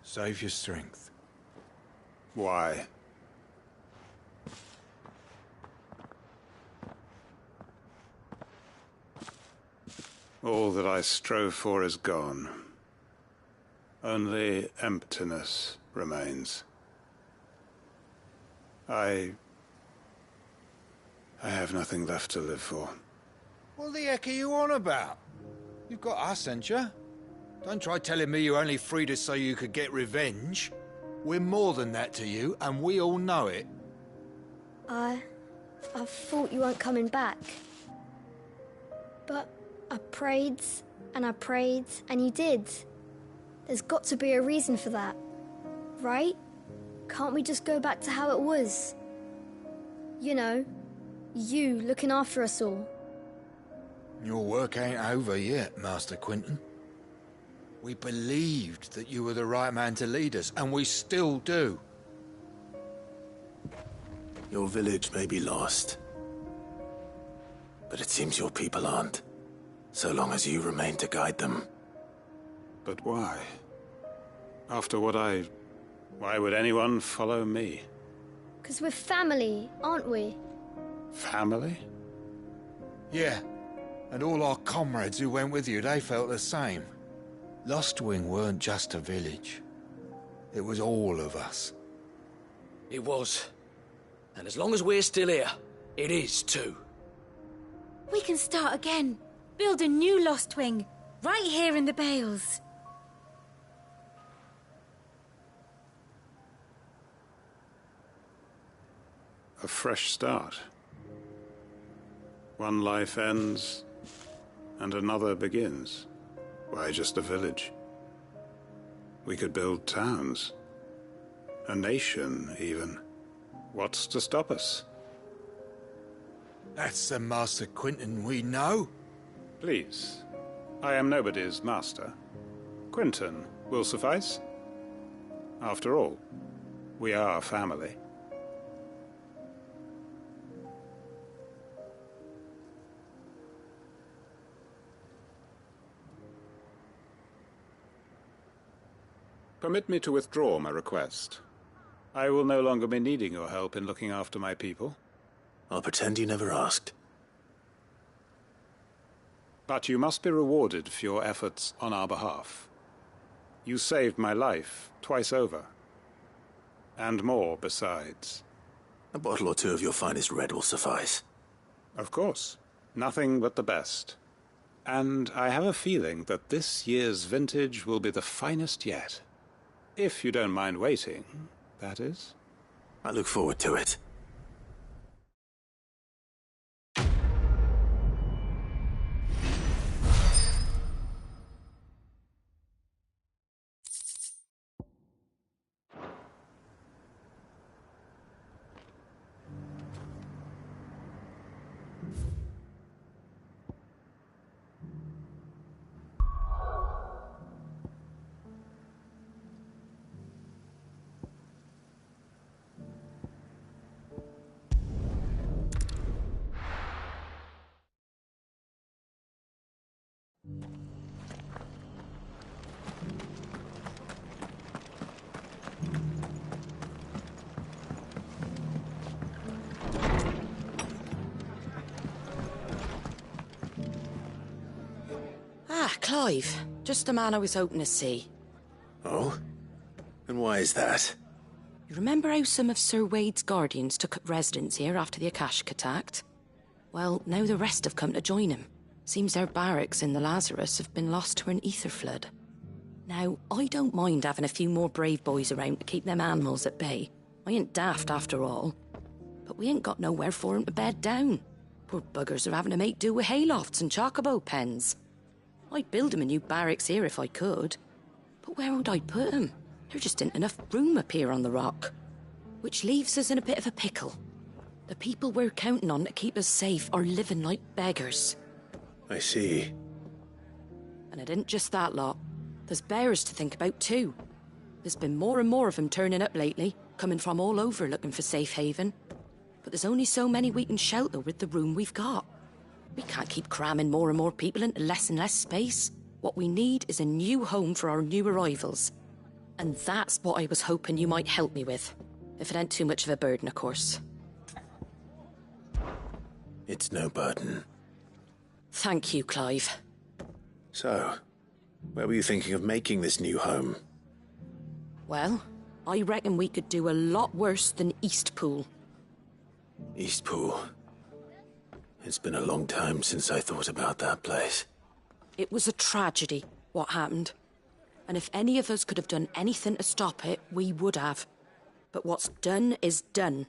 Save your strength. Why? All that I strove for is gone. Only emptiness remains. I have nothing left to live for. What the heck are you on about? You've got us, ain't you? Don't try telling me you only freed us so you could get revenge. We're more than that to you, and we all know it. I thought you weren't coming back. But I prayed, and you did. There's got to be a reason for that, right? Can't we just go back to how it was? You know, you looking after us all. Your work ain't over yet, Master Quentin. We believed that you were the right man to lead us, and we still do. Your village may be lost, but it seems your people aren't. So long as you remain to guide them. But why? After what why would anyone follow me? 'Cause we're family, aren't we? Family? Yeah, and all our comrades who went with you, they felt the same. Lostwing weren't just a village. It was all of us. It was. And as long as we're still here, it is too. We can start again. Build a new Lostwing, right here in the Bales. A fresh start. One life ends, and another begins. Why just a village? We could build towns. A nation, even. What's to stop us? That's the Master Quentin we know. Please. I am nobody's master. Quentin will suffice. After all, we are family. Permit me to withdraw my request. I will no longer be needing your help in looking after my people. I'll pretend you never asked. But you must be rewarded for your efforts on our behalf. You saved my life twice over. And more besides. A bottle or two of your finest red will suffice. Of course. Nothing but the best. And I have a feeling that this year's vintage will be the finest yet. If you don't mind waiting, that is. I look forward to it. Ah, Clive. Just the man I was hoping to see. Oh? And why is that? You remember how some of Sir Wade's guardians took up residence here after the Akashic attacked? Well, now the rest have come to join him. Seems their barracks in the Lazarus have been lost to an ether flood. Now, I don't mind having a few more brave boys around to keep them animals at bay. I ain't daft after all. But we ain't got nowhere for 'em to bed down. Poor buggers are having to make do with haylofts and chocobo pens. I'd build 'em a new barracks here if I could. But where would I put 'em? There just ain't enough room up here on the rock. Which leaves us in a bit of a pickle. The people we're counting on to keep us safe are living like beggars. I see. And it ain't just that lot. There's bears to think about too. There's been more and more of 'em turning up lately, coming from all over looking for safe haven. But there's only so many we can shelter with the room we've got. We can't keep cramming more and more people into less and less space. What we need is a new home for our new arrivals. And that's what I was hoping you might help me with. If it ain't too much of a burden, of course. It's no burden. Thank you, Clive. So, where were you thinking of making this new home? Well, I reckon we could do a lot worse than Eastpool. Eastpool. It's been a long time since I thought about that place. It was a tragedy, what happened. And if any of us could have done anything to stop it, we would have. But what's done is done.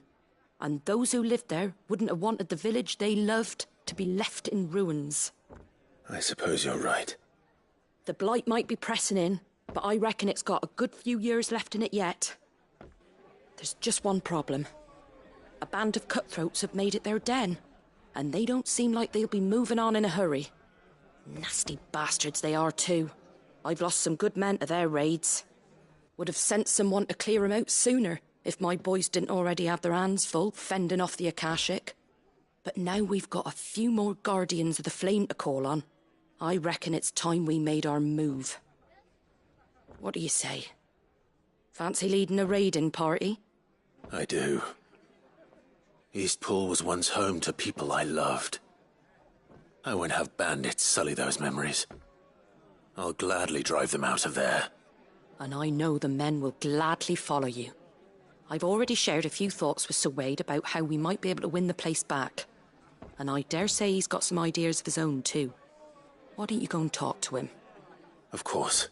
And those who lived there wouldn't have wanted the village they loved to be left in ruins. I suppose you're right. The blight might be pressing in, but I reckon it's got a good few years left in it yet. There's just one problem. A band of cutthroats have made it their den. And they don't seem like they'll be moving on in a hurry. Nasty bastards they are too. I've lost some good men to their raids. Would have sent someone to clear 'em out sooner if my boys didn't already have their hands full fending off the Akashic. But now we've got a few more guardians of the flame to call on. I reckon it's time we made our move. What do you say? Fancy leading a raiding party? I do. Eastpool was once home to people I loved. I won't have bandits sully those memories. I'll gladly drive them out of there. And I know the men will gladly follow you. I've already shared a few thoughts with Sir Wade about how we might be able to win the place back. And I dare say he's got some ideas of his own too. Why don't you go and talk to him? Of course.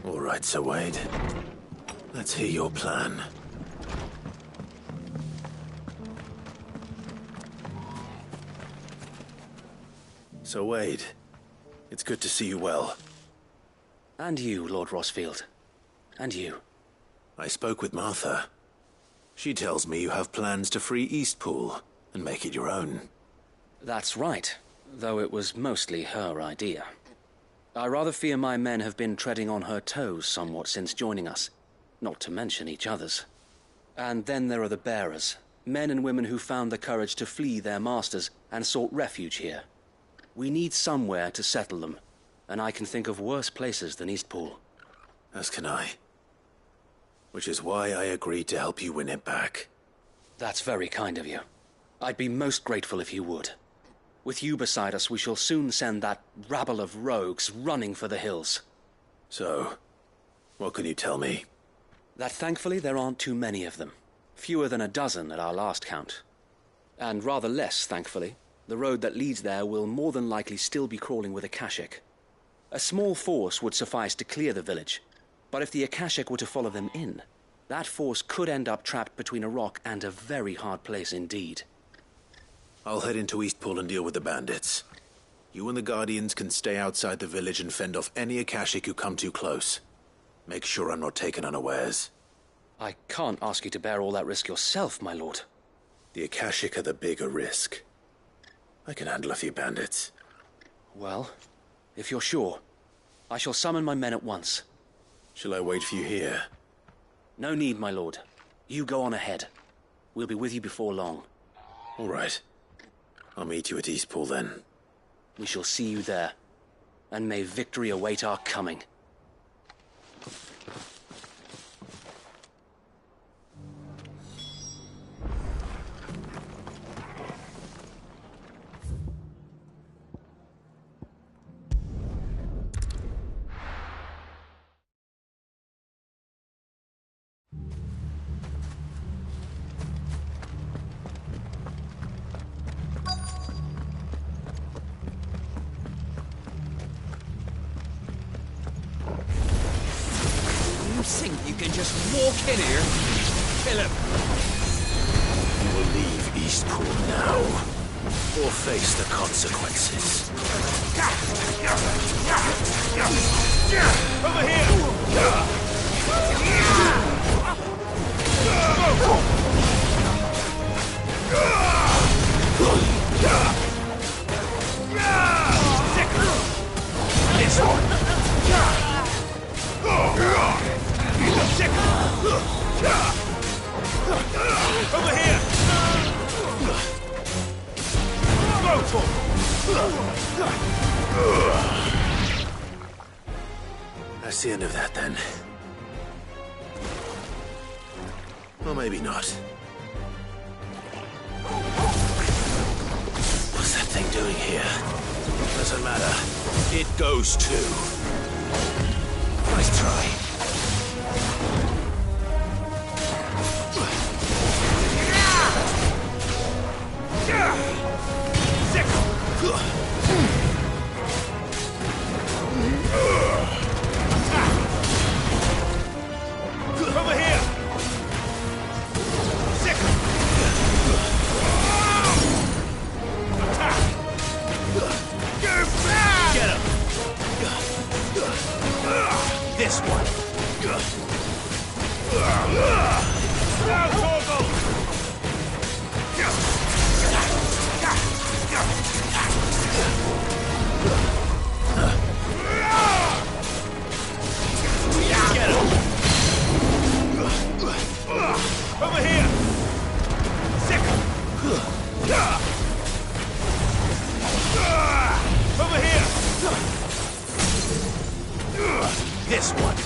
All right, Sir Wade. Let's hear your plan. Sir Wade, it's good to see you well. And you, Lord Rossfield. And you. I spoke with Martha. She tells me you have plans to free Eastpool and make it your own. That's right, though it was mostly her idea. I rather fear my men have been treading on her toes somewhat since joining us, not to mention each other's. And then there are the bearers. Men and women who found the courage to flee their masters and sought refuge here. We need somewhere to settle them, and I can think of worse places than Eastpool. As can I. Which is why I agreed to help you win it back. That's very kind of you. I'd be most grateful if you would. With you beside us, we shall soon send that rabble of rogues running for the hills. So, what can you tell me? That thankfully there aren't too many of them. Fewer than a dozen at our last count. And rather less, thankfully, the road that leads there will more than likely still be crawling with Akashic. A small force would suffice to clear the village, but if the Akashic were to follow them in, that force could end up trapped between a rock and a very hard place indeed. I'll head into Eastpool and deal with the bandits. You and the Guardians can stay outside the village and fend off any Akashic who come too close. Make sure I'm not taken unawares. I can't ask you to bear all that risk yourself, my lord. The Akashic are the bigger risk. I can handle a few bandits. Well, if you're sure, I shall summon my men at once. Shall I wait for you here? No need, my lord. You go on ahead. We'll be with you before long. All right. I'll meet you at Eastpool then. We shall see you there, and may victory await our coming. You can just walk in here, kill him. You will leave Eastpool now, or face the consequences. Over here! This one! Over here! Go for That's the end of that, then. Or maybe not. What's that thing doing here? Doesn't matter. It goes too. Nice try. Over here! Get him! This one! Now, Torgal! Get him! Over here! Over here! This one!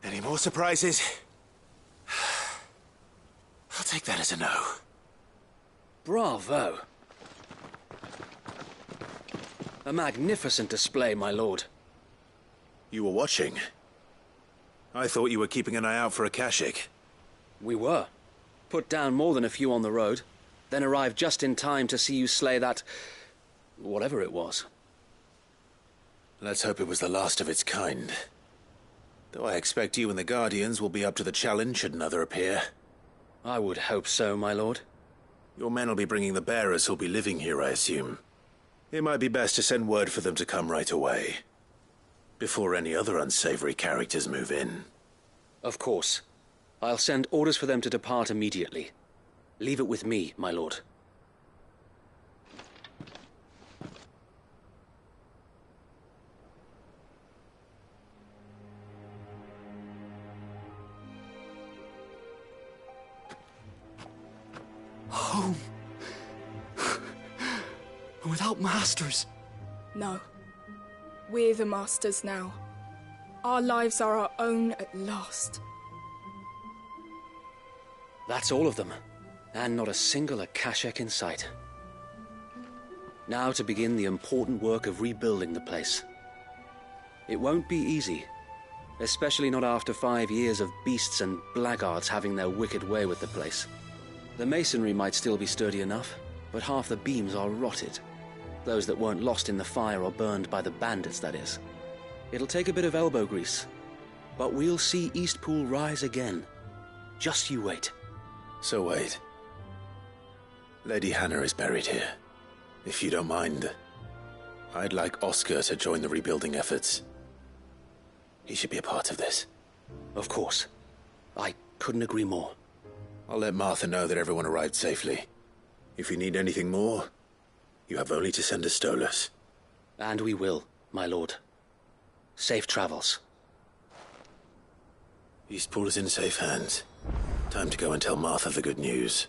Any more surprises? I'll take that as a no. Bravo. A magnificent display, my lord. You were watching? I thought you were keeping an eye out for Akashic. We were. Put down more than a few on the road, then arrived just in time to see you slay that... whatever it was. Let's hope it was the last of its kind. Though I expect you and the Guardians will be up to the challenge should another appear. I would hope so, my lord. Your men will be bringing the bearers who'll be living here, I assume. It might be best to send word for them to come right away, before any other unsavory characters move in. Of course. I'll send orders for them to depart immediately. Leave it with me, my lord. Home. Without masters. No. We're the masters now. Our lives are our own at last. That's all of them. And not a single Akashek in sight. Now to begin the important work of rebuilding the place. It won't be easy. Especially not after 5 years of beasts and blackguards having their wicked way with the place. The masonry might still be sturdy enough, but half the beams are rotted. Those that weren't lost in the fire or burned by the bandits, that is. It'll take a bit of elbow grease, but we'll see Eastpool rise again. Just you wait. So wait. Lady Hannah is buried here. If you don't mind, I'd like Oscar to join the rebuilding efforts. He should be a part of this. Of course. I couldn't agree more. I'll let Martha know that everyone arrived safely. If you need anything more, you have only to send a Stolas. And we will, my lord. Safe travels. Eastpool is in safe hands. Time to go and tell Martha the good news.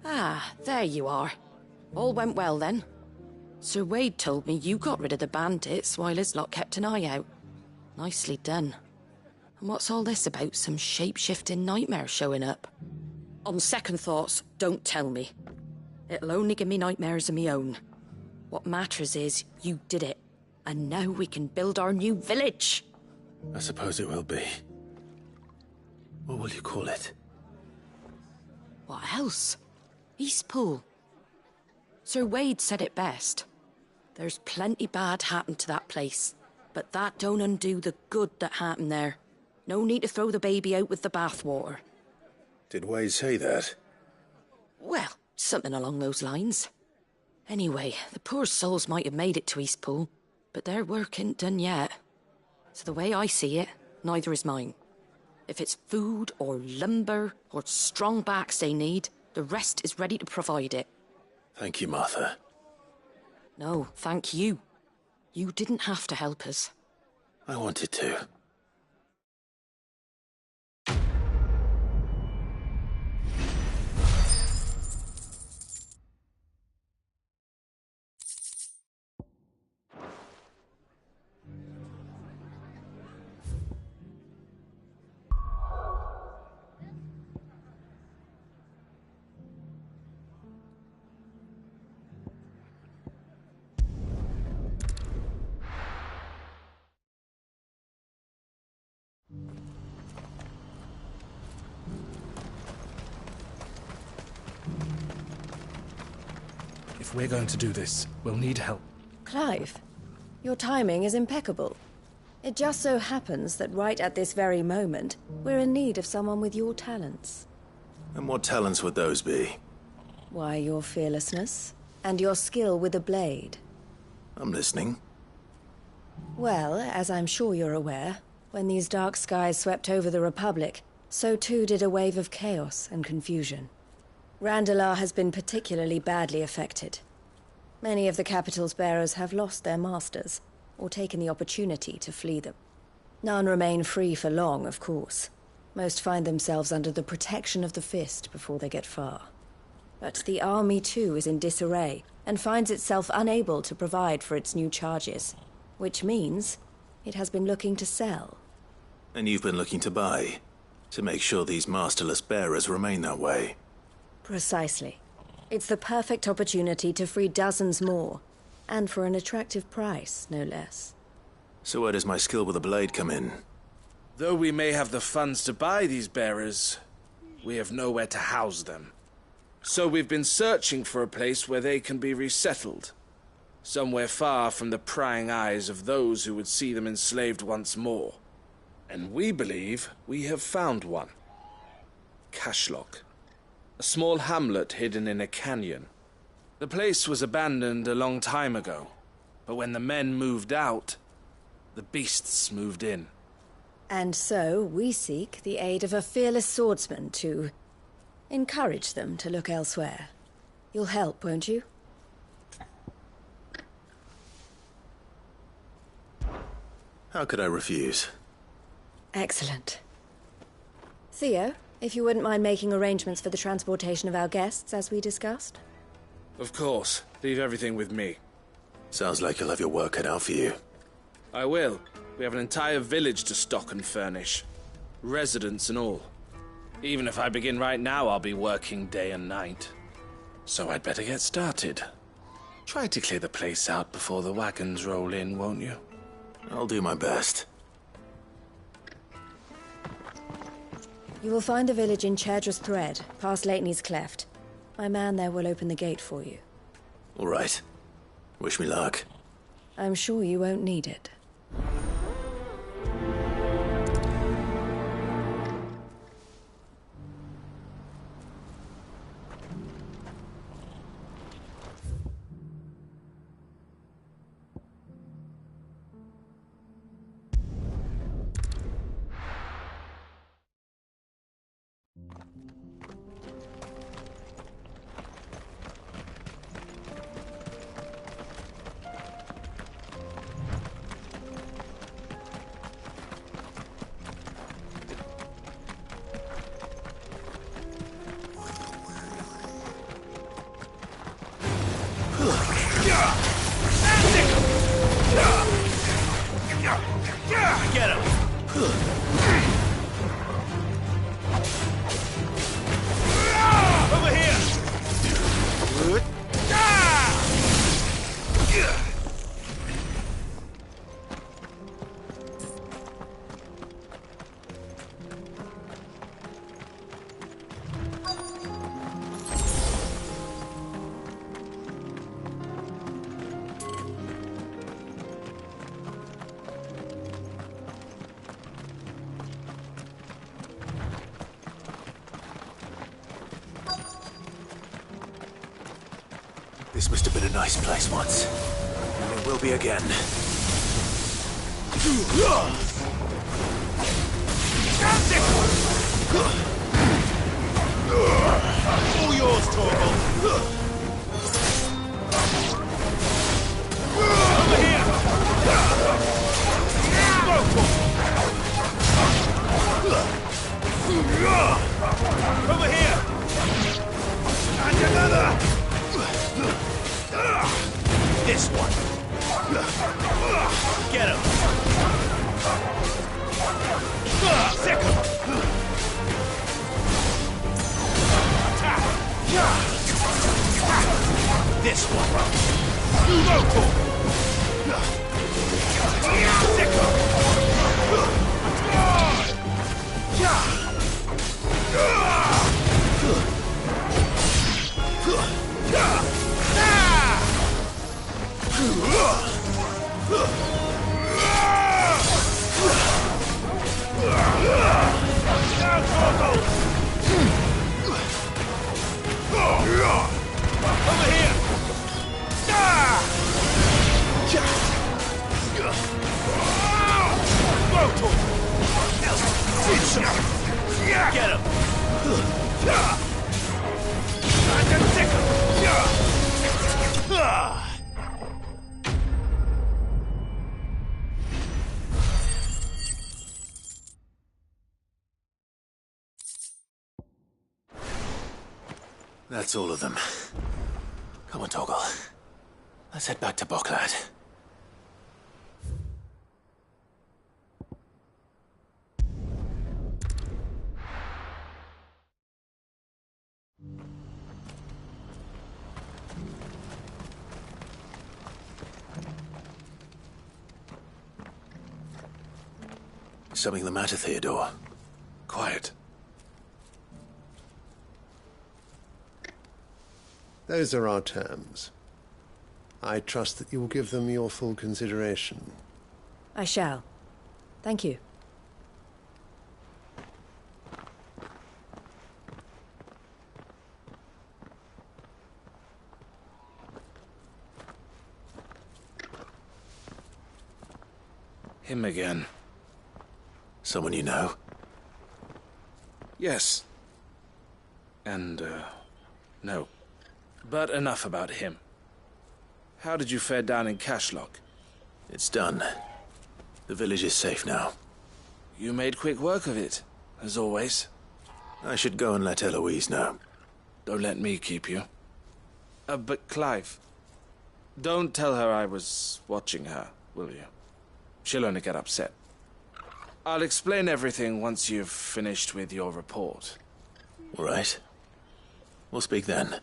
Ah, there you are. All went well then. Sir Wade told me you got rid of the bandits while his lot kept an eye out. Nicely done. And what's all this about some shape-shifting nightmare showing up? On second thoughts, don't tell me. It'll only give me nightmares of me own. What matters is you did it. And now we can build our new village. I suppose it will be. What will you call it? What else? Eastpool. Sir Wade said it best. There's plenty bad happened to that place, but that don't undo the good that happened there. No need to throw the baby out with the bathwater. Did Wade say that? Well, something along those lines. Anyway, the poor souls might have made it to Eastpool, but their work ain't done yet. So the way I see it, neither is mine. If it's food or lumber or strong backs they need, the rest is ready to provide it. Thank you, Martha. No, thank you. You didn't have to help us. I wanted to. If we're going to do this, we'll need help. Clive, your timing is impeccable. It just so happens that right at this very moment, we're in need of someone with your talents. And what talents would those be? Why, your fearlessness, and your skill with a blade. I'm listening. Well, as I'm sure you're aware, when these dark skies swept over the Republic, so too did a wave of chaos and confusion. Randalar has been particularly badly affected. Many of the capital's bearers have lost their masters, or taken the opportunity to flee them. None remain free for long, of course. Most find themselves under the protection of the Fist before they get far. But the army too is in disarray, and finds itself unable to provide for its new charges. Which means it has been looking to sell. And you've been looking to buy, to make sure these masterless bearers remain that way. Precisely. It's the perfect opportunity to free dozens more, and for an attractive price, no less. So where does my skill with a blade come in? Though we may have the funds to buy these bearers, we have nowhere to house them. So we've been searching for a place where they can be resettled. Somewhere far from the prying eyes of those who would see them enslaved once more. And we believe we have found one. Cashlock. A small hamlet hidden in a canyon. The place was abandoned a long time ago, but when the men moved out, the beasts moved in. And so we seek the aid of a fearless swordsman to encourage them to look elsewhere. You'll help, won't you? How could I refuse? Excellent. Theo, if you wouldn't mind making arrangements for the transportation of our guests, as we discussed. Of course. Leave everything with me. Sounds like you'll have your work cut out for you. I will. We have an entire village to stock and furnish. Residents and all. Even if I begin right now, I'll be working day and night. So I'd better get started. Try to clear the place out before the wagons roll in, won't you? I'll do my best. You will find the village in Chadra's Thread, past Lateney's Cleft. My man there will open the gate for you. All right. Wish me luck. I'm sure you won't need it. Get him! Over here! This must have been a nice place once. And it will be again. All yours, Torgal! Over here! Over here! And another! This one. Get him. Sick him. This one. Local. Sick him. Over here! Get him! That's all of them. Come on, Torgal. Let's head back to Boklad. Something the matter, Theodore? Quiet. Those are our terms. I trust that you will give them your full consideration. I shall. Thank you. Him again. Someone you know? Yes. And, no. But enough about him. How did you fare down in Cashlock? It's done. The village is safe now. You made quick work of it, as always. I should go and let Eloise know. Don't let me keep you. But Clive, don't tell her I was watching her, will you? She'll only get upset. I'll explain everything once you've finished with your report. All right. We'll speak then.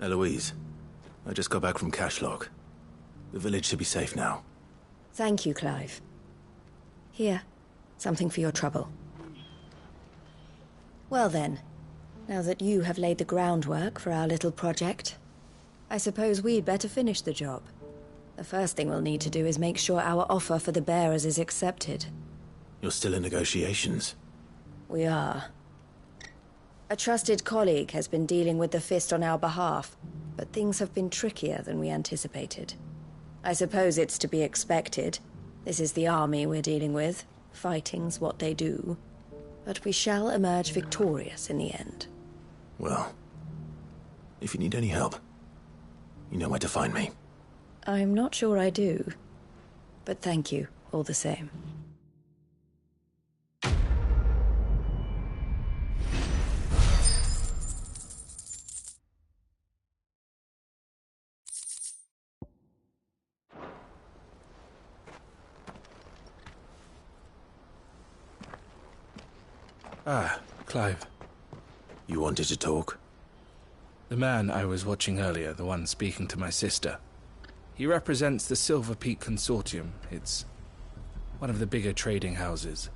Eloise, I just got back from Cashlock. The village should be safe now. Thank you, Clive. Here, something for your trouble. Well then, now that you have laid the groundwork for our little project, I suppose we'd better finish the job. The first thing we'll need to do is make sure our offer for the bearers is accepted. You're still in negotiations? We are. A trusted colleague has been dealing with the Fist on our behalf, but things have been trickier than we anticipated. I suppose it's to be expected. This is the army we're dealing with. Fighting's what they do. But we shall emerge victorious in the end. Well, if you need any help, you know where to find me. I'm not sure I do. But thank you, all the same. Ah, Clive. You wanted to talk? The man I was watching earlier, the one speaking to my sister. He represents the Silver Peak Consortium. It's one of the bigger trading houses.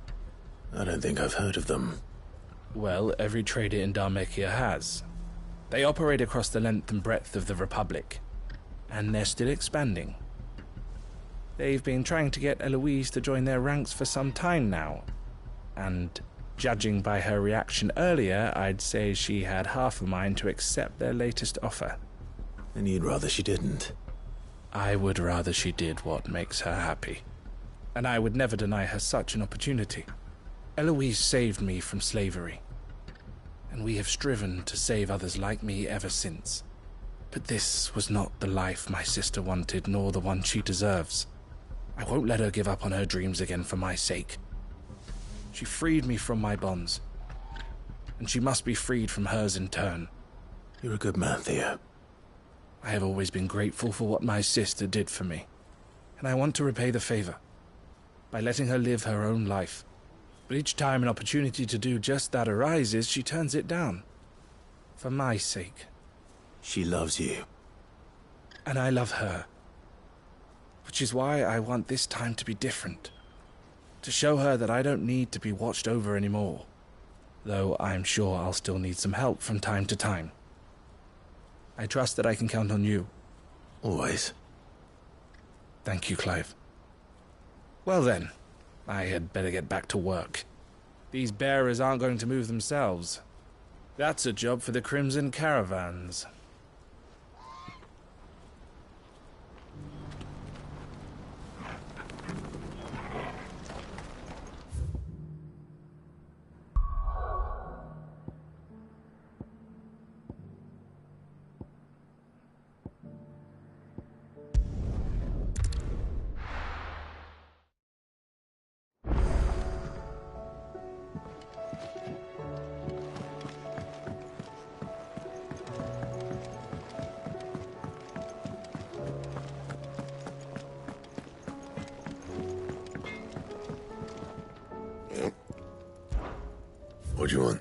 I don't think I've heard of them. Well, every trader in Dharmekia has. They operate across the length and breadth of the Republic. And they're still expanding. They've been trying to get Eloise to join their ranks for some time now. And judging by her reaction earlier, I'd say she had half a mind to accept their latest offer. And you'd rather she didn't? I would rather she did what makes her happy. And I would never deny her such an opportunity. Eloise saved me from slavery. And we have striven to save others like me ever since. But this was not the life my sister wanted, nor the one she deserves. I won't let her give up on her dreams again for my sake. She freed me from my bonds, and she must be freed from hers in turn. You're a good man, Theo. I have always been grateful for what my sister did for me, and I want to repay the favor by letting her live her own life. But each time an opportunity to do just that arises, she turns it down. For my sake. She loves you. And I love her. Which is why I want this time to be different. To show her that I don't need to be watched over anymore. Though I'm sure I'll still need some help from time to time. I trust that I can count on you. Always. Thank you, Clive. Well then, I had better get back to work. These bearers aren't going to move themselves. That's a job for the Crimson Caravans. What do you want?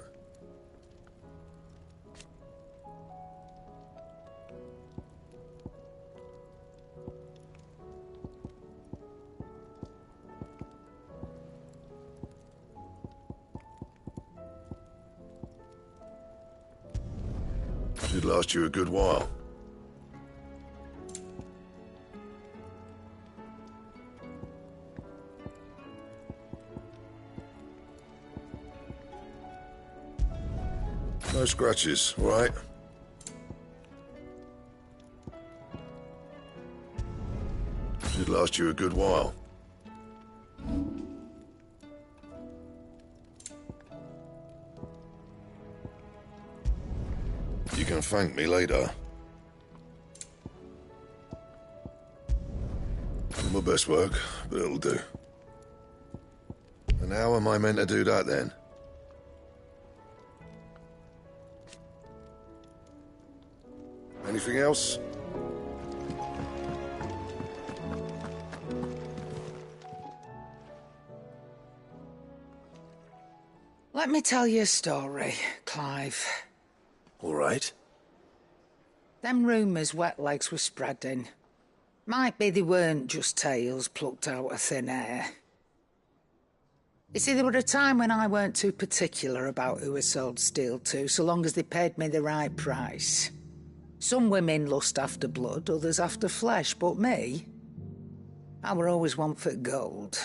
Should last you a good while. No scratches, all right? Should last you a good while. You can thank me later. Not my best work, but it'll do. And how am I meant to do that then? Anything else? Let me tell you a story, Clive. All right. Them rumours Wetlegs were spreading. Might be they weren't just tales plucked out of thin air. You see, there were a time when I weren't too particular about who I sold steel to, so long as they paid me the right price. Some women lust after blood, others after flesh, but me, I were always one for gold.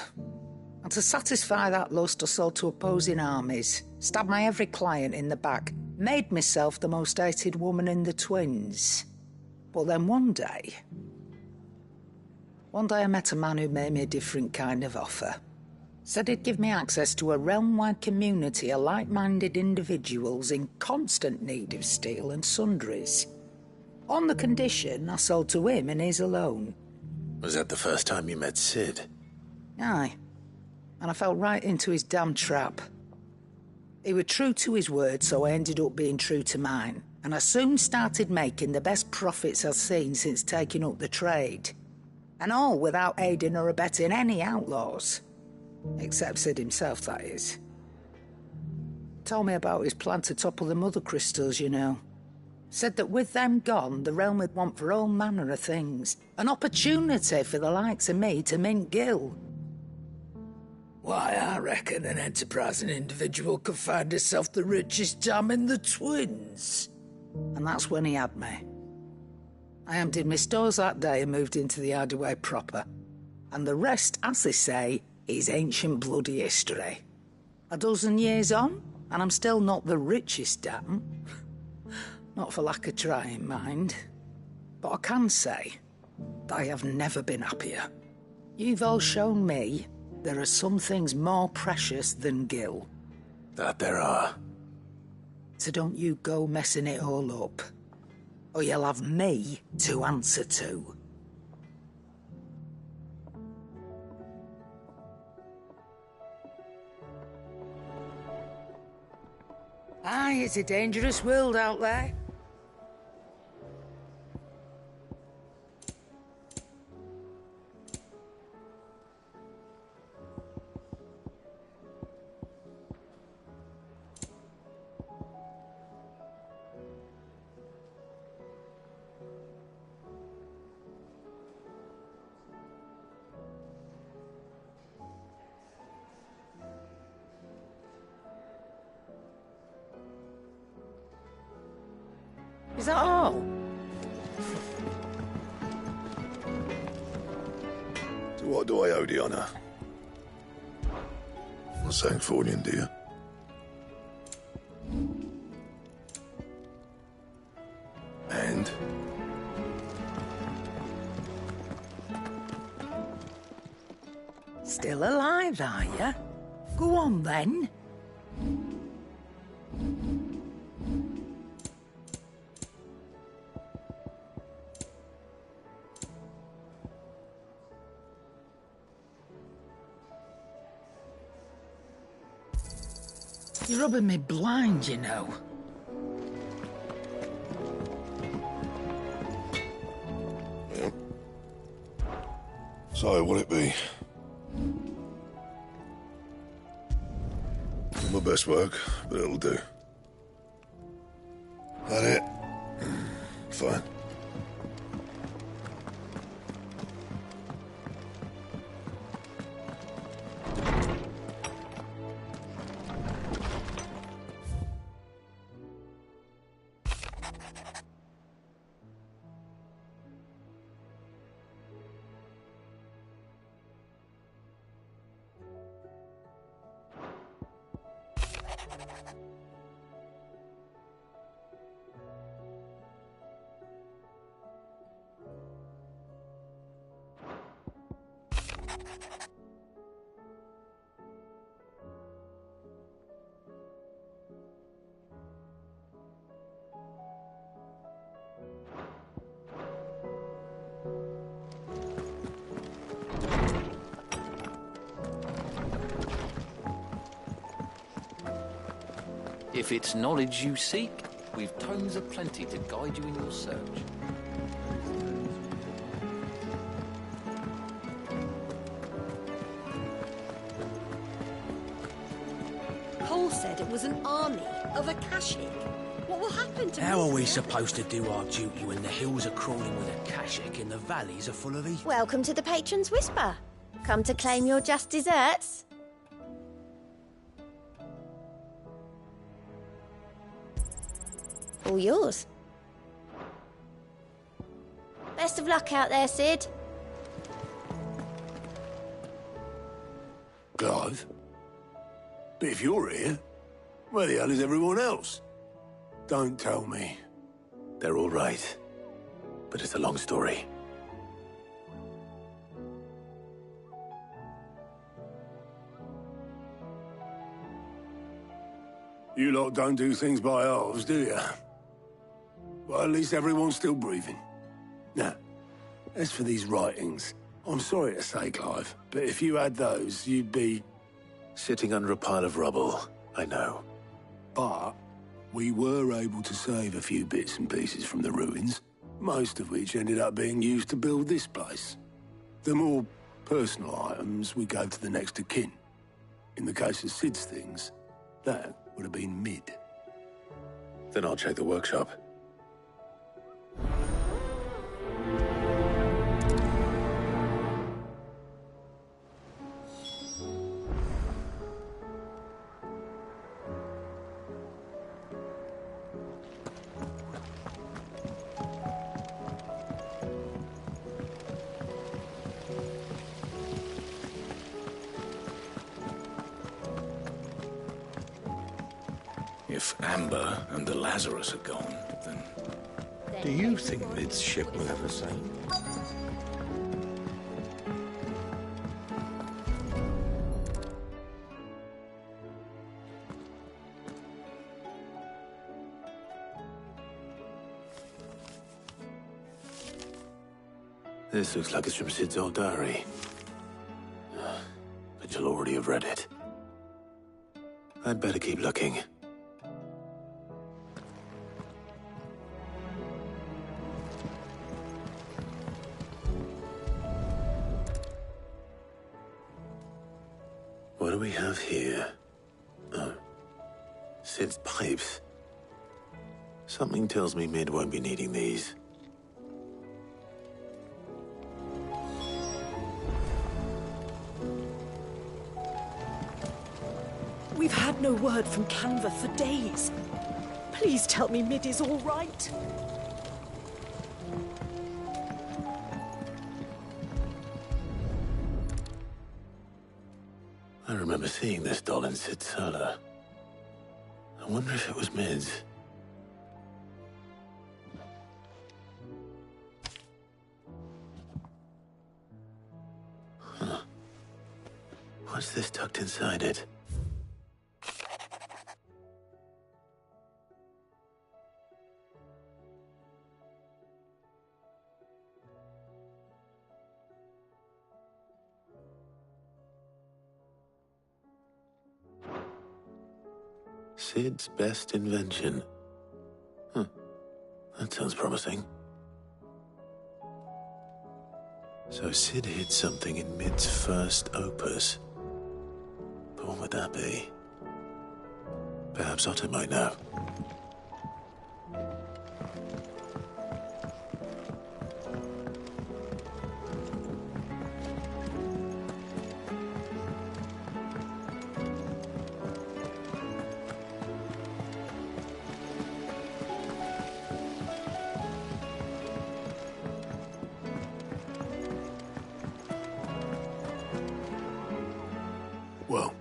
And to satisfy that lust, I sold to opposing armies, stabbed my every client in the back, made myself the most hated woman in the twins. But then one day I met a man who made me a different kind of offer. Said he'd give me access to a realm-wide community of like-minded individuals in constant need of steel and sundries. On the condition I sold to him and his alone. Was that the first time you met Sid? Aye. And I fell right into his damn trap. He was true to his word, so I ended up being true to mine. And I soon started making the best profits I've seen since taking up the trade. And all without aiding or abetting any outlaws. Except Sid himself, that is. Told me about his plan to topple the mother crystals, you know. Said that with them gone, the realm would want for all manner of things. An opportunity for the likes of me to mint Gil. Why, I reckon an enterprising individual could find herself the richest dam in the twins. And that's when he had me. I emptied my stores that day and moved into the hideaway proper. And the rest, as they say, is ancient bloody history. A dozen years on, and I'm still not the richest dam. Not for lack of trying, mind. But I can say that I have never been happier. You've all shown me there are some things more precious than Gil. That there are. So don't you go messing it all up, or you'll have me to answer to. Aye, it's a dangerous world out there. Is that all? So what do I owe the honour? Not saying Fornian, do you? And? Still alive, are you? Go on, then. You're rubbing me blind, you know. Yep. So, what'll it be? My best work, but it'll do. That it? Fine. If it's knowledge you seek, we've tomes aplenty to guide you in your search. Cole said it was an army of Akashic. What will happen to How me are we now? supposed to do our duty when the hills are crawling with Akashic and the valleys are full of evil? Welcome to the Patron's Whisper. Come to claim your just desserts? All yours. Best of luck out there, Sid. Clive? But if you're here, where the hell is everyone else? Don't tell me. They're all right. But it's a long story. You lot don't do things by halves, do you? Well, at least everyone's still breathing. Now, as for these writings, I'm sorry to say, Clive, but if you had those, you'd be... Sitting under a pile of rubble, I know. But we were able to save a few bits and pieces from the ruins, most of which ended up being used to build this place. The more personal items we gave to the next of kin. In the case of Sid's things, that would have been mid. Then I'll check the workshop. If Amber and the Lazarus are gone, then... Do you think Mid's ship will ever sail? This looks like it's from Sid's old diary. But you'll already have read it. I'd better keep looking. What do we have here? Oh. Sid's pipes. Something tells me Mid won't be needing these. We've had no word from Canva for days. Please tell me Mid is all right. I remember seeing this doll in Sid's cellar. I wonder if it was Mid's. Huh. What's this tucked inside it? Sid's best invention. Huh. That sounds promising. So Sid hid something in Mid's first opus. But what would that be? Perhaps Otto might know. Well,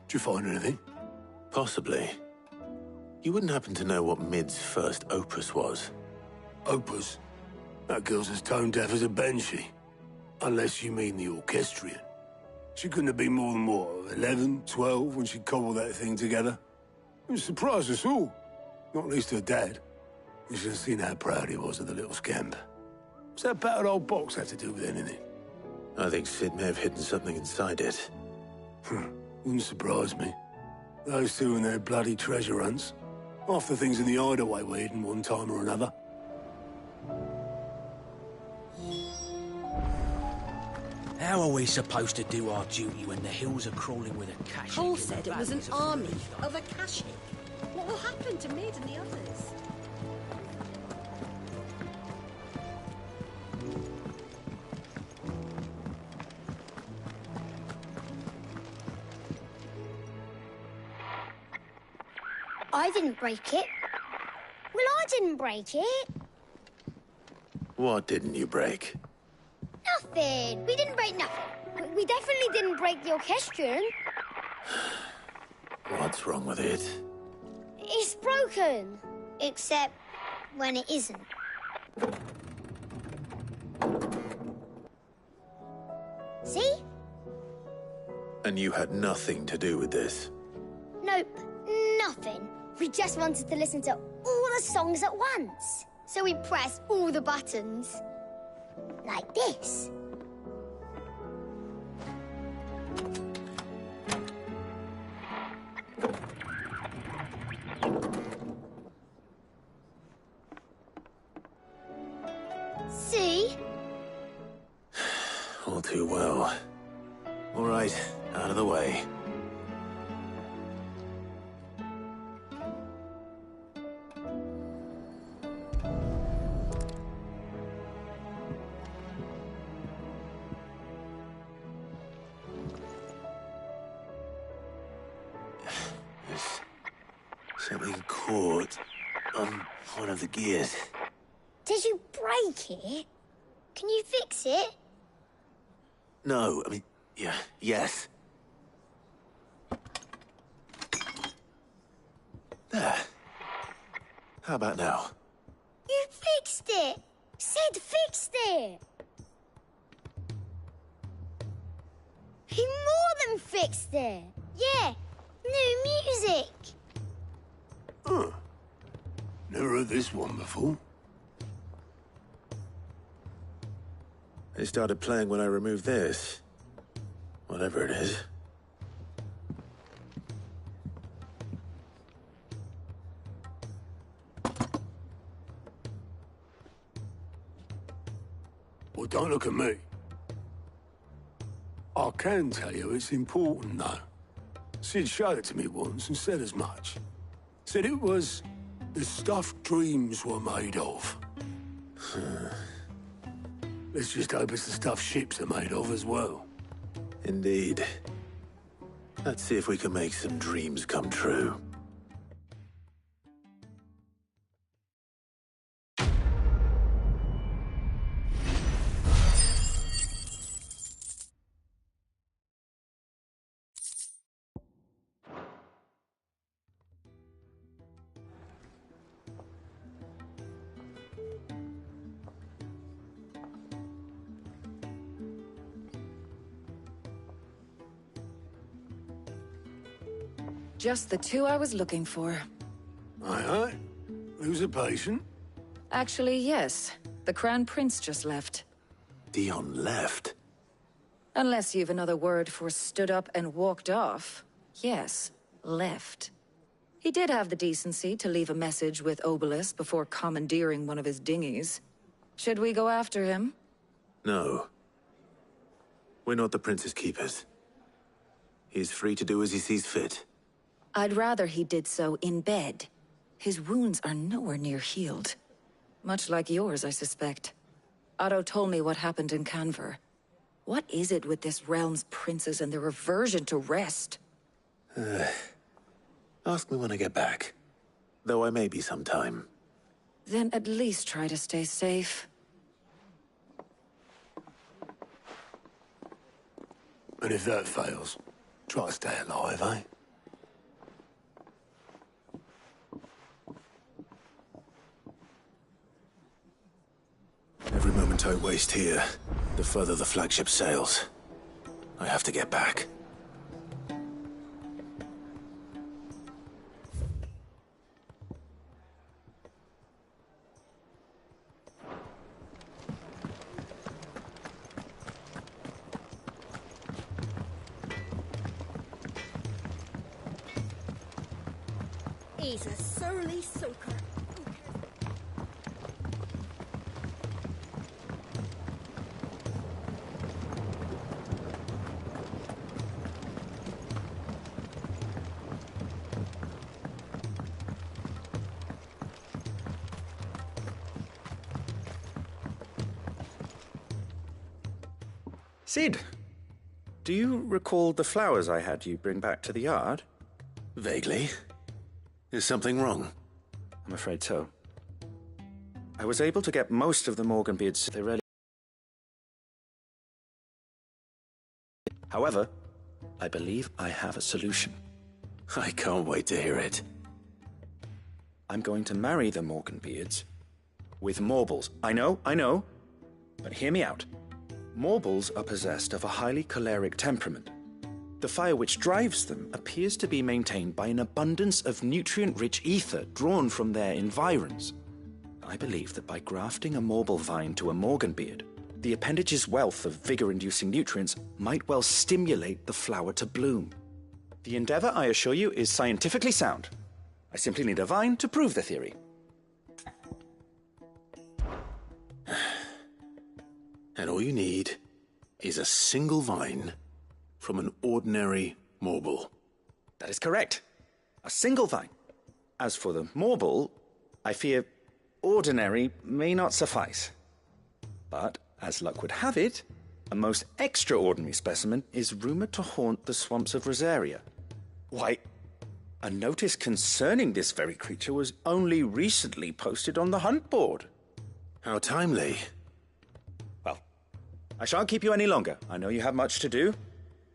did you find anything? Possibly. You wouldn't happen to know what Mid's first opus was? Opus? That girl's as tone deaf as a banshee. Unless you mean the orchestrion. She couldn't have been more than, what, 11, 12 when she cobbled that thing together? It surprised us all. Not least her dad. You should have seen how proud he was of the little scamp. What's that battered old box have to do with anything? I think Sid may have hidden something inside it. Wouldn't surprise me. Those two and their bloody treasure hunts. Half the things in the hideaway were hidden one time or another. How are we supposed to do our duty when the hills are crawling with Akashic? Paul said it was an army of Akashic. What will happen to Mid and the others? I didn't break it. Well, I didn't break it. What didn't you break? Nothing. We didn't break nothing. We definitely didn't break the orchestrion. What's wrong with it? It's broken. Except when it isn't. See? And you had nothing to do with this? Nope, nothing. We just wanted to listen to all the songs at once. So we pressed all the buttons. Like this. See? All too well. All right, out of the way. Something caught on one of the gears. Did you break it? Can you fix it? No, I mean, yeah, yes. There. How about now? You fixed it! Sid fixed it! He more than fixed it! Yeah, new music! Huh. Never heard this one before. They started playing when I removed this. Whatever it is. Well, don't look at me. I can tell you it's important, though. Sid showed it to me once and said as much. Said it was the stuff dreams were made of. Let's just hope it's the stuff ships are made of as well. Indeed. Let's see if we can make some dreams come true. Just the two I was looking for. Aye, aye. Who's a patient? Actually, yes. The Crown Prince just left. Dion left? Unless you've another word for stood up and walked off. Yes, left. He did have the decency to leave a message with Obelisk before commandeering one of his dinghies. Should we go after him? No. We're not the Prince's keepers. He's free to do as he sees fit. I'd rather he did so in bed. His wounds are nowhere near healed. Much like yours, I suspect. Otto told me what happened in Canver. What is it with this realm's princes and their aversion to rest? Ask me when I get back. Though I may be some time. Then at least try to stay safe. And if that fails, try to stay alive, eh? Every moment I waste here, the further the flagship sails. I have to get back. He's a surly soaker. Sid, do you recall the flowers I had you bring back to the yard? Vaguely. Is something wrong? I'm afraid so. I was able to get most of the Morganbeards. They really... However, I believe I have a solution. I can't wait to hear it. I'm going to marry the Morganbeards with Morbles. I know, but hear me out. Morbles are possessed of a highly choleric temperament. The fire which drives them appears to be maintained by an abundance of nutrient-rich ether drawn from their environs. I believe that by grafting a Morble vine to a Morganbeard, the appendage's wealth of vigor-inducing nutrients might well stimulate the flower to bloom. The endeavor, I assure you, is scientifically sound. I simply need a vine to prove the theory. And all you need is a single vine from an ordinary Morble. That is correct. A single vine. As for the Morble, I fear ordinary may not suffice. But, as luck would have it, a most extraordinary specimen is rumored to haunt the swamps of Rosaria. Why, a notice concerning this very creature was only recently posted on the hunt board. How timely. Well, I shan't keep you any longer. I know you have much to do,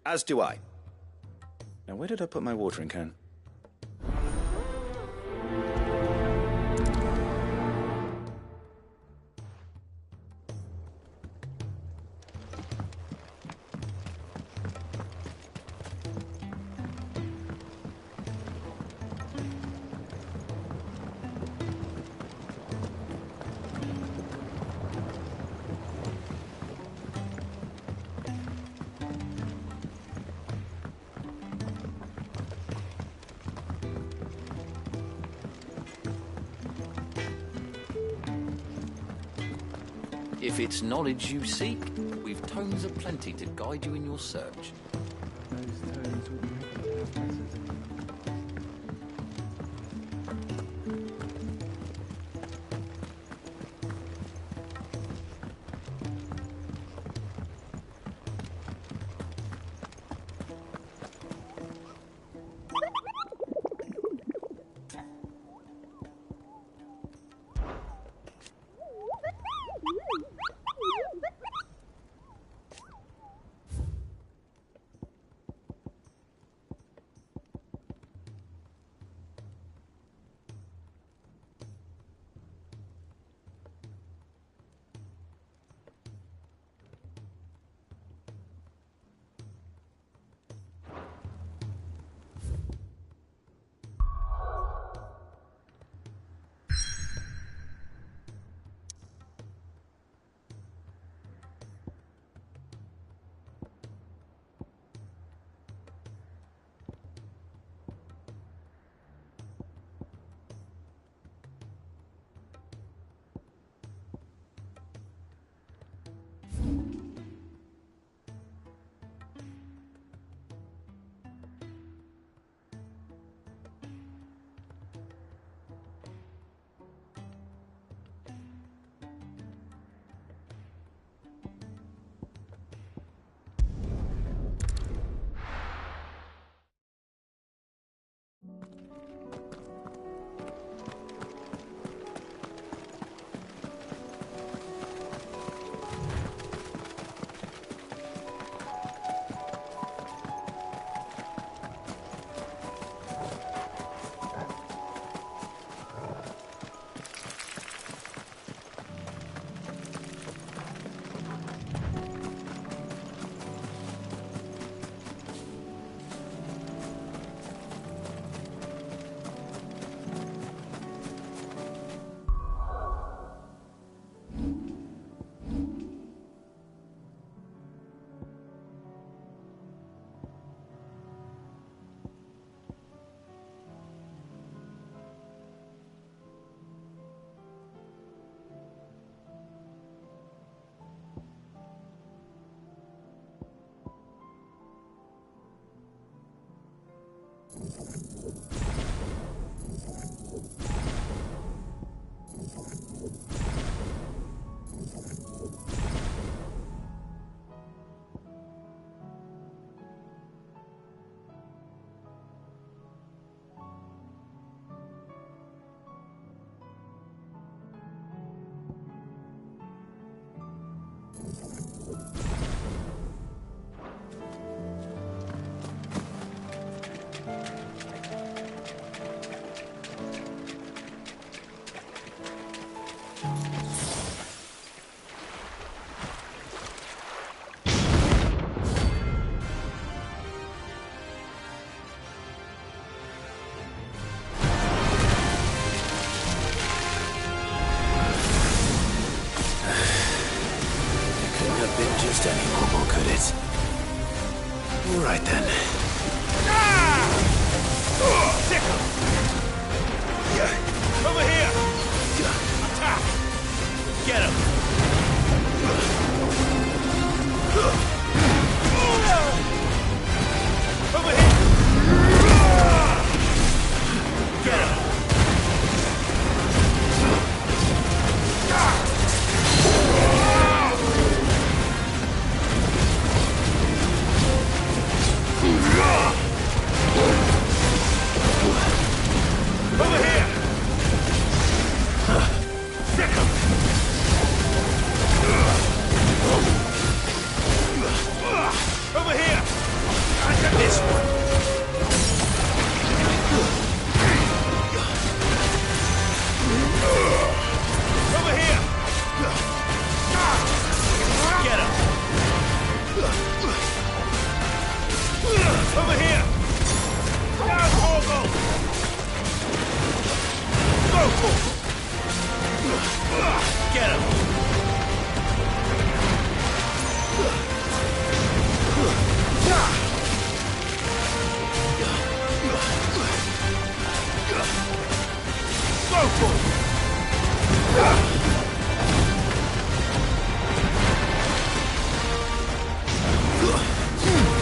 as do I. Now, where did I put my watering can? If it's knowledge you seek, we've tomes aplenty to guide you in your search. Just any normal, could it? All right then. Over here! Attack! Get him! Over here! Get him! Over here! Sick him! Over here! I got this one! Over here! Get him! Over here! Down, Orgo! Go for it! Get him! Go for it!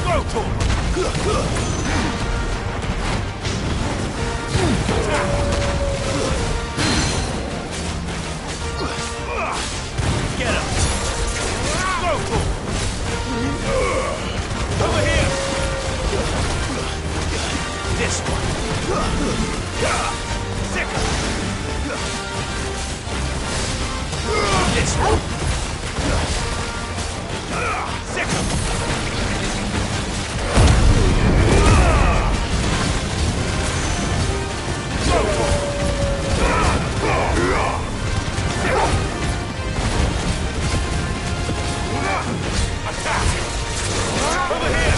Go for it! Get him! Go for it! Over here! This one! Sick him! This one! Sick him! Go for it! Sick him! Attack! Over here!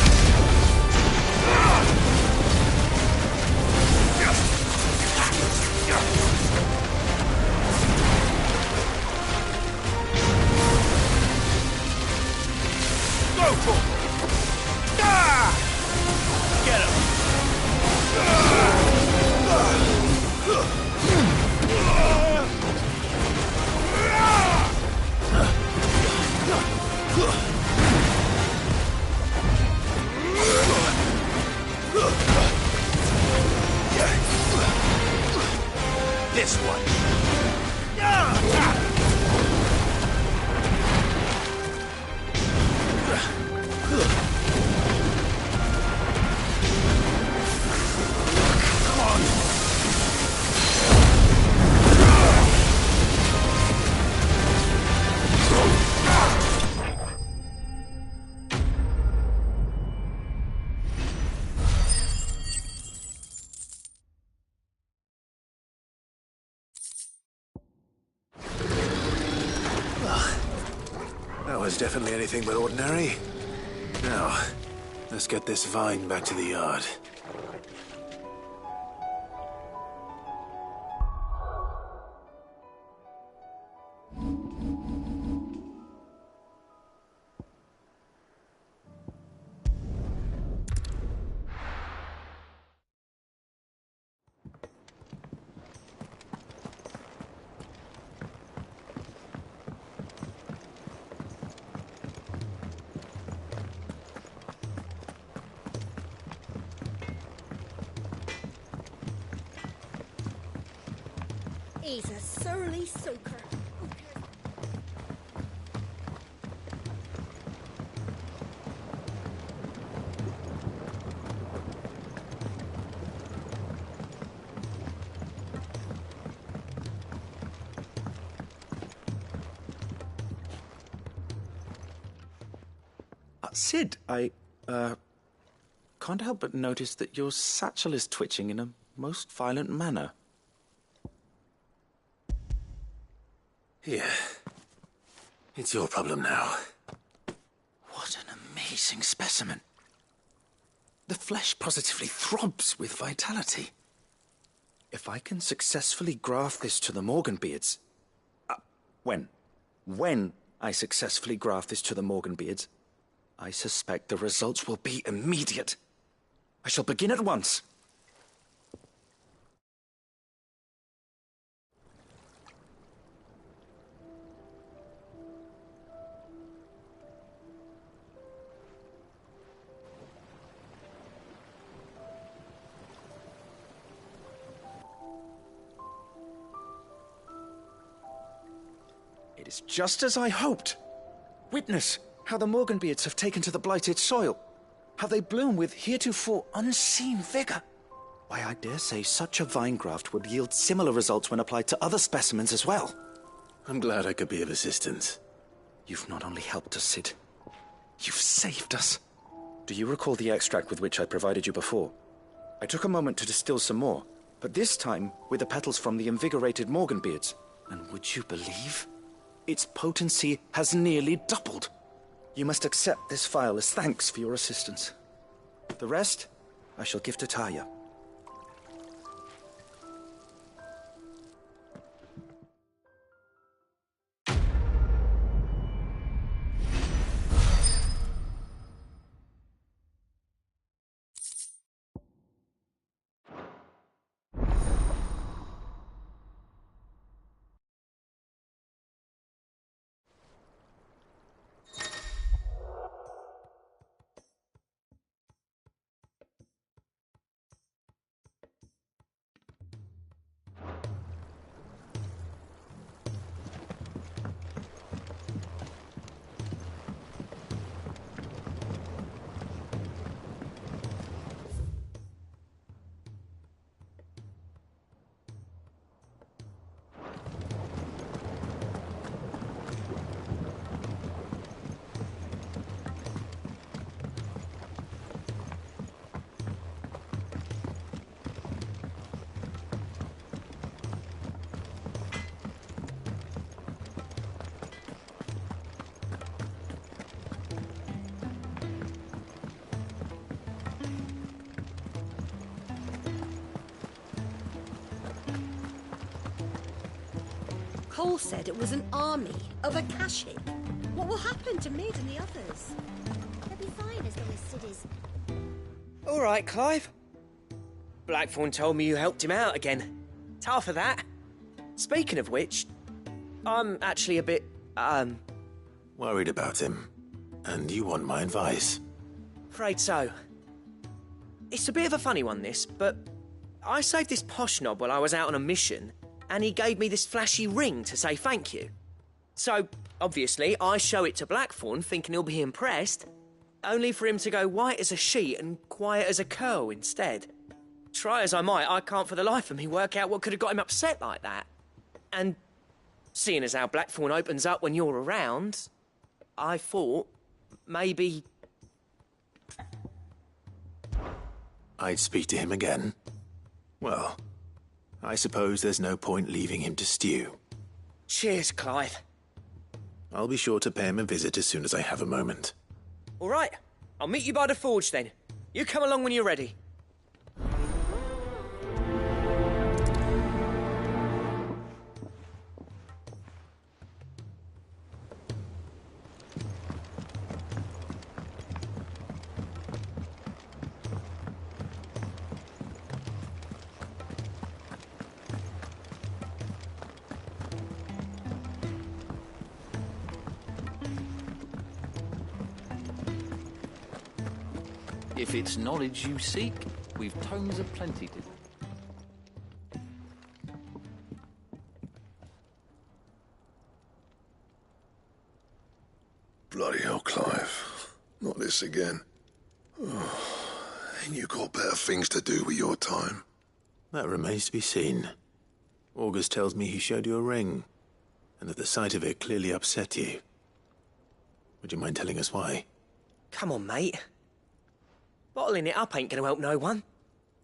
Go for it! Get him! This one. Come on. That was definitely anything but ordinary. Now, let's get this vine back to the yard. He's a surly soaker. Sid, I can't help but notice that your satchel is twitching in a most violent manner. Here. It's your problem now. What an amazing specimen. The flesh positively throbs with vitality. If I can successfully graft this to the Morganbeards... When I successfully graft this to the Morganbeards, I suspect the results will be immediate. I shall begin at once. It is just as I hoped. Witness how the Morganbeards have taken to the blighted soil. How they bloom with heretofore unseen vigor. Why, I dare say such a vine graft would yield similar results when applied to other specimens as well. I'm glad I could be of assistance. You've not only helped us, Sid. You've saved us. Do you recall the extract with which I provided you before? I took a moment to distill some more, but this time with the petals from the invigorated Morganbeards. And would you believe? Its potency has nearly doubled. You must accept this phial as thanks for your assistance. The rest, I shall give to Taya. Cole said it was an army of Akashic. What will happen to Mid and the others? They'll be fine as long as Sid is. All right, Clive. Blackthorn told me you helped him out again. Tough for that. Speaking of which, I'm actually a bit, Worried about him. And you want my advice? afraid so. It's a bit of a funny one, this, but I saved this posh knob while I was out on a mission, and he gave me this flashy ring to say thank you. So, obviously, I show it to Blackthorn, thinking he'll be impressed, only for him to go white as a sheet and quiet as a curl instead. Try as I might, I can't for the life of me work out what could have got him upset like that. And seeing as how Blackthorn opens up when you're around, I thought maybe... I'd speak to him again. Well, I suppose there's no point leaving him to stew. Cheers, Clive. I'll be sure to pay him a visit as soon as I have a moment. All right, I'll meet you by the forge then. You come along when you're ready. If it's knowledge you seek, we've tomes aplenty to... this again. And you got better things to do with your time. That remains to be seen. August tells me he showed you a ring, and that the sight of it clearly upset you. Would you mind telling us why? Come on, mate. Bottling it up ain't gonna help no one.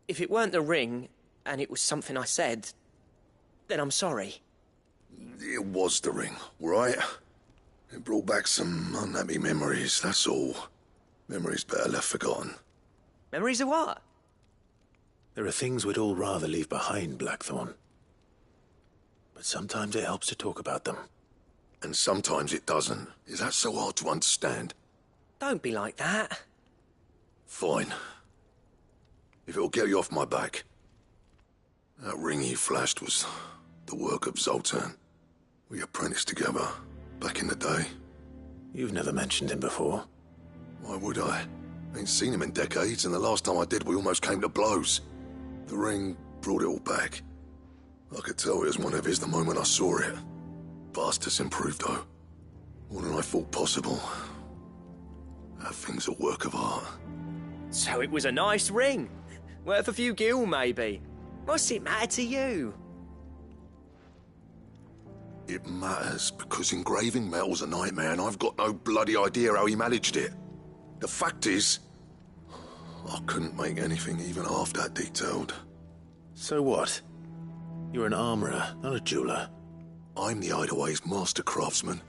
If it weren't the ring, and it was something I said, then I'm sorry. It was the ring, right? It brought back some unhappy memories, that's all. Memories better left forgotten. Memories of what? There are things we'd all rather leave behind, Blackthorn. But sometimes it helps to talk about them. And sometimes it doesn't. Is that so hard to understand? Don't be like that. Fine. If it'll get you off my back. That ring you flashed was the work of Zoltan. We apprenticed together, back in the day. You've never mentioned him before. Why would I? Ain't seen him in decades, and the last time I did, we almost came to blows. The ring brought it all back. I could tell it was one of his the moment I saw it. Bastard's improved, though. More than I thought possible. That thing's a work of art. So it was a nice ring. Worth a few gil, maybe. What's it matter to you? It matters because engraving metal's a nightmare, and I've got no bloody idea how he managed it. The fact is, I couldn't make anything even half that detailed. So what? You're an armorer, not a jeweler. I'm the Hideaway's master craftsman.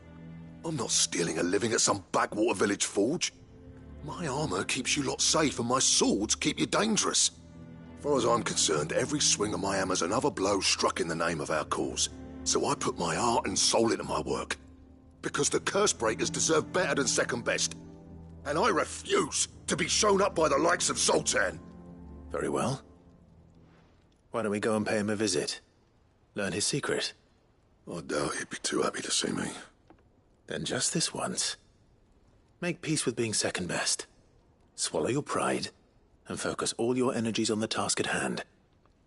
I'm not stealing a living at some backwater village forge. My armor keeps you lot safe, and my swords keep you dangerous. As far as I'm concerned, every swing of my hammer's another blow struck in the name of our cause. So I put my heart and soul into my work. Because the curse breakers deserve better than second best. And I refuse to be shown up by the likes of Zoltan. Very well. Why don't we go and pay him a visit? Learn his secret. I doubt he'd be too happy to see me. Then just this once. Make peace with being second best. Swallow your pride, and focus all your energies on the task at hand.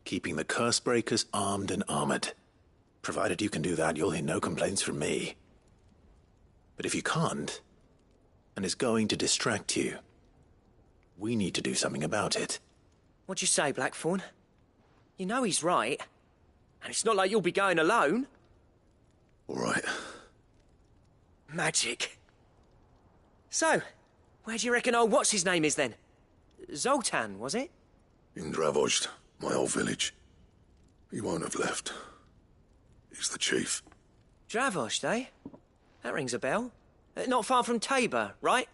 Keeping the curse breakers armed and armored. Provided you can do that, you'll hear no complaints from me. But if you can't, and it's going to distract you, we need to do something about it. What'd you say, Blackthorn? You know he's right. And it's not like you'll be going alone. All right. Magic. So, where do you reckon old what's-his-name is then? Zoltan, was it? In Dravozd, my old village. He won't have left. He's the chief. Dravozd, eh? That rings a bell. Not far from Tabor, right?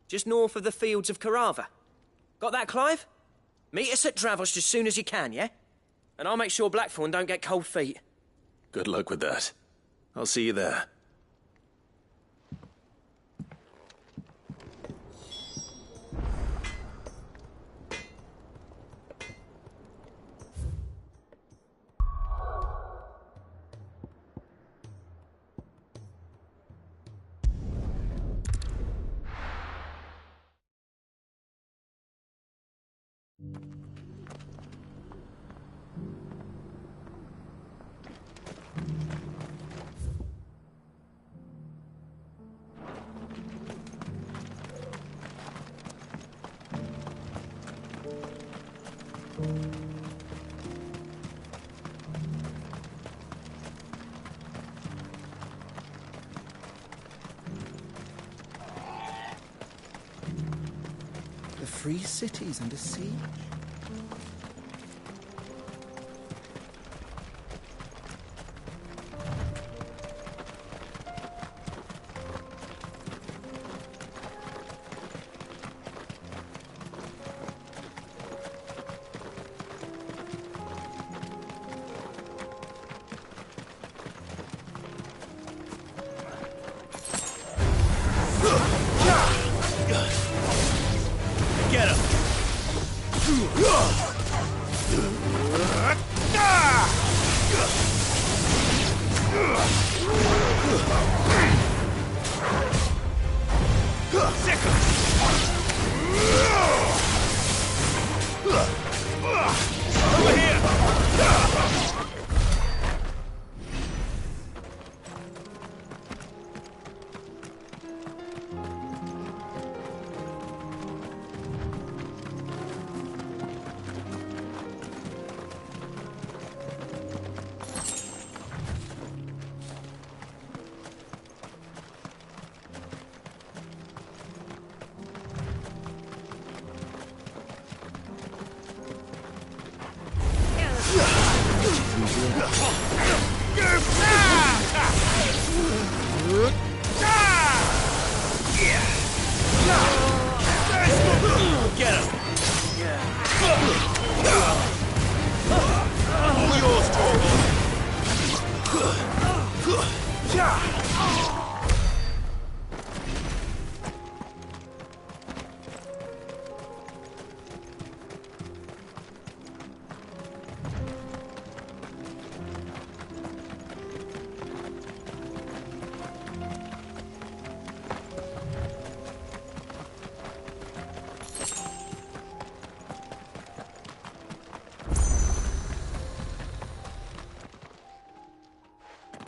Just north of the fields of Carava. Got that, Clive? Meet us at Dravozd as soon as you can, yeah? And I'll make sure Blackthorn don't get cold feet. Good luck with that. I'll see you there. The free cities under siege? Get him! Over here!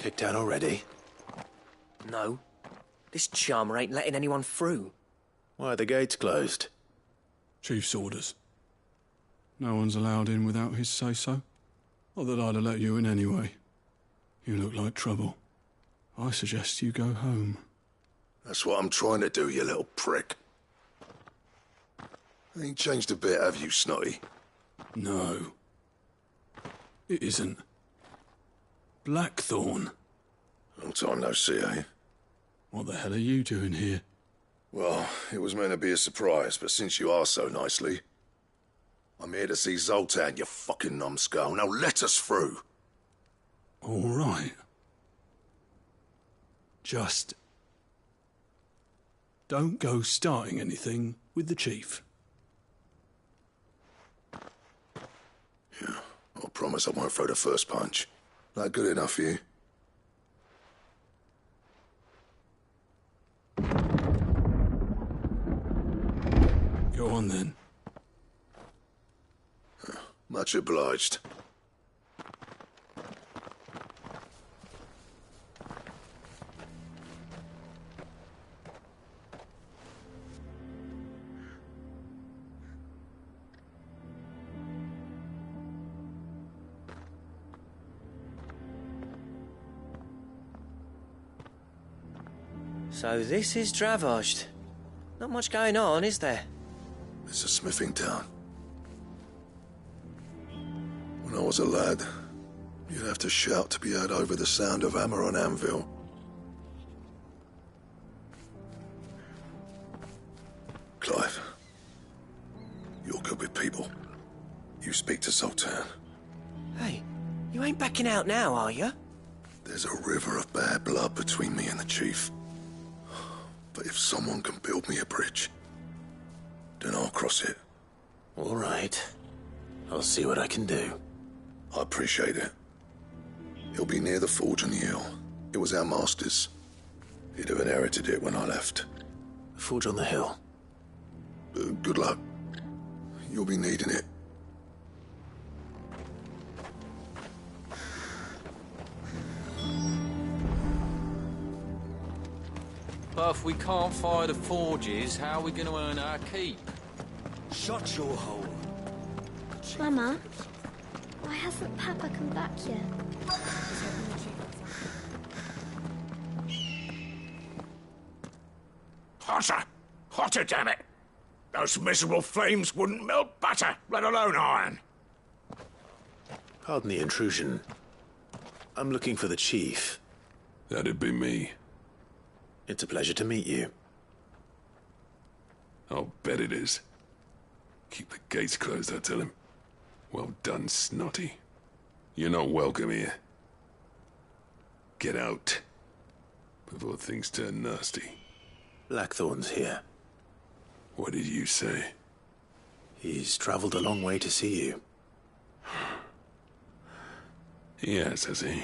Kicked out already? No. This charmer ain't letting anyone through. Why are the gates closed? Chief's orders. No one's allowed in without his say-so. Not that I'd have let you in anyway. You look like trouble. I suggest you go home. That's what I'm trying to do, you little prick. Ain't changed a bit, have you, Snotty? No. It isn't. Blackthorn. Long time no see, eh? What the hell are you doing here? Well, it was meant to be a surprise, but since you are so nicely, I'm here to see Zoltan, you fucking numbskull. Now let us through. All right. Just don't go starting anything with the chief. Yeah, I promise I won't throw the first punch. That good enough for you? Go on then. Much obliged. So this is Dravoged. Not much going on, is there? It's a smithing town. When I was a lad, you'd have to shout to be heard over the sound of hammer on anvil. Clive, you're good with people. You speak to Zoltan. Hey, you ain't backing out now, are you? There's a river of bad blood between me and the chief. But if someone can build me a bridge, then I'll cross it. All right. I'll see what I can do. I appreciate it. He'll be near the forge on the hill. It was our master's. He'd have inherited it when I left. Forge on the hill? Good luck. You'll be needing it. But if we can't fire the forges, how are we going to earn our keep? Shut your hole. Mama, why hasn't Papa come back yet? Hotter! Hotter, damn it! Those miserable flames wouldn't melt butter, let alone iron. Pardon the intrusion. I'm looking for the chief. That'd be me. It's a pleasure to meet you. I'll bet it is. Keep the gates closed, I tell him. Well done, Snotty. You're not welcome here. Get out. Before things turn nasty. Blackthorn's here. What did you say? He's traveled a long way to see you. Yes, has he?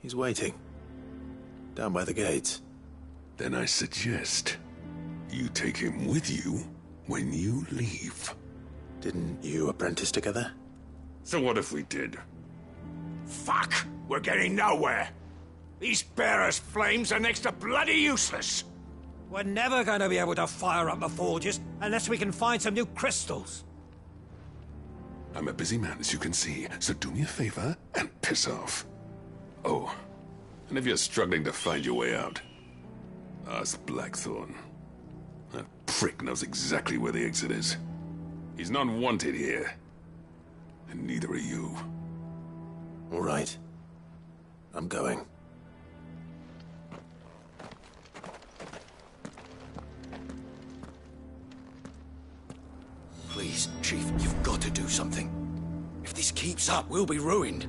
He's waiting. Down by the gates. Then I suggest you take him with you when you leave. Didn't you apprentice together? So what if we did? Fuck! We're getting nowhere! These bearers' flames are next to bloody useless! We're never going to be able to fire up the forges unless we can find some new crystals. I'm a busy man, as you can see, so do me a favor and piss off. Oh, and if you're struggling to find your way out, ask Blackthorn. That prick knows exactly where the exit is. He's not wanted here. And neither are you. All right. I'm going. Please, Chief, you've got to do something. If this keeps up, we'll be ruined.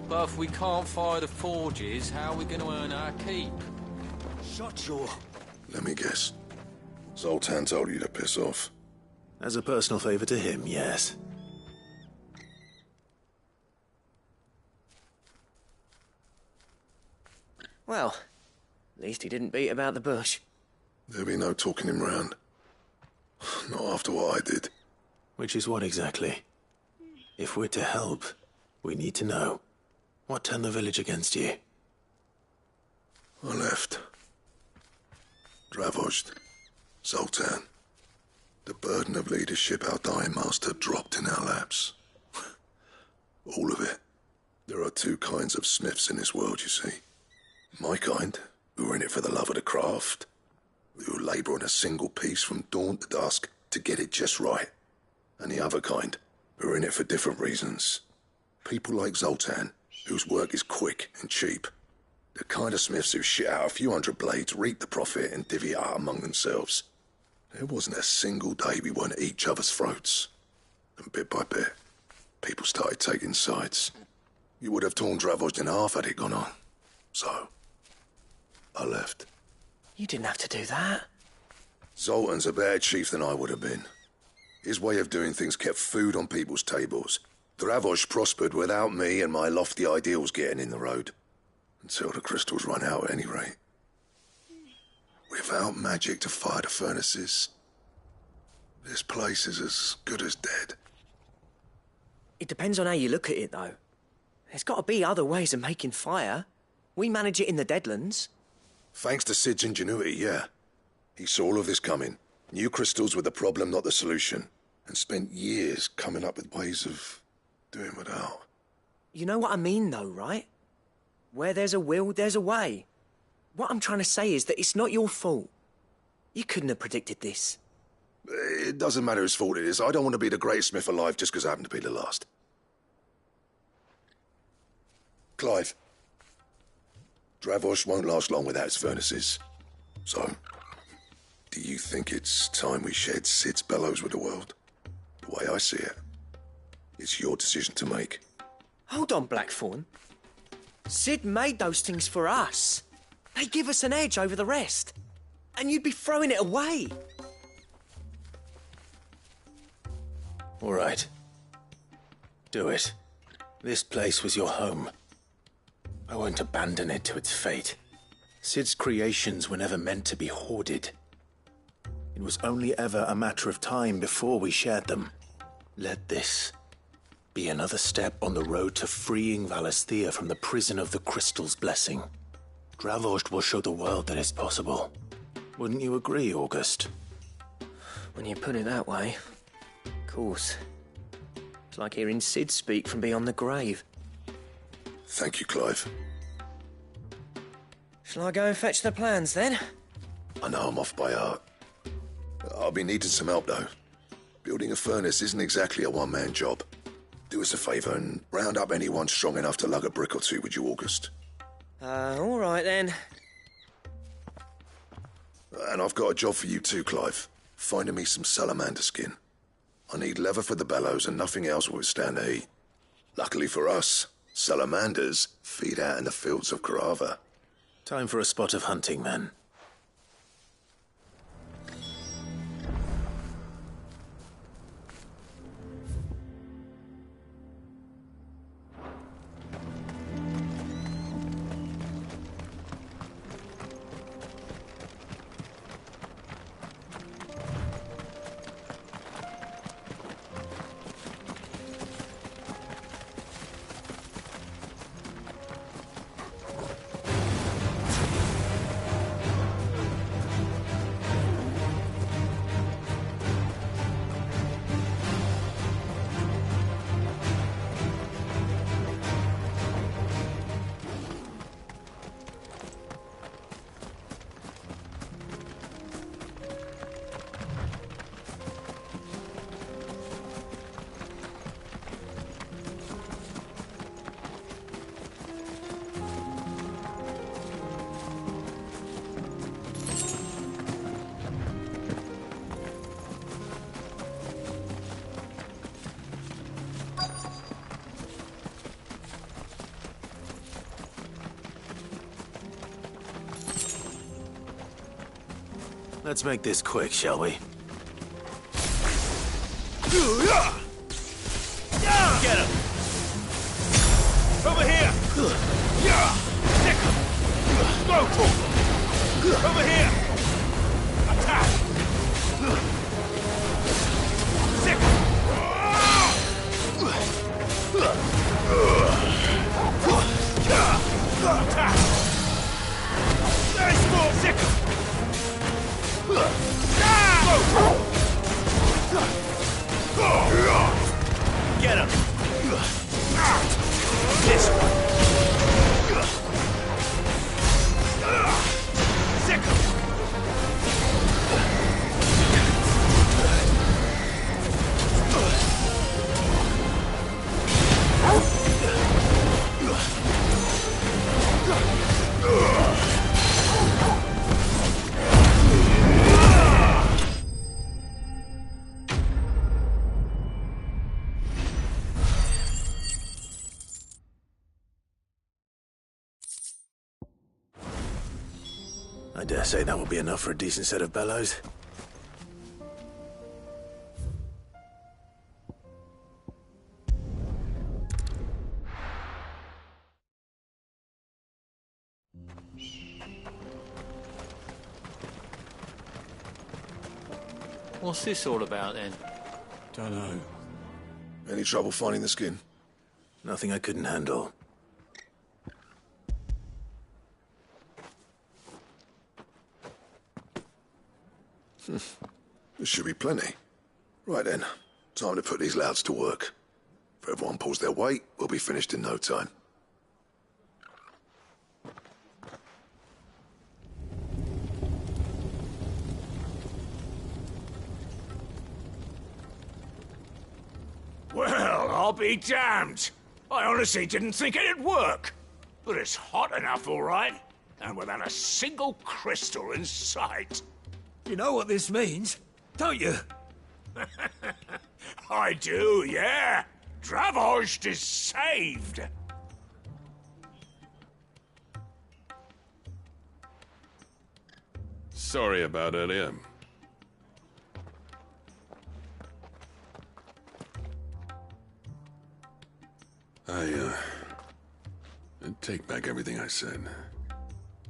But if we can't fire the forges, how are we going to earn our keep? Shut your... Let me guess. Zoltan told you to piss off. As a personal favor to him, yes. Well, at least he didn't beat about the bush. There'll be no talking him round. Not after what I did. Which is what exactly? If we're to help, we need to know. What turned the village against you? I left. Dravojd. Zoltan. The burden of leadership our dying master dropped in our laps. All of it. There are two kinds of smiths in this world, you see. My kind, who are in it for the love of the craft, who labour on a single piece from dawn to dusk to get it just right. And the other kind, who are in it for different reasons. People like Zoltan, whose work is quick and cheap. The kind of smiths who shit out a few hundred blades, reap the profit, and divvy it out among themselves. There wasn't a single day we weren't at each other's throats. And bit by bit, people started taking sides. You would have torn Dravojd in half had it gone on. So, I left. You didn't have to do that. Zoltan's a better chief than I would have been. His way of doing things kept food on people's tables. Dravojd prospered without me and my lofty ideals getting in the road. Until the crystals run out at any rate. Without magic to fire the furnaces, this place is as good as dead. It depends on how you look at it, though. There's got to be other ways of making fire. We manage it in the Deadlands. Thanks to Sid's ingenuity, yeah. He saw all of this coming. Knew crystals were the problem, not the solution. And spent years coming up with ways of doing without. You know what I mean, though, right? Where there's a will, there's a way. What I'm trying to say is that it's not your fault. You couldn't have predicted this. It doesn't matter whose fault it is. I don't want to be the greatest smith alive just because I happen to be the last. Clive. Dravojd won't last long without its furnaces. So, do you think it's time we shared Sid's bellows with the world? The way I see it, it's your decision to make. Hold on, Blackthorn. Sid made those things for us. They give us an edge over the rest. And you'd be throwing it away. All right. Do it. This place was your home. I won't abandon it to its fate. Sid's creations were never meant to be hoarded. It was only ever a matter of time before we shared them. Let this be another step on the road to freeing Valisthea from the prison of the Crystal's blessing. Dravojd will show the world that it's possible. Wouldn't you agree, August? When you put it that way, of course. It's like hearing Sid speak from beyond the grave. Thank you, Clive. Shall I go and fetch the plans, then? I know I'm off by heart. I'll be needing some help, though. Building a furnace isn't exactly a one-man job. Do us a favour and round up anyone strong enough to lug a brick or two, would you, August? All right, then. And I've got a job for you too, Clive. Finding me some salamander skin. I need leather for the bellows and nothing else will withstand the heat. Luckily for us, salamanders feed out in the fields of Carava. Time for a spot of hunting, then. Let's make this quick, shall we? Get him! Over here! Over here! Attack! Sick! Attack! Nice move! Sick! Get him! This one! Sick! I dare say that will be enough for a decent set of bellows. What's this all about then? Dunno. Any trouble finding the skin? Nothing I couldn't handle. There should be plenty. Right then, time to put these louds to work. If everyone pulls their weight, we'll be finished in no time. Well, I'll be damned. I honestly didn't think it'd work. But it's hot enough, all right. And without a single crystal in sight. You know what this means, don't you? I do, yeah. Dravost is saved. Sorry about earlier. I take back everything I said.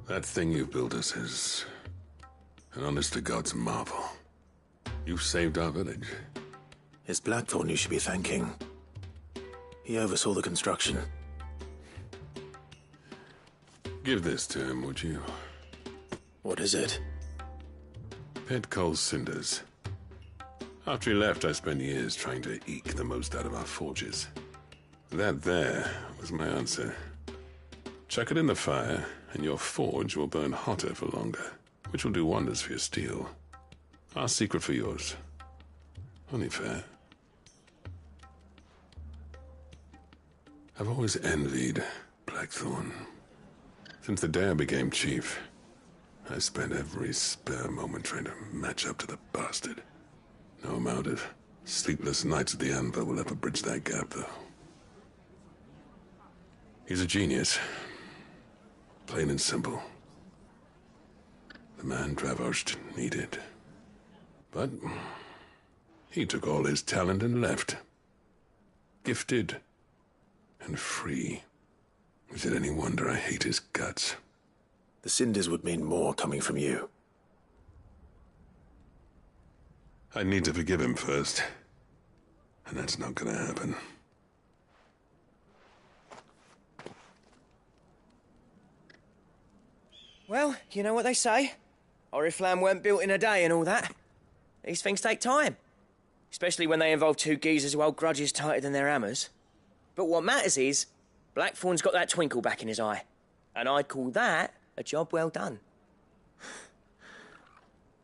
That thing you built us is an honest-to-God's marvel. You saved our village. It's Blackthorn you should be thanking. He oversaw the construction. Give this to him, would you? What is it? Pet Cole's cinders. After he left, I spent years trying to eke the most out of our forges. That there was my answer. Chuck it in the fire, and your forge will burn hotter for longer, which will do wonders for your steel. Our secret for yours. Only fair. I've always envied Blackthorn. Since the day I became chief, I spent every spare moment trying to match up to the bastard. No amount of sleepless nights at the anvil will ever bridge that gap, though. He's a genius. Plain and simple. The man Dravost needed. But he took all his talent and left. Gifted and free. Is it any wonder I hate his guts? The cinders would mean more coming from you. I need to forgive him first. And that's not gonna happen. Well, you know what they say. Oriflamme weren't built in a day and all that. These things take time. Especially when they involve two geezers who hold grudges tighter than their hammers. But what matters is, Blackthorn's got that twinkle back in his eye. And I'd call that a job well done.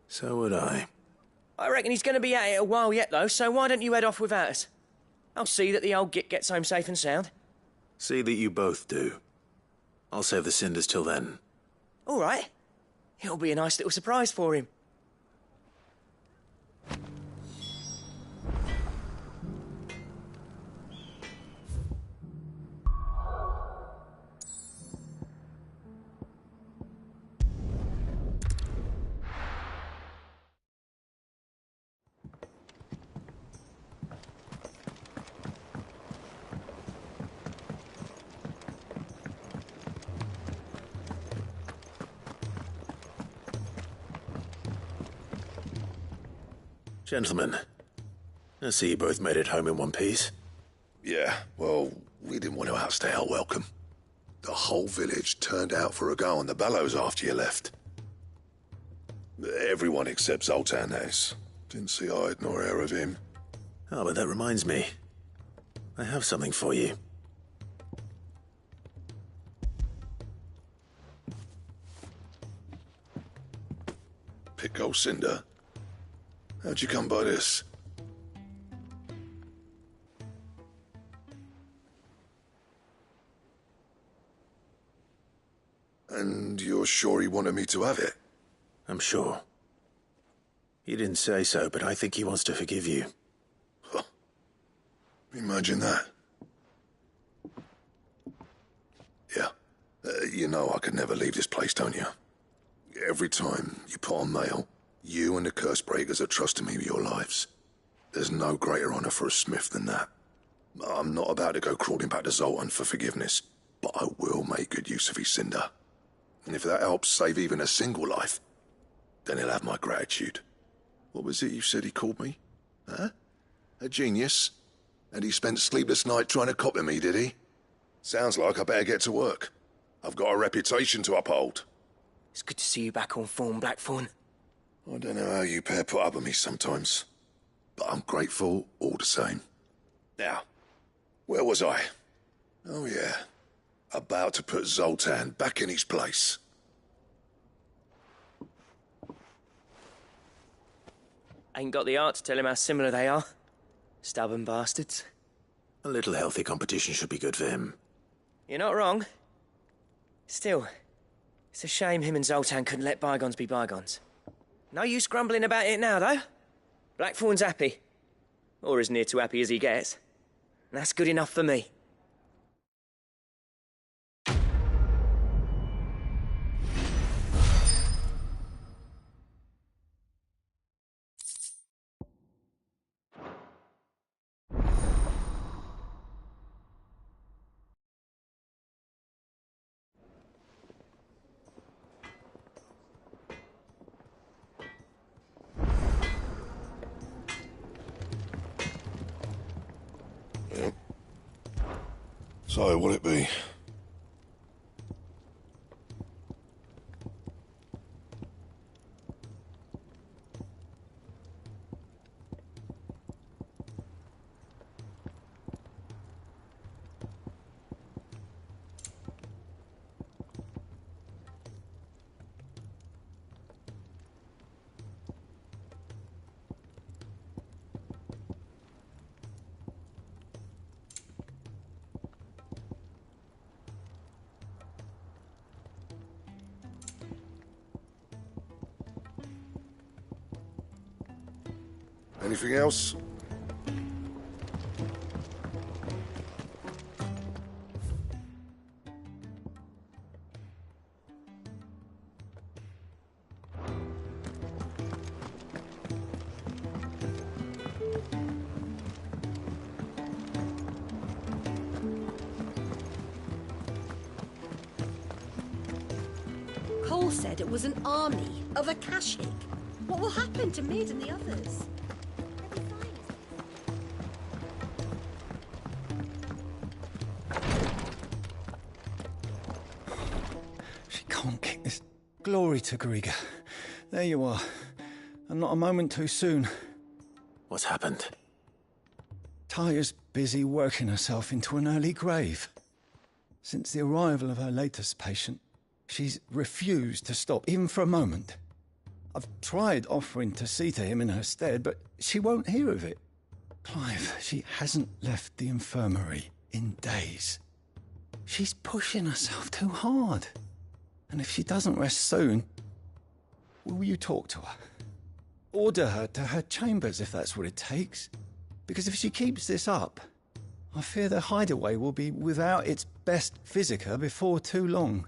So would I. I reckon he's going to be at it a while yet, though, so why don't you head off without us? I'll see that the old git gets home safe and sound. See that you both do. I'll save the cinders till then. All right. It'll be a nice little surprise for him. Gentlemen, I see you both made it home in one piece. Yeah, well, we didn't want to outstay our welcome. The whole village turned out for a go on the bellows after you left. Everyone except Zoltan, that is. Didn't see hide nor hair of him. Oh, but that reminds me. I have something for you. Pico Cinder? How'd you come by this? And you're sure he wanted me to have it? I'm sure. He didn't say so, but I think he wants to forgive you. Huh. Imagine that. Yeah. You know I could never leave this place, don't you? Every time you put on mail, you and the curse breakers are trusting me with your lives. There's no greater honor for a smith than that. I'm not about to go crawling back to Zoltan for forgiveness, but I will make good use of his cinder. And if that helps save even a single life, then he'll have my gratitude. What was it you said he called me? Huh? A genius? And he spent sleepless night trying to copy me, did he? Sounds like I better get to work. I've got a reputation to uphold. It's good to see you back on form, Blackthorn. I don't know how you pair put up with me sometimes, but I'm grateful all the same. Now, where was I? Oh yeah, about to put Zoltan back in his place. Ain't got the art to tell him how similar they are. Stubborn bastards. A little healthy competition should be good for him. You're not wrong. Still, it's a shame him and Zoltan couldn't let bygones be bygones. No use grumbling about it now, though. Blackthorn's happy. Or as near to happy as he gets. And that's good enough for me. Yep. So, what'll it be? Anything else? Cole said it was an army of Akashic. What will happen to Mid and the others? She can't kick this. Glory to Griga. There you are. And not a moment too soon. What's happened? Taya's busy working herself into an early grave. Since the arrival of her latest patient, she's refused to stop, even for a moment. I've tried offering to see to him in her stead, but she won't hear of it. Clive, she hasn't left the infirmary in days. She's pushing herself too hard. And if she doesn't rest soon, will you talk to her? Order her to her chambers if that's what it takes. Because if she keeps this up, I fear the hideaway will be without its best physica before too long.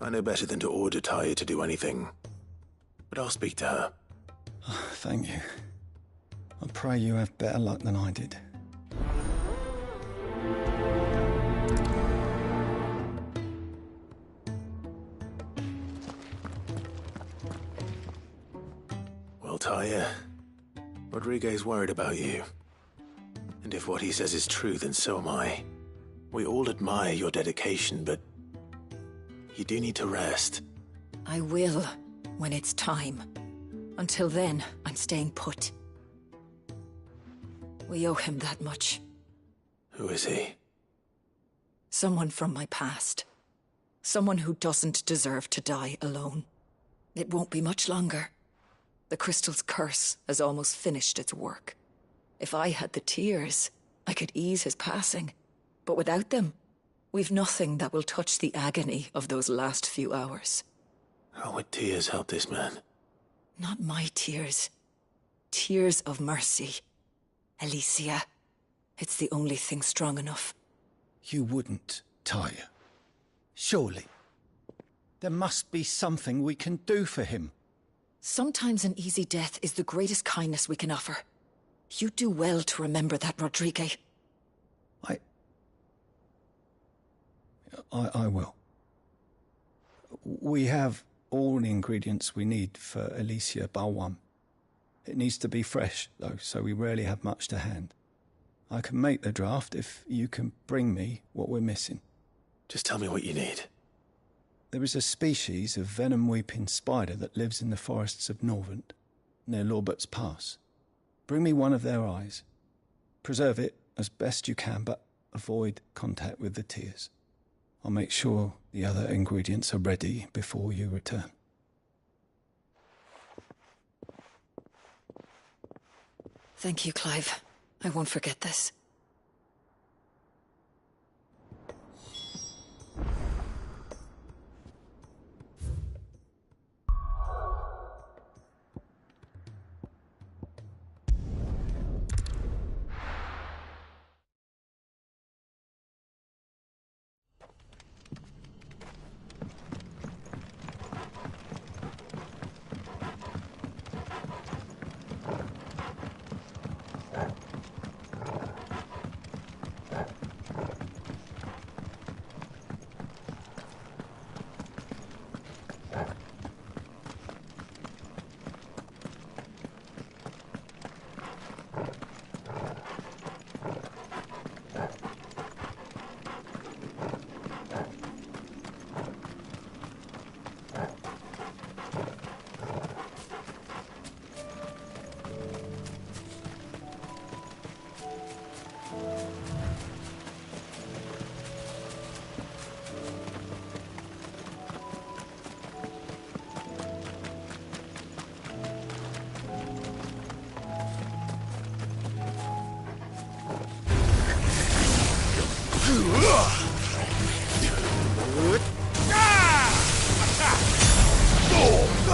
I know better than to order Taya to do anything. But I'll speak to her. Thank you. I pray you have better luck than I did. Rodriguez's worried about you. And if what he says is true, then so am I. We all admire your dedication, but you do need to rest. I will, when it's time. Until then, I'm staying put. We owe him that much. Who is he? Someone from my past. Someone who doesn't deserve to die alone. It won't be much longer. The crystal's curse has almost finished its work. If I had the tears, I could ease his passing. But without them, we've nothing that will touch the agony of those last few hours. How would tears help this man? Not my tears. Tears of mercy. Alicia, it's the only thing strong enough. You wouldn't, Tyre. Surely. There must be something we can do for him. Sometimes an easy death is the greatest kindness we can offer. You do well to remember that, Rodrigue. I will. We have all the ingredients we need for Alicia Balwam. It needs to be fresh, though, so we rarely have much to hand. I can make the draft if you can bring me what we're missing. Just tell me what you need. There is a species of venom-weeping spider that lives in the forests of Norvent, near Lorbert's Pass. Bring me one of their eyes. Preserve it as best you can, but avoid contact with the tears. I'll make sure the other ingredients are ready before you return. Thank you, Clive. I won't forget this.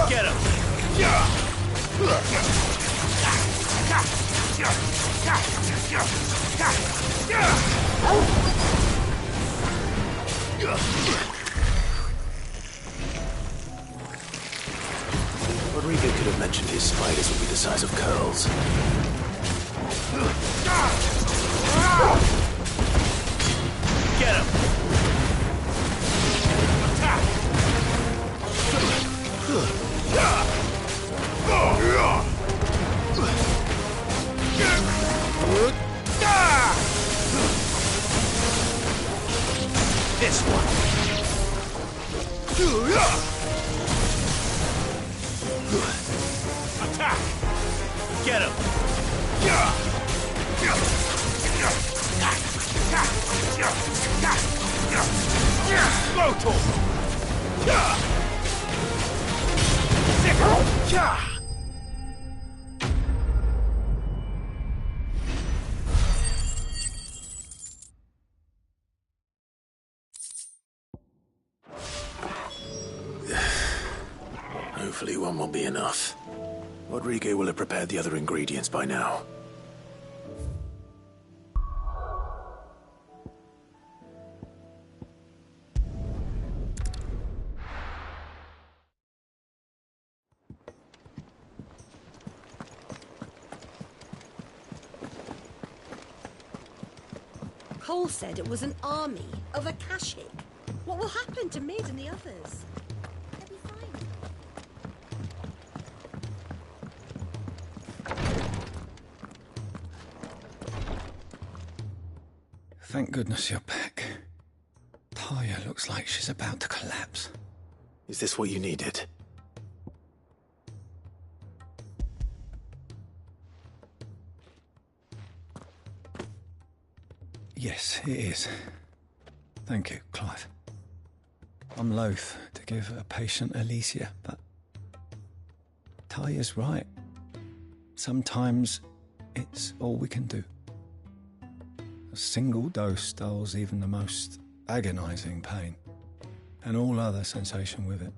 Get him! Rodrigo could have mentioned his spiders would be the size of curls. Get him! This one. Attack! Get him! Hopefully one will be enough. Rodrigo will have prepared the other ingredients by now. Cole said it was an army of Akashic. What will happen to Mid and the others? They'll be fine. Thank goodness you're back. Taya looks like she's about to collapse. Is this what you needed? Yes, it is. Thank you, Clive. I'm loath to give a patient Alicia, but Taya's right. Sometimes it's all we can do. A single dose dulls even the most agonizing pain, and all other sensation with it.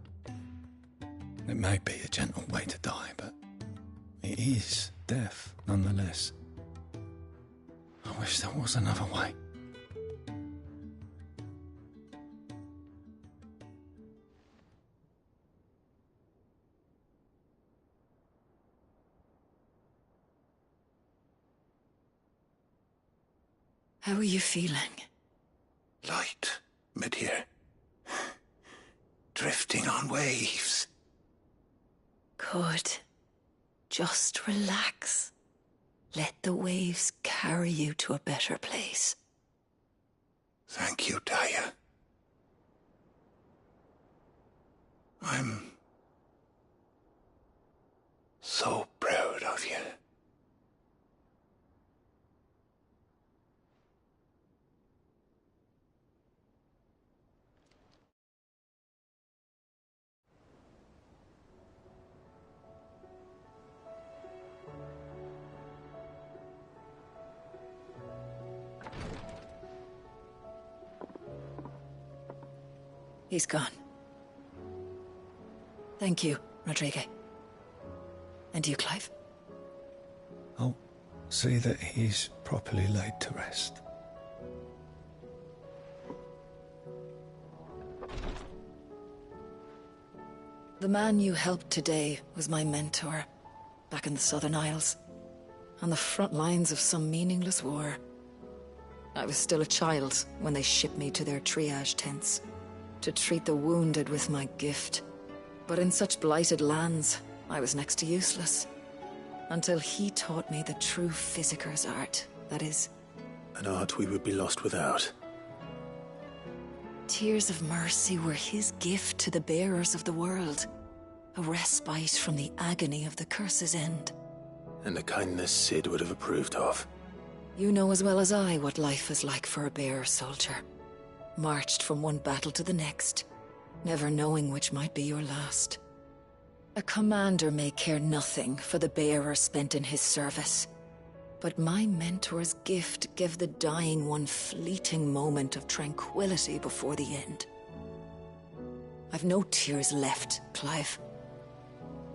It may be a gentle way to die, but it is death nonetheless. I wish there was another way. How are you feeling? Light, mid-here. Drifting on waves. Good. Just relax. Let the waves carry you to a better place. Thank you, Taya. I'm so proud of you. He's gone. Thank you, Rodrigue. And you, Clive? I'll see that he's properly laid to rest. The man you helped today was my mentor, back in the Southern Isles, on the front lines of some meaningless war. I was still a child when they shipped me to their triage tents, to treat the wounded with my gift. But in such blighted lands, I was next to useless. Until he taught me the true physicker's art, that is. An art we would be lost without. Tears of mercy were his gift to the bearers of the world. A respite from the agony of the curse's end. And a kindness Sid would have approved of. You know as well as I what life is like for a bearer soldier. Marched from one battle to the next, never knowing which might be your last. A commander may care nothing for the bearer spent in his service, but my mentor's gift gave the dying one fleeting moment of tranquility before the end. I've no tears left, Clive.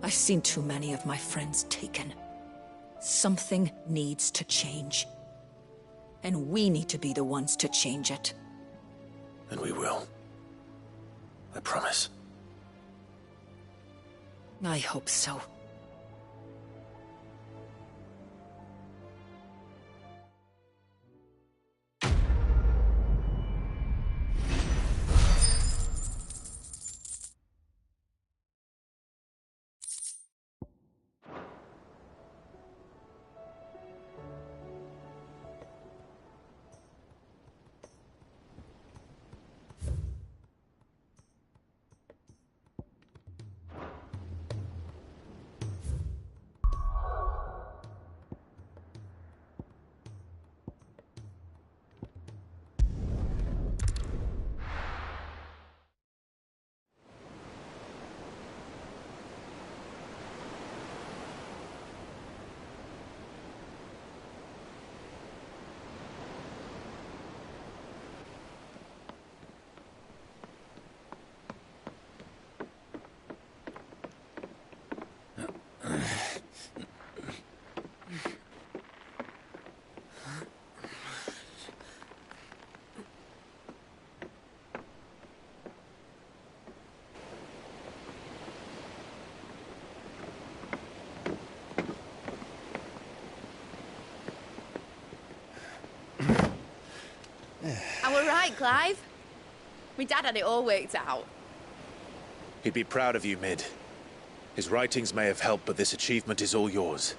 I've seen too many of my friends taken. Something needs to change. And we need to be the ones to change it. And we will. I promise. I hope so. And we're right, Clive. My dad had it all worked out. He'd be proud of you, Mid. His writings may have helped, but this achievement is all yours.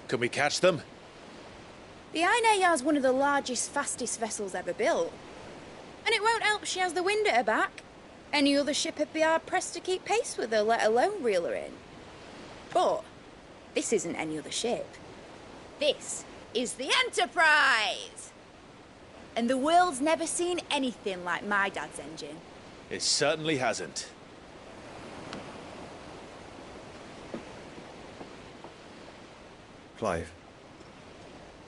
Can we catch them? The Ainayar's one of the largest, fastest vessels ever built. And it won't help she has the wind at her back. Any other ship would be hard-pressed to keep pace with her, let alone reel her in. But this isn't any other ship. This is the Enterprise! And the world's never seen anything like my dad's engine. It certainly hasn't. Clive,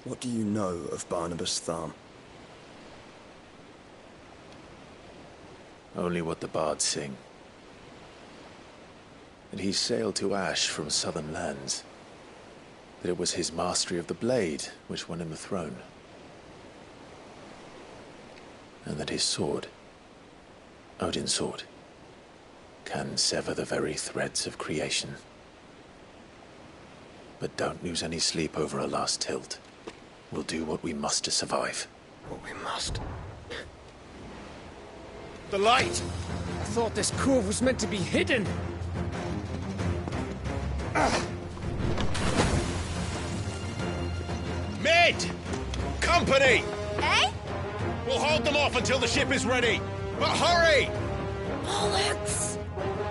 what do you know of Barnabas Tharm? Only what the bards sing. That he sailed to Ash from southern lands. That it was his mastery of the blade which won him the throne. And that his sword, Odin's sword, can sever the very threads of creation. But don't lose any sleep over a last tilt. We'll do what we must to survive. What we must. The light! I thought this cove was meant to be hidden. Mid! Company! Eh? We'll hold them off until the ship is ready. But hurry! Bollocks!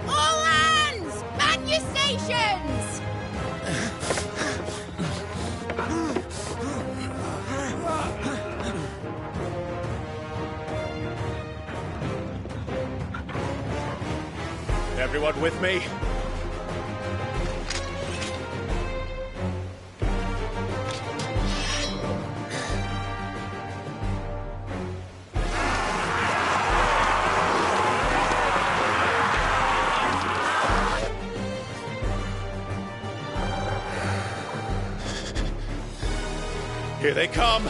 All hands! Man your stations! Everyone with me? Here they come!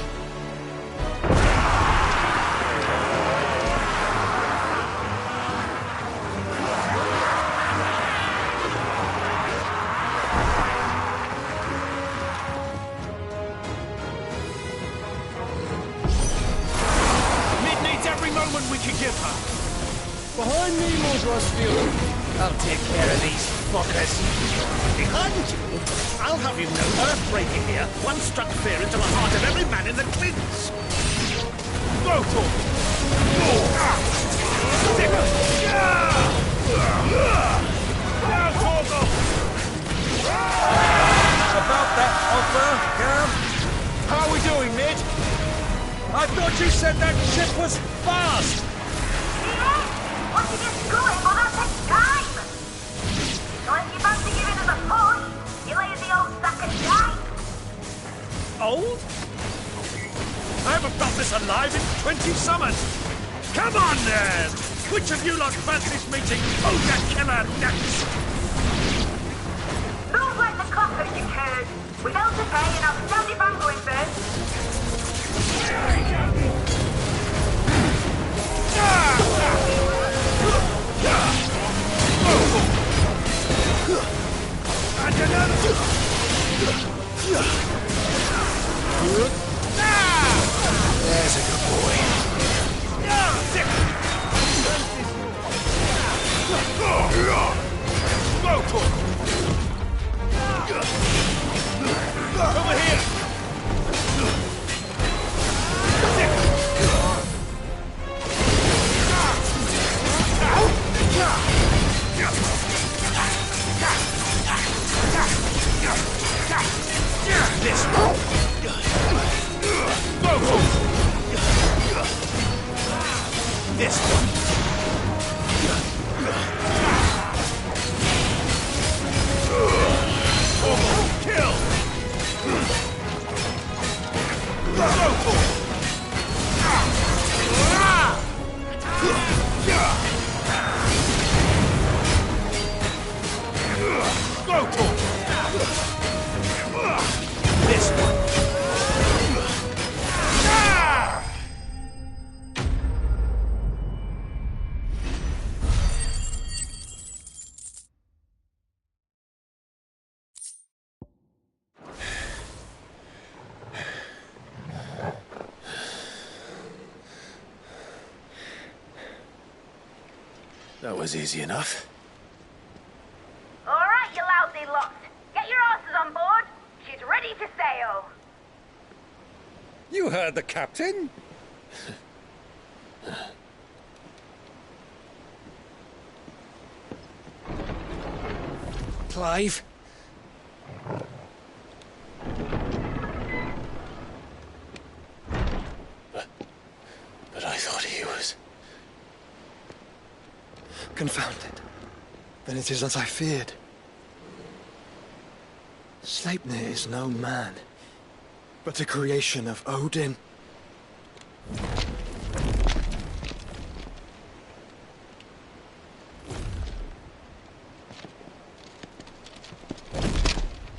We can give her. Behind me, Mordrosfield. I'll take care of these fuckers. Behind you? I'll have you know, Earthbreaker here once struck fear into the heart of every man in the Clint's. Go, Torgal! Now, Torgal! About that offer, Cam? How are we doing, Mid? I thought you said that ship was fast! Yeah? Once it gets going, well, that takes time! So if you fancy giving us a push, you lay in the old sack of shite. Old? I haven't felt this alive in 20 summers! Come on, then! Which of you lot fancies meeting Ogre Killer next? Don't let the cockers, you curd! We don't to pay and I'll stand if I'm going first. And another! There's a good boy. Go, Torgal! Over here! This one. Go, this one. Kill. Go, this one. That was easy enough. All right, you lousy lot. Get your horses on board. She's ready to sail. You heard the captain. Clive? But I thought he was... Confounded. Then it is as I feared. Sleipnir is no man, but a creation of Odin.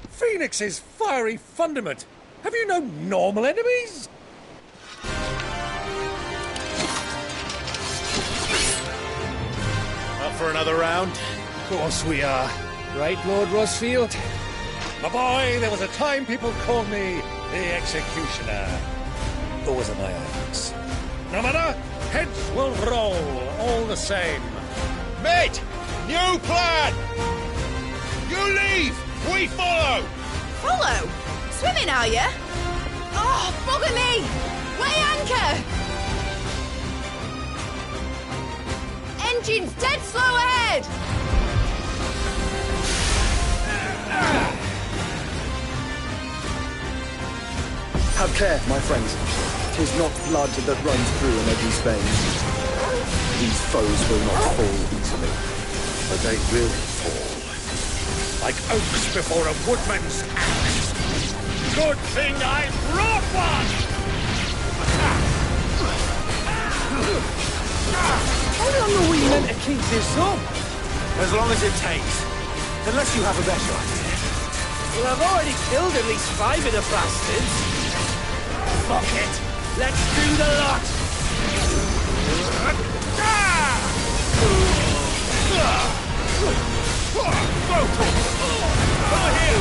Phoenix's fiery fundament. Have you no normal enemies? Up for another round? Of course we are. Right, Lord Rosfield? My boy, there was a time people called me the Executioner. Those are my acts. No matter, heads will roll, all the same. Mate! New plan! You leave! We follow! Follow? Swimming, are you? Oh, bugger me! Weigh anchor! Engine's dead slow ahead! Have care, my friends. 'Tis not blood that runs through an Eddie's veins. These foes will not fall easily. But they will fall. Like oaks before a woodman's axe. Good thing I brought one! How long are we meant to keep this up? As long as it takes. Unless you have a better idea. Well, I've already killed at least 5 of the bastards. Fuck it! Let's do the lot! Over here!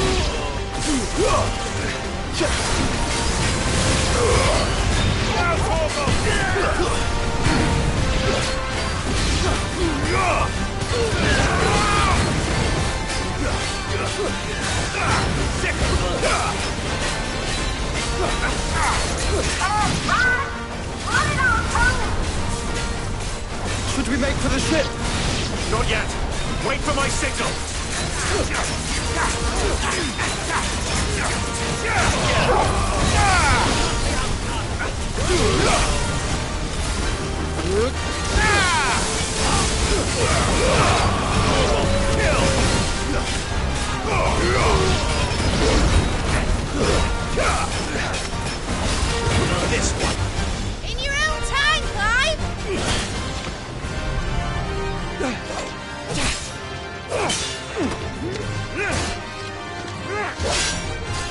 Should we make for the ship? Not yet. Wait for my signal. This one. In your own time, Clive!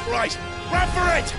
Right, grab for it!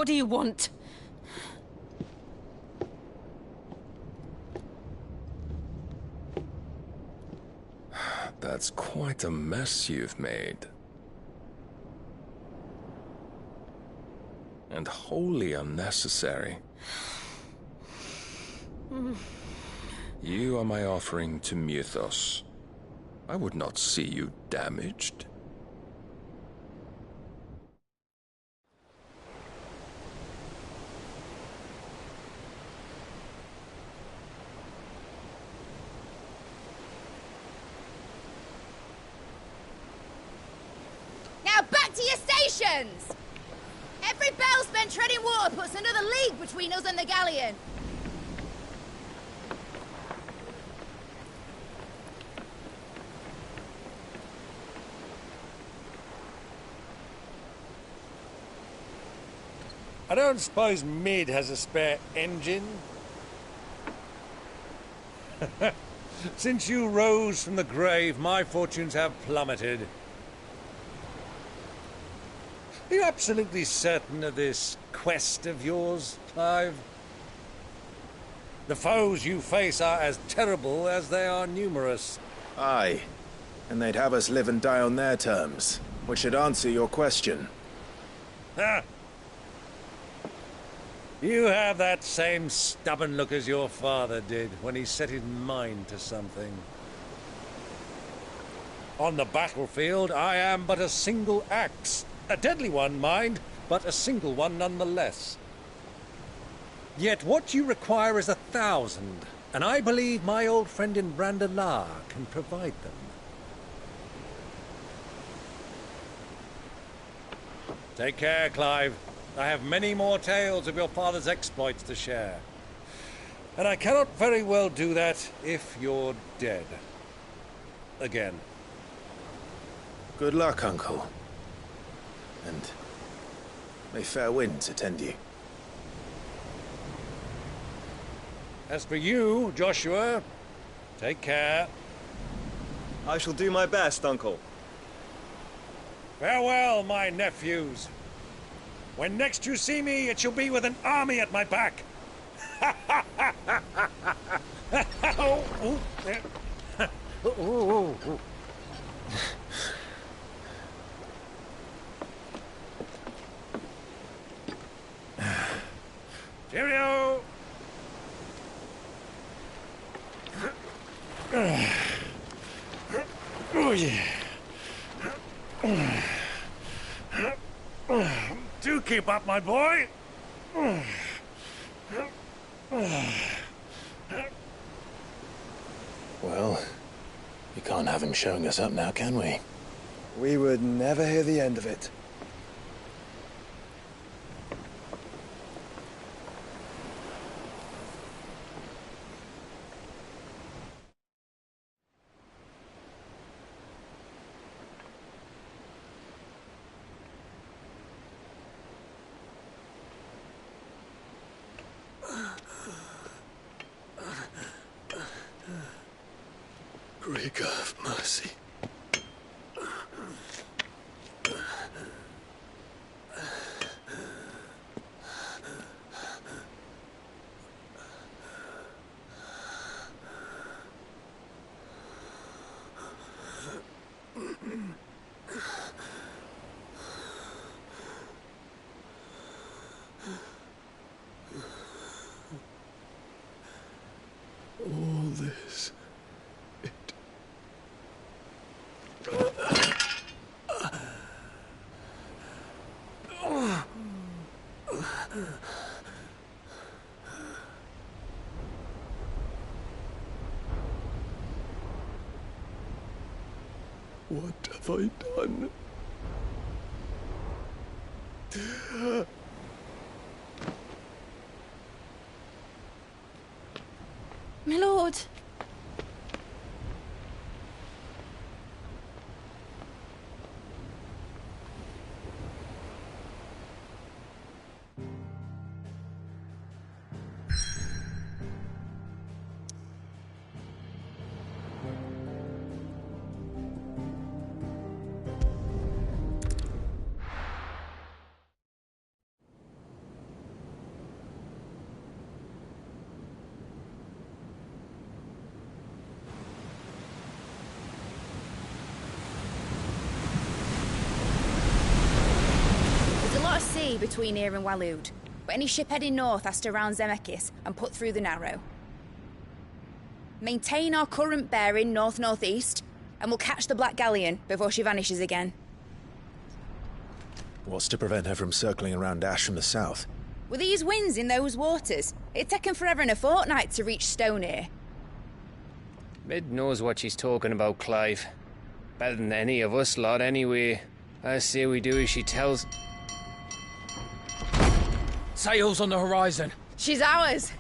What do you want? That's quite a mess you've made. And wholly unnecessary. You are my offering to Mythos. I would not see you damaged. Now back to your stations! Every bell spent treading water puts another league between us and the galleon. I don't suppose Mid has a spare engine? Since you rose from the grave, my fortunes have plummeted. Are you absolutely certain of this quest of yours, Clive? The foes you face are as terrible as they are numerous. Aye, and they'd have us live and die on their terms, which should answer your question. Ha! You have that same stubborn look as your father did when he set his mind to something. On the battlefield, I am but a single axe. A deadly one, mind, but a single one nonetheless. Yet what you require is 1,000, and I believe my old friend in Brandalar can provide them. Take care, Clive. I have many more tales of your father's exploits to share. And I cannot very well do that if you're dead. Again. Good luck, Uncle. And may fair winds attend you. As for you, Joshua, take care. I shall do my best, Uncle. Farewell, my nephews. When next you see me, it shall be with an army at my back. Cheerio! Oh, yeah. Do keep up, my boy. Well, we can't have him showing us up now, can we? We would never hear the end of it. Great God of mercy. All this. What have I done? My lord. sea between here and Waloed, but any ship heading north has to round Zemeckis and put through the Narrow. Maintain our current bearing north-northeast, and we'll catch the Black Galleon before she vanishes again. What's to prevent her from circling around Ash from the south? With these winds in those waters, it'd taken forever and a fortnight to reach Stonehenge. Mid knows what she's talking about, Clive. Better than any of us lot, anyway. I say we do as she tells. Sails on the horizon. She's ours.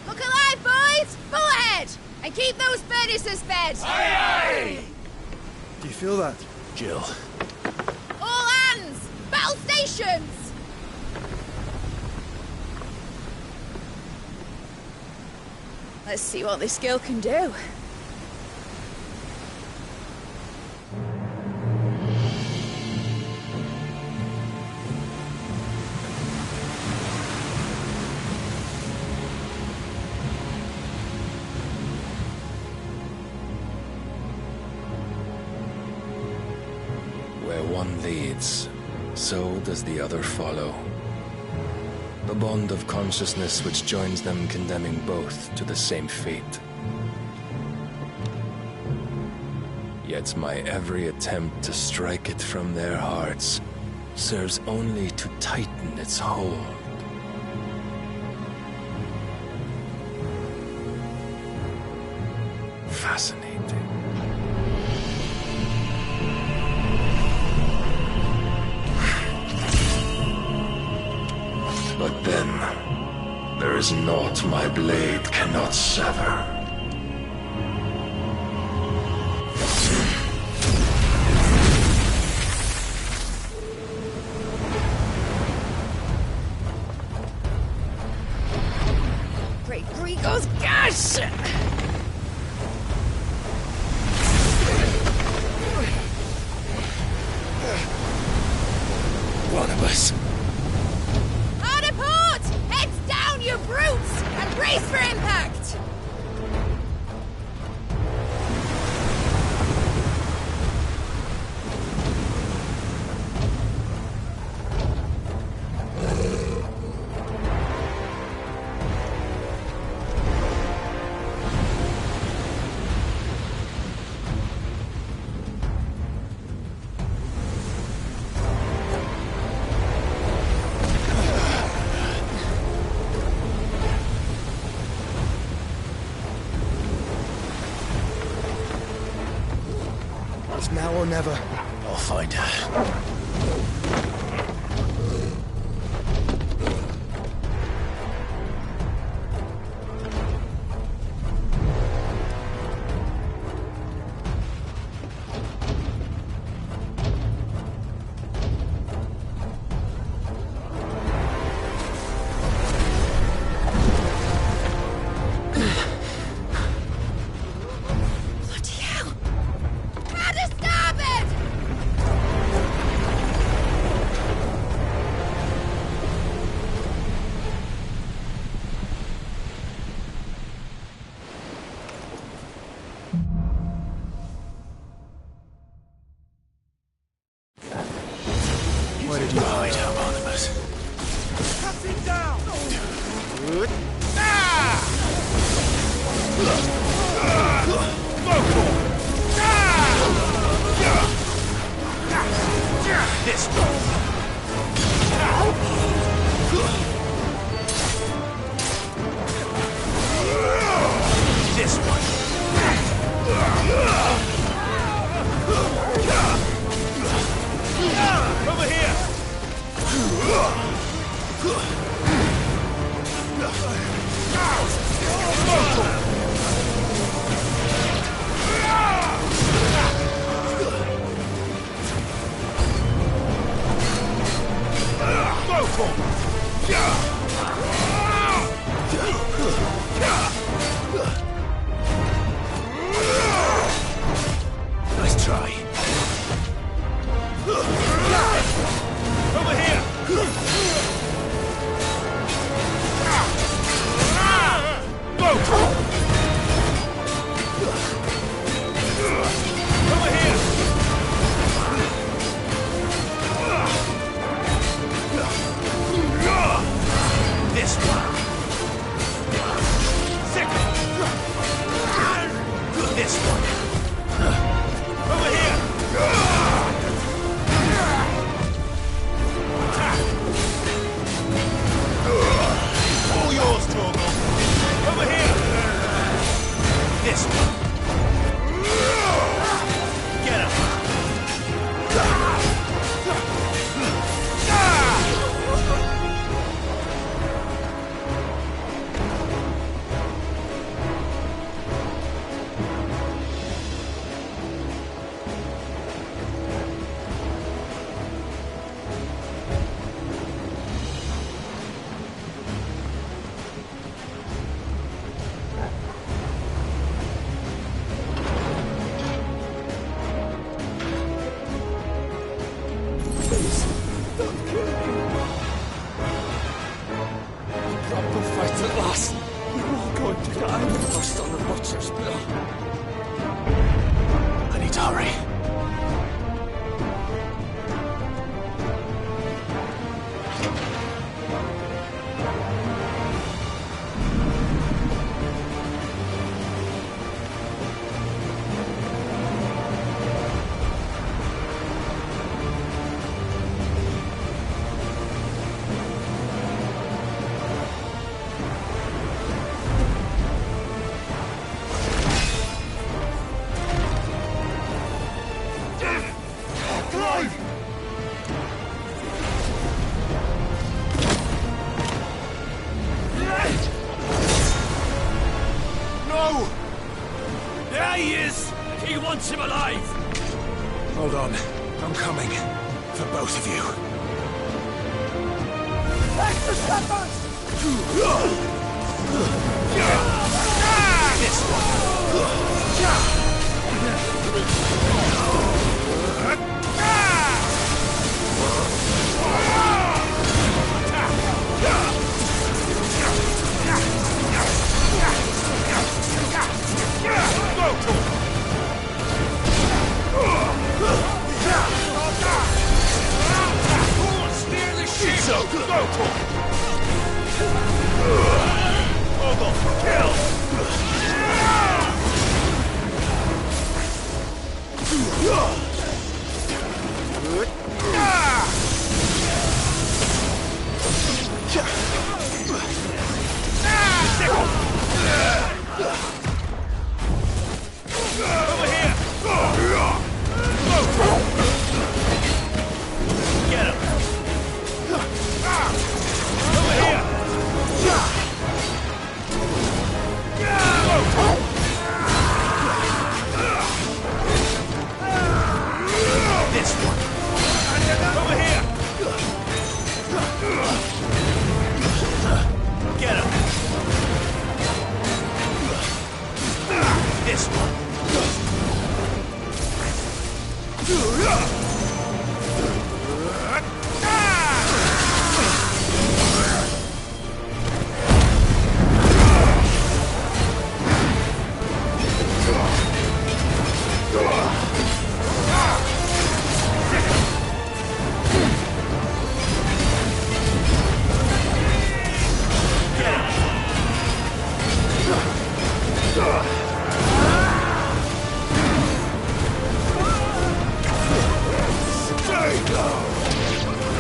Look alive, boys! Full ahead! And keep those furnaces fed! Aye, aye! Do you feel that? Jill. All hands! Battle stations! Let's see what this girl can do. Where one leads, so does the other follow. The bond of consciousness which joins them condemning both to the same fate. Yet my every attempt to strike it from their hearts serves only to tighten its hold. Fascinating. But then, there is naught my blade cannot sever. Great Grigos gosh! One of us. Hard aport! Heads down, you brutes! And brace for impact! It's now or never. I'll find her. Where did you hide, Barnabas? Cut him down! Good. Ah! This one. This one. Over here! Nice try. Over here! This one. Over here! All yours, Torgal. Over here! This one. Get him! Proper fight at last. We're all going to die first on the butcher's bill. I need to hurry. No! There he is! He wants him alive! Hold on. I'm coming. For both of you. Extra steppers! This Over here! Get him! Over here! This one! Over here! Get him! This one!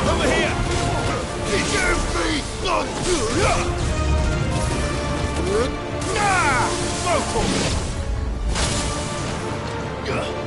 Over here! Give me the...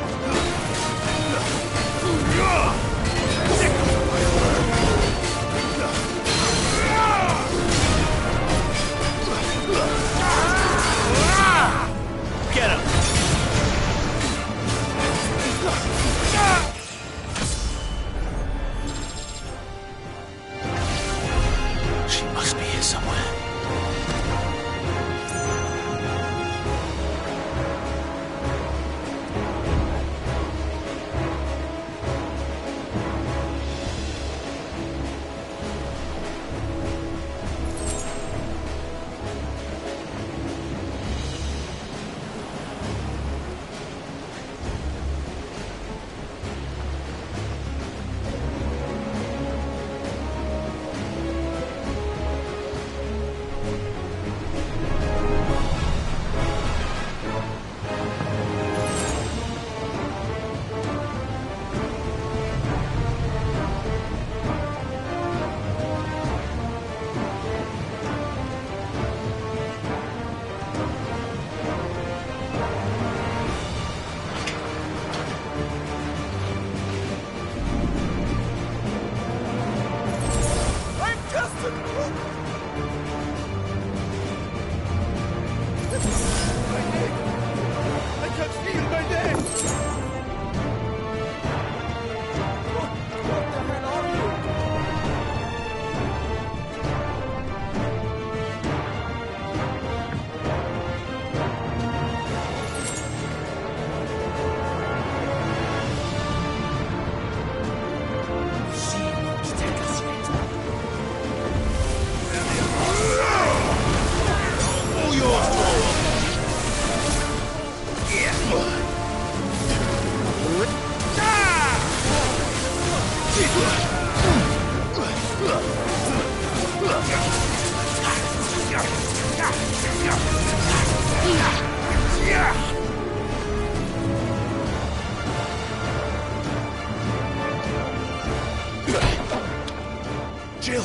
Jill!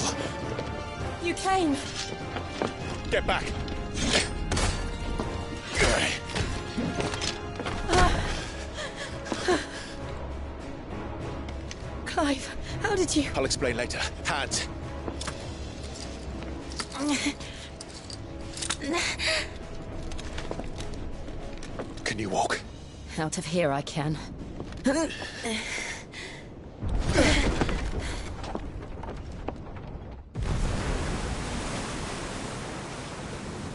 You came. Get back! Clive, how did you... I'll explain later. Hands. Can you walk? Out of here I can.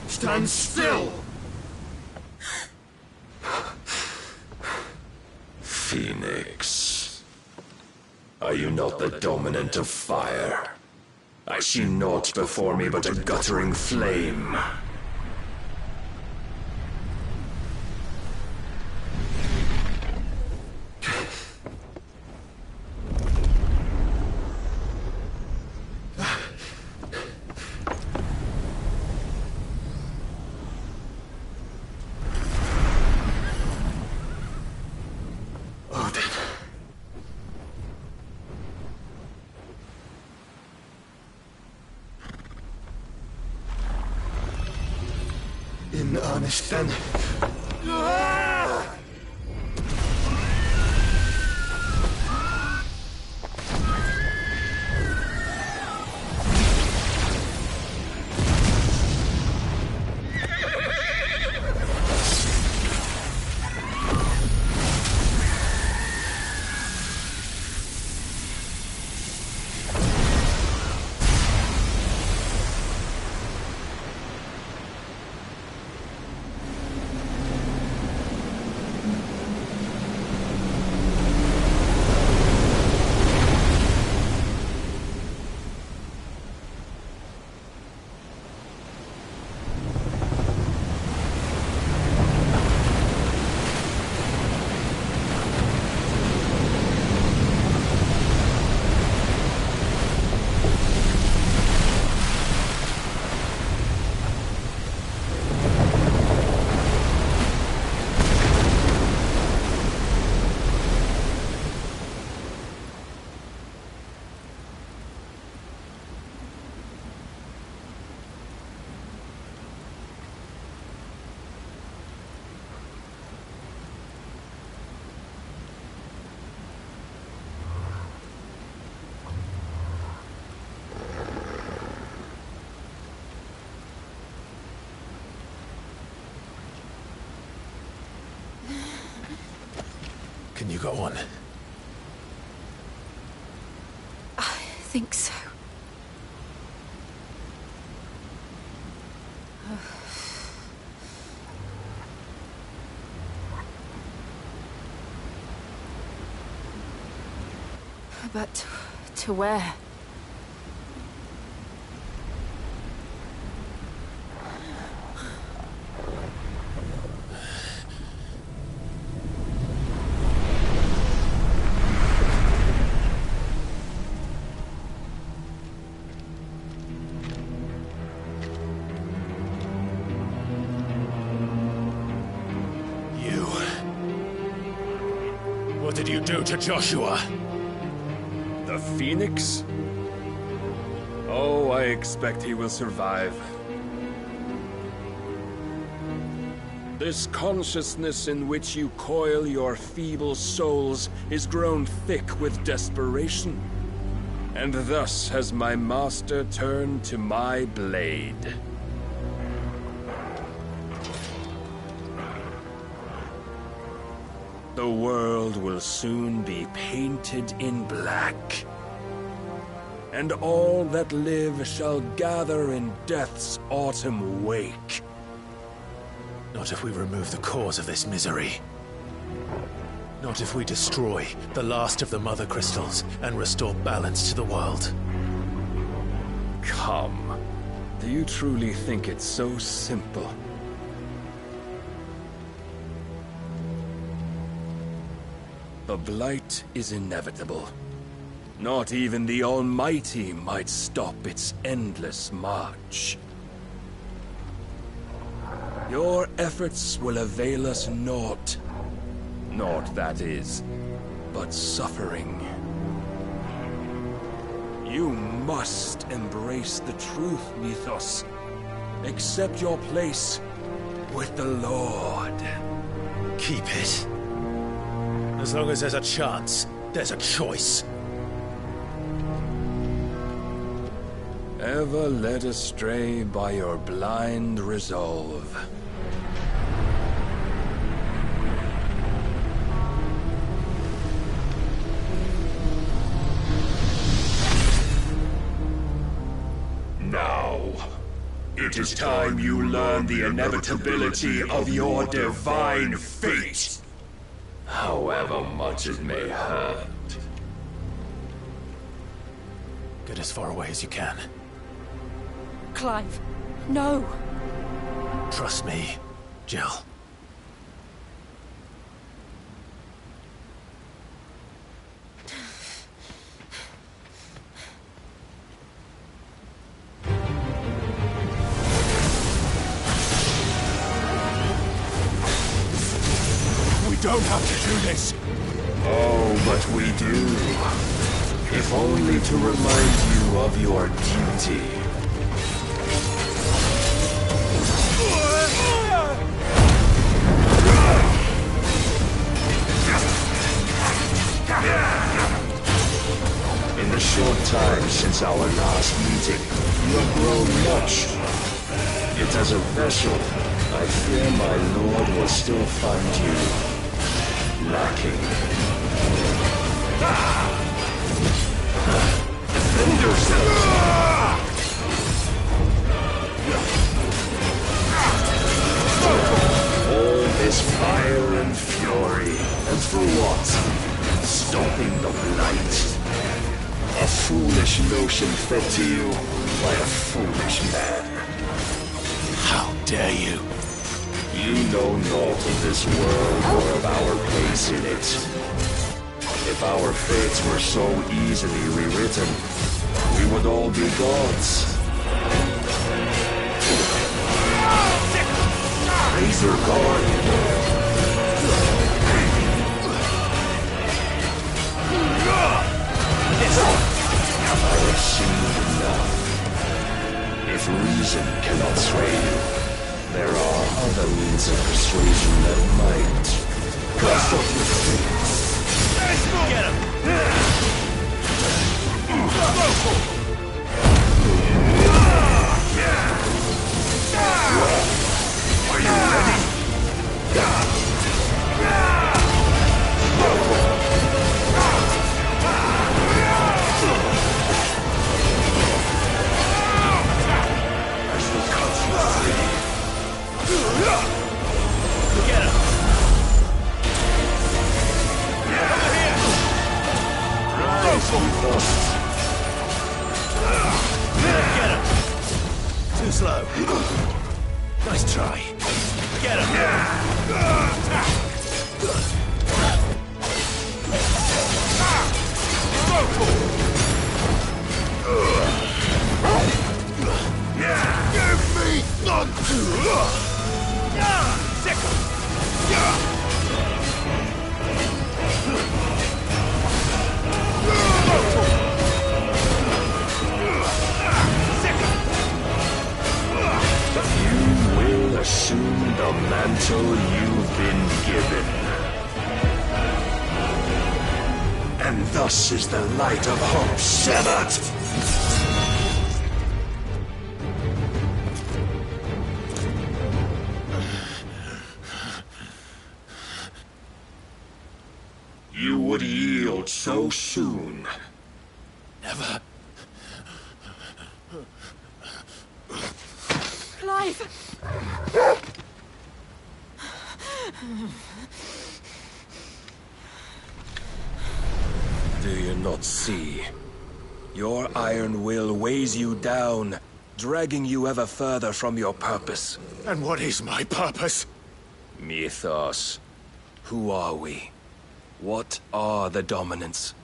Stand still! Phoenix. Are you not the dominant of fire? I see naught before me but a guttering flame. In earnest, then. Can you go on? I think so. But to where? What did you do to Joshua? The Phoenix? Oh, I expect he will survive. This consciousness in which you coil your feeble souls is grown thick with desperation. And thus has my master turned to my blade. The world will soon be painted in black. And all that live shall gather in death's autumn wake. Not if we remove the cause of this misery. Not if we destroy the last of the Mother Crystals and restore balance to the world. Come. Do you truly think it's so simple? The blight is inevitable. Not even the Almighty might stop its endless march. Your efforts will avail us naught. Naught, that is, but suffering. You must embrace the truth, Mythos. Accept your place with the Lord. Keep it. As long as there's a chance, there's a choice. Ever led astray by your blind resolve. Now, it is time you learn the inevitability of your divine fate, however much it may hurt. Get as far away as you can. Clive, no. Trust me, Jill. We don't have to do this. Oh, but we do. If only to remind you of your duty. In the short time since our last meeting, you have grown much. Yet as a vessel, I fear my lord will still find you lacking. Defend yourself! All this fire and fury, and for what? Stopping the blight. A foolish notion fed to you by a foolish man. How dare you? You know naught of this world or of our place in it. If our fates were so easily rewritten, we would all be gods. Raise your guard. I have seen enough. If reason cannot sway you, there are other means of persuasion that might. Cast off your face. Get him! Are you ready? Get him! Get him! Too slow. Nice try. Get him! Give me You will assume the mantle you've been given. And thus is the light of hope severed. You would yield so soon. Never. Clive! Do you not see? Your iron will weighs you down, dragging you ever further from your purpose. And what is my purpose? Mythos. Who are we? What are the dominants?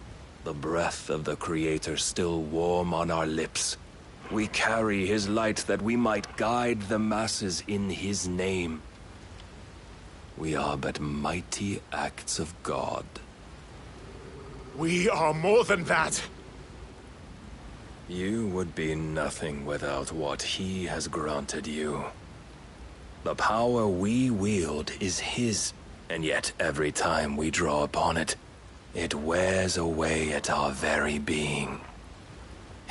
The breath of the Creator still warm on our lips. We carry his light that we might guide the masses in his name. We are but mighty acts of God. We are more than that. You would be nothing without what he has granted you. The power we wield is his, and yet every time we draw upon it, it wears away at our very being.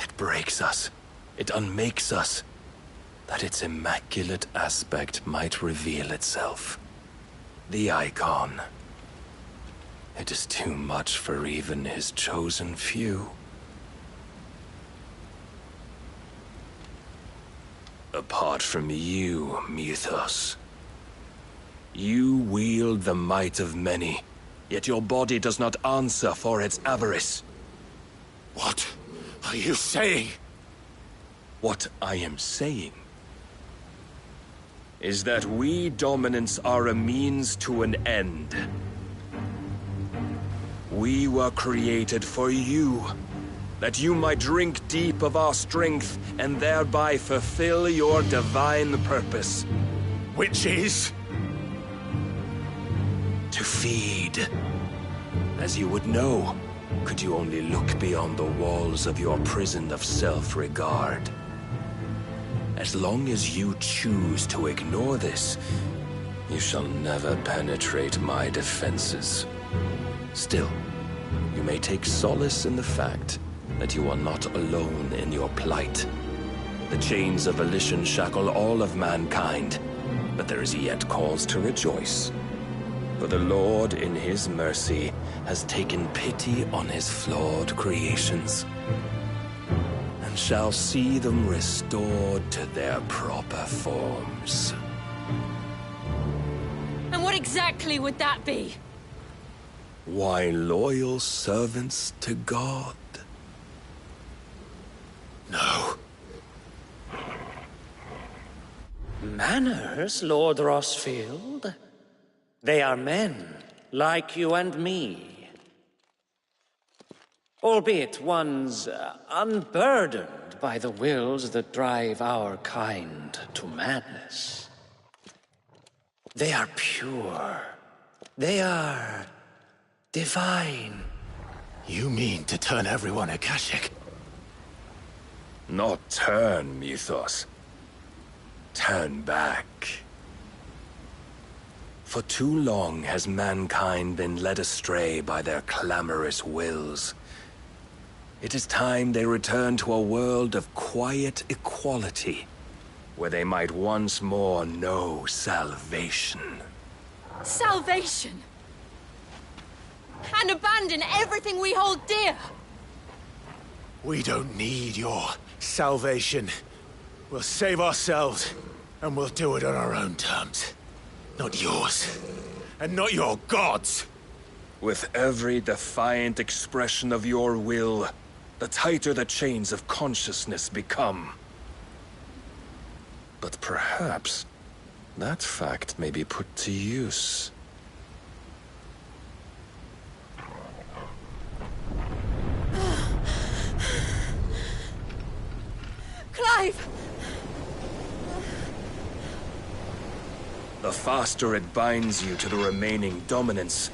It breaks us. It unmakes us, that its immaculate aspect might reveal itself. The icon. It is too much for even his chosen few. Apart from you, Mythos. You wield the might of many, yet your body does not answer for its avarice. What are you saying? What I am saying is that we dominants are a means to an end. We were created for you, that you might drink deep of our strength and thereby fulfill your divine purpose. Which is? To feed. As you would know, could you only look beyond the walls of your prison of self-regard. As long as you choose to ignore this, you shall never penetrate my defenses. Still, you may take solace in the fact that you are not alone in your plight. The chains of volition shackle all of mankind, but there is yet cause to rejoice. For the Lord, in his mercy, has taken pity on his flawed creations, and shall see them restored to their proper forms. And what exactly would that be? Why, loyal servants to God. No. Manners, Lord Rossfield? They are men, like you and me. Albeit ones unburdened by the wills that drive our kind to madness. They are pure. They are divine. You mean to turn everyone Akashic? Not turn, Mythos. Turn back. For too long has mankind been led astray by their clamorous wills. It is time they return to a world of quiet equality, where they might once more know salvation. Salvation! And abandon everything we hold dear! We don't need your salvation. We'll save ourselves, and we'll do it on our own terms. Not yours, and not your gods. With every defiant expression of your will, the tighter the chains of consciousness become. But perhaps that fact may be put to use. Clive! The faster it binds you to the remaining dominance,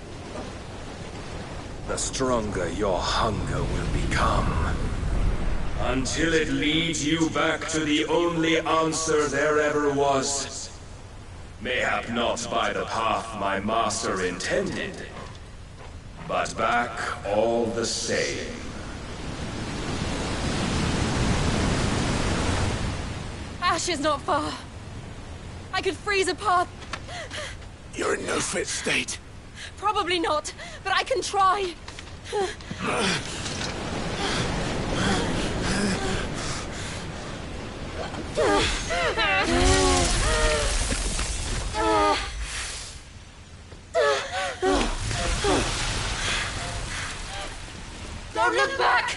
the stronger your hunger will become. Until it leads you back to the only answer there ever was. Mayhap not by the path my master intended, but back all the same. Ash is not far. I could freeze a path. You're in no fit state. Probably not, but I can try. Don't look back!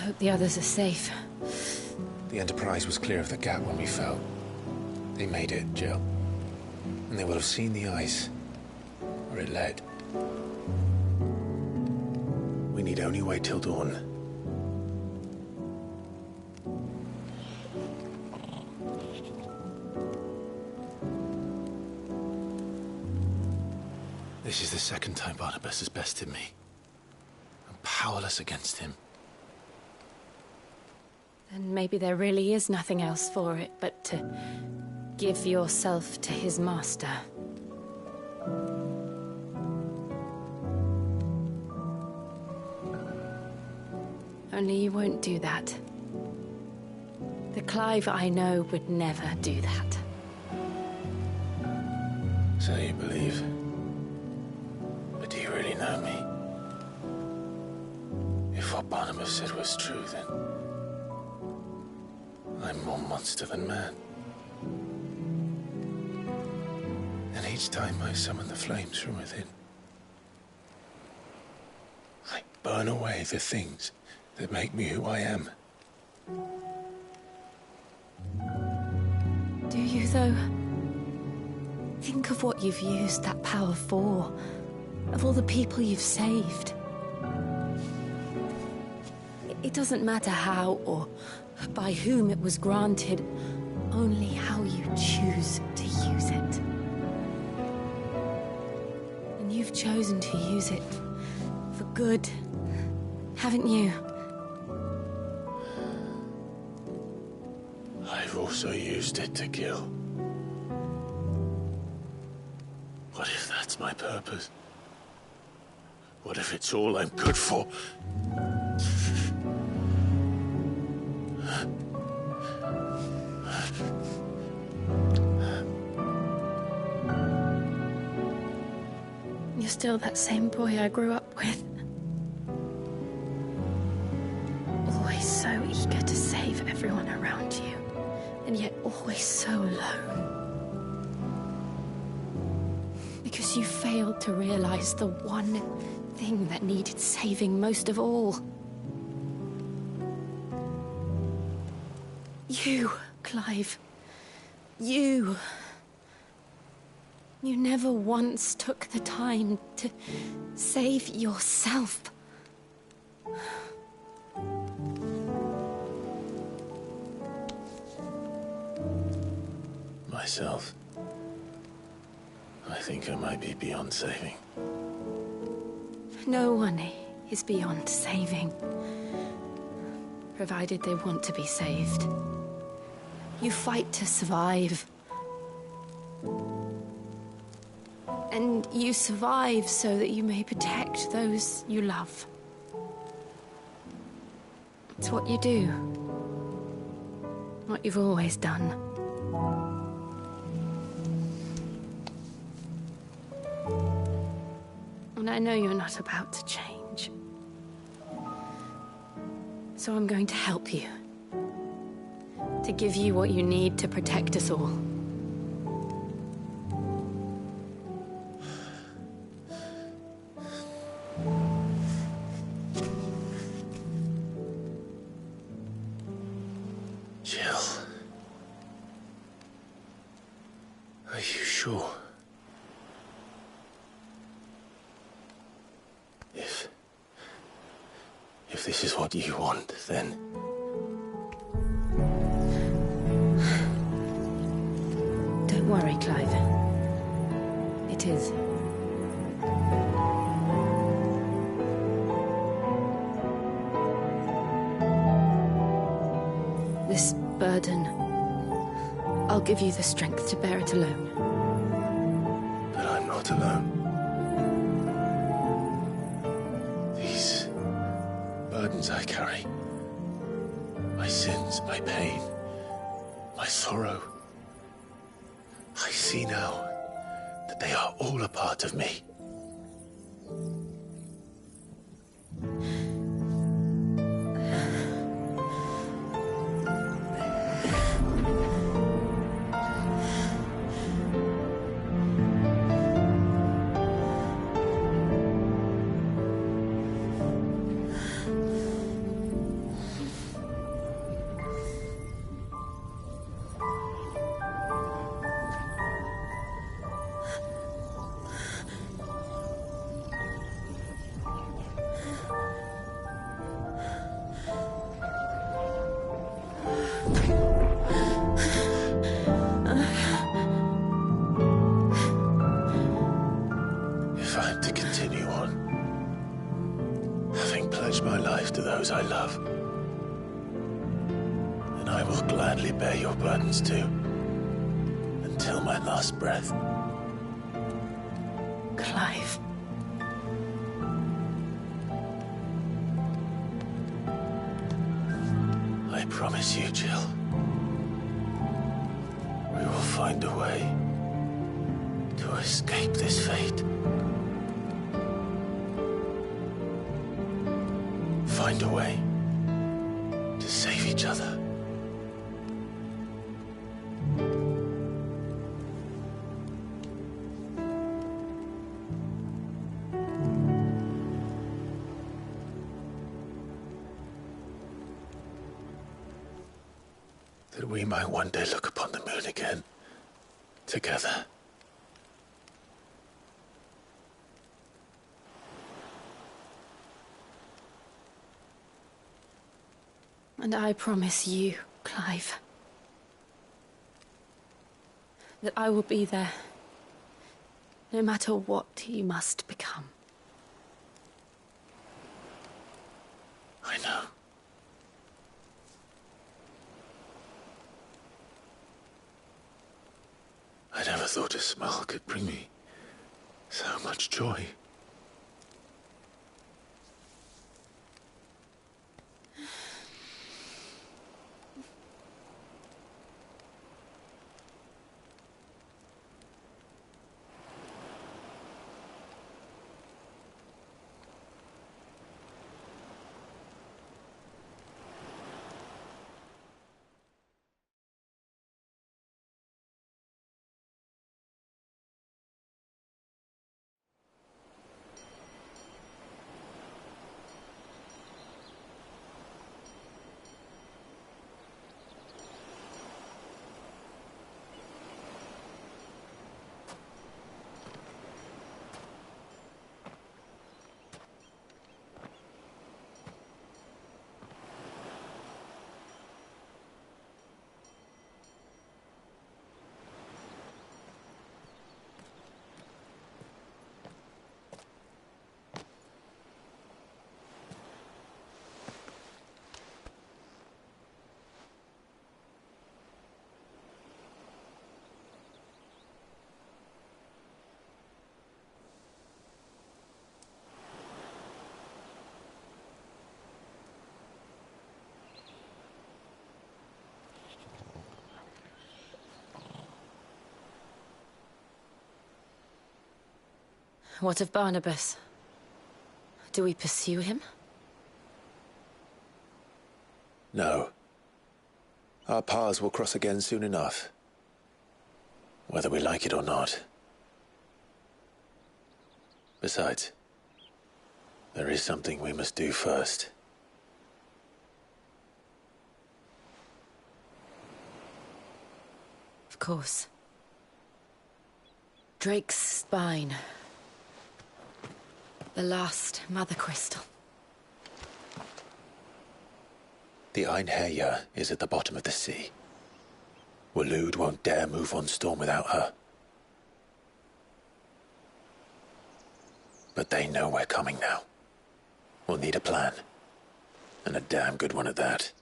hope the others are safe. The Enterprise was clear of the gap when we fell. They made it, Jill. And they will have seen the ice where it led. We need only wait till dawn. This is the second time Barnabas has bested me. I'm powerless against him. Then maybe there really is nothing else for it but to give yourself to his master. Only you won't do that. The Clive I know would never do that. So you believe? But do you really know me? If what Barnabas said was true, then I'm more monster than man. And each time I summon the flames from within, I burn away the things that make me who I am. Do you, though? Think of what you've used that power for, of all the people you've saved. It doesn't matter how or by whom it was granted, only how you choose to use it. And you've chosen to use it for good, haven't you? I've also used it to kill. What if that's my purpose? What if it's all I'm good for? You're still that same boy I grew up with. Always so eager to save everyone around you, and yet always so alone. Because you failed to realize the one thing that needed saving most of all. You, Clive. You. You never once took the time to save yourself. Myself. I think I might be beyond saving. No one is beyond saving, provided they want to be saved. You fight to survive. And you survive so that you may protect those you love. It's what you do. What you've always done. And I know you're not about to change. So I'm going to help you. To give you what you need to protect us all. Jill. Are you sure? If this is what you want, then... Don't worry, Clive. It is. This burden, I'll give you the strength to bear it alone. But I'm not alone. These burdens I carry, my sins, my pain, my sorrow, I see now that they are all a part of me. if I am to continue on, having pledged my life to those I love, then I will gladly bear your burdens too, until my last breath. Clive. I promise you, Jill, we will find a way to escape this fate. Find a way to save each other. That we might one day look upon the moon again, together. And I promise you, Clive, that I will be there, no matter what you must become. I know. I never thought a smile could bring me so much joy. What of Barnabas? Do we pursue him? No. Our paths will cross again soon enough, whether we like it or not. Besides, there is something we must do first. Of course. Drake's spine. The last Mother Crystal. The Einherja is at the bottom of the sea. Waloed won't dare move on Storm without her. But they know we're coming now. We'll need a plan. And a damn good one at that.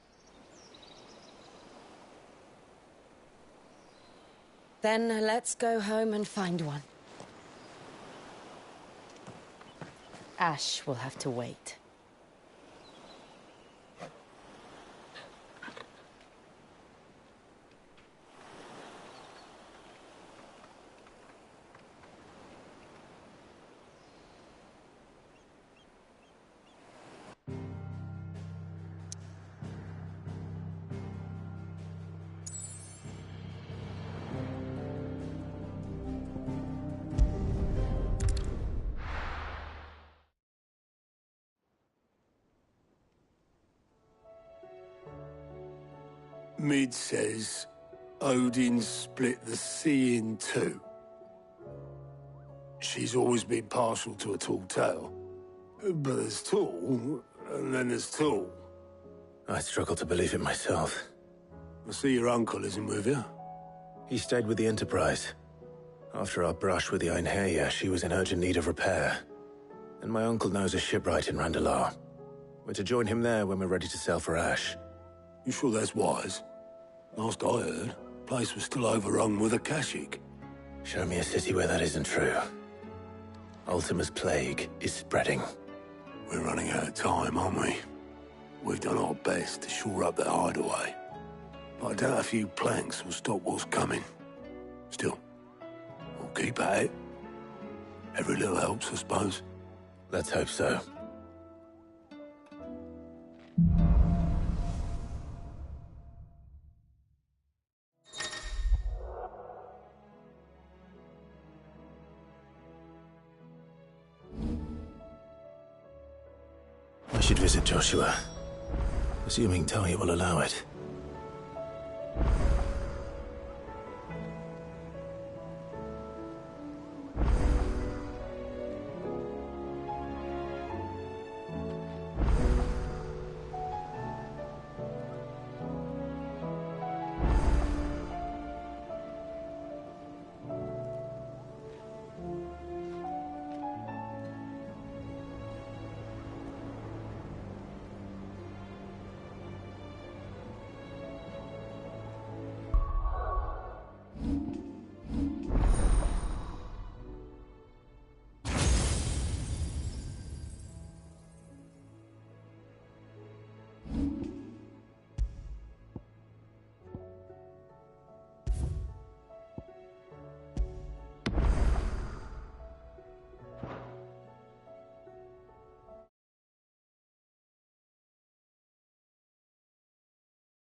Then let's go home and find one. Ash will have to wait. Mid says Odin split the sea in two. She's always been partial to a tall tale. But there's tall, and then there's tall. I struggle to believe it myself. I see your uncle isn't with you. He stayed with the Enterprise. After our brush with the Einherja, she was in urgent need of repair. And my uncle knows a shipwright in Randalar. We're to join him there when we're ready to sail for Ash. You sure that's wise? Last I heard, the place was still overrun with Akashic. Show me a city where that isn't true. Ultima's plague is spreading. We're running out of time, aren't we? We've done our best to shore up that hideaway. But I doubt a few planks will stop what's coming. Still, we'll keep at it. Every little helps, I suppose. Let's hope so. I should visit Joshua, assuming Talia will allow it.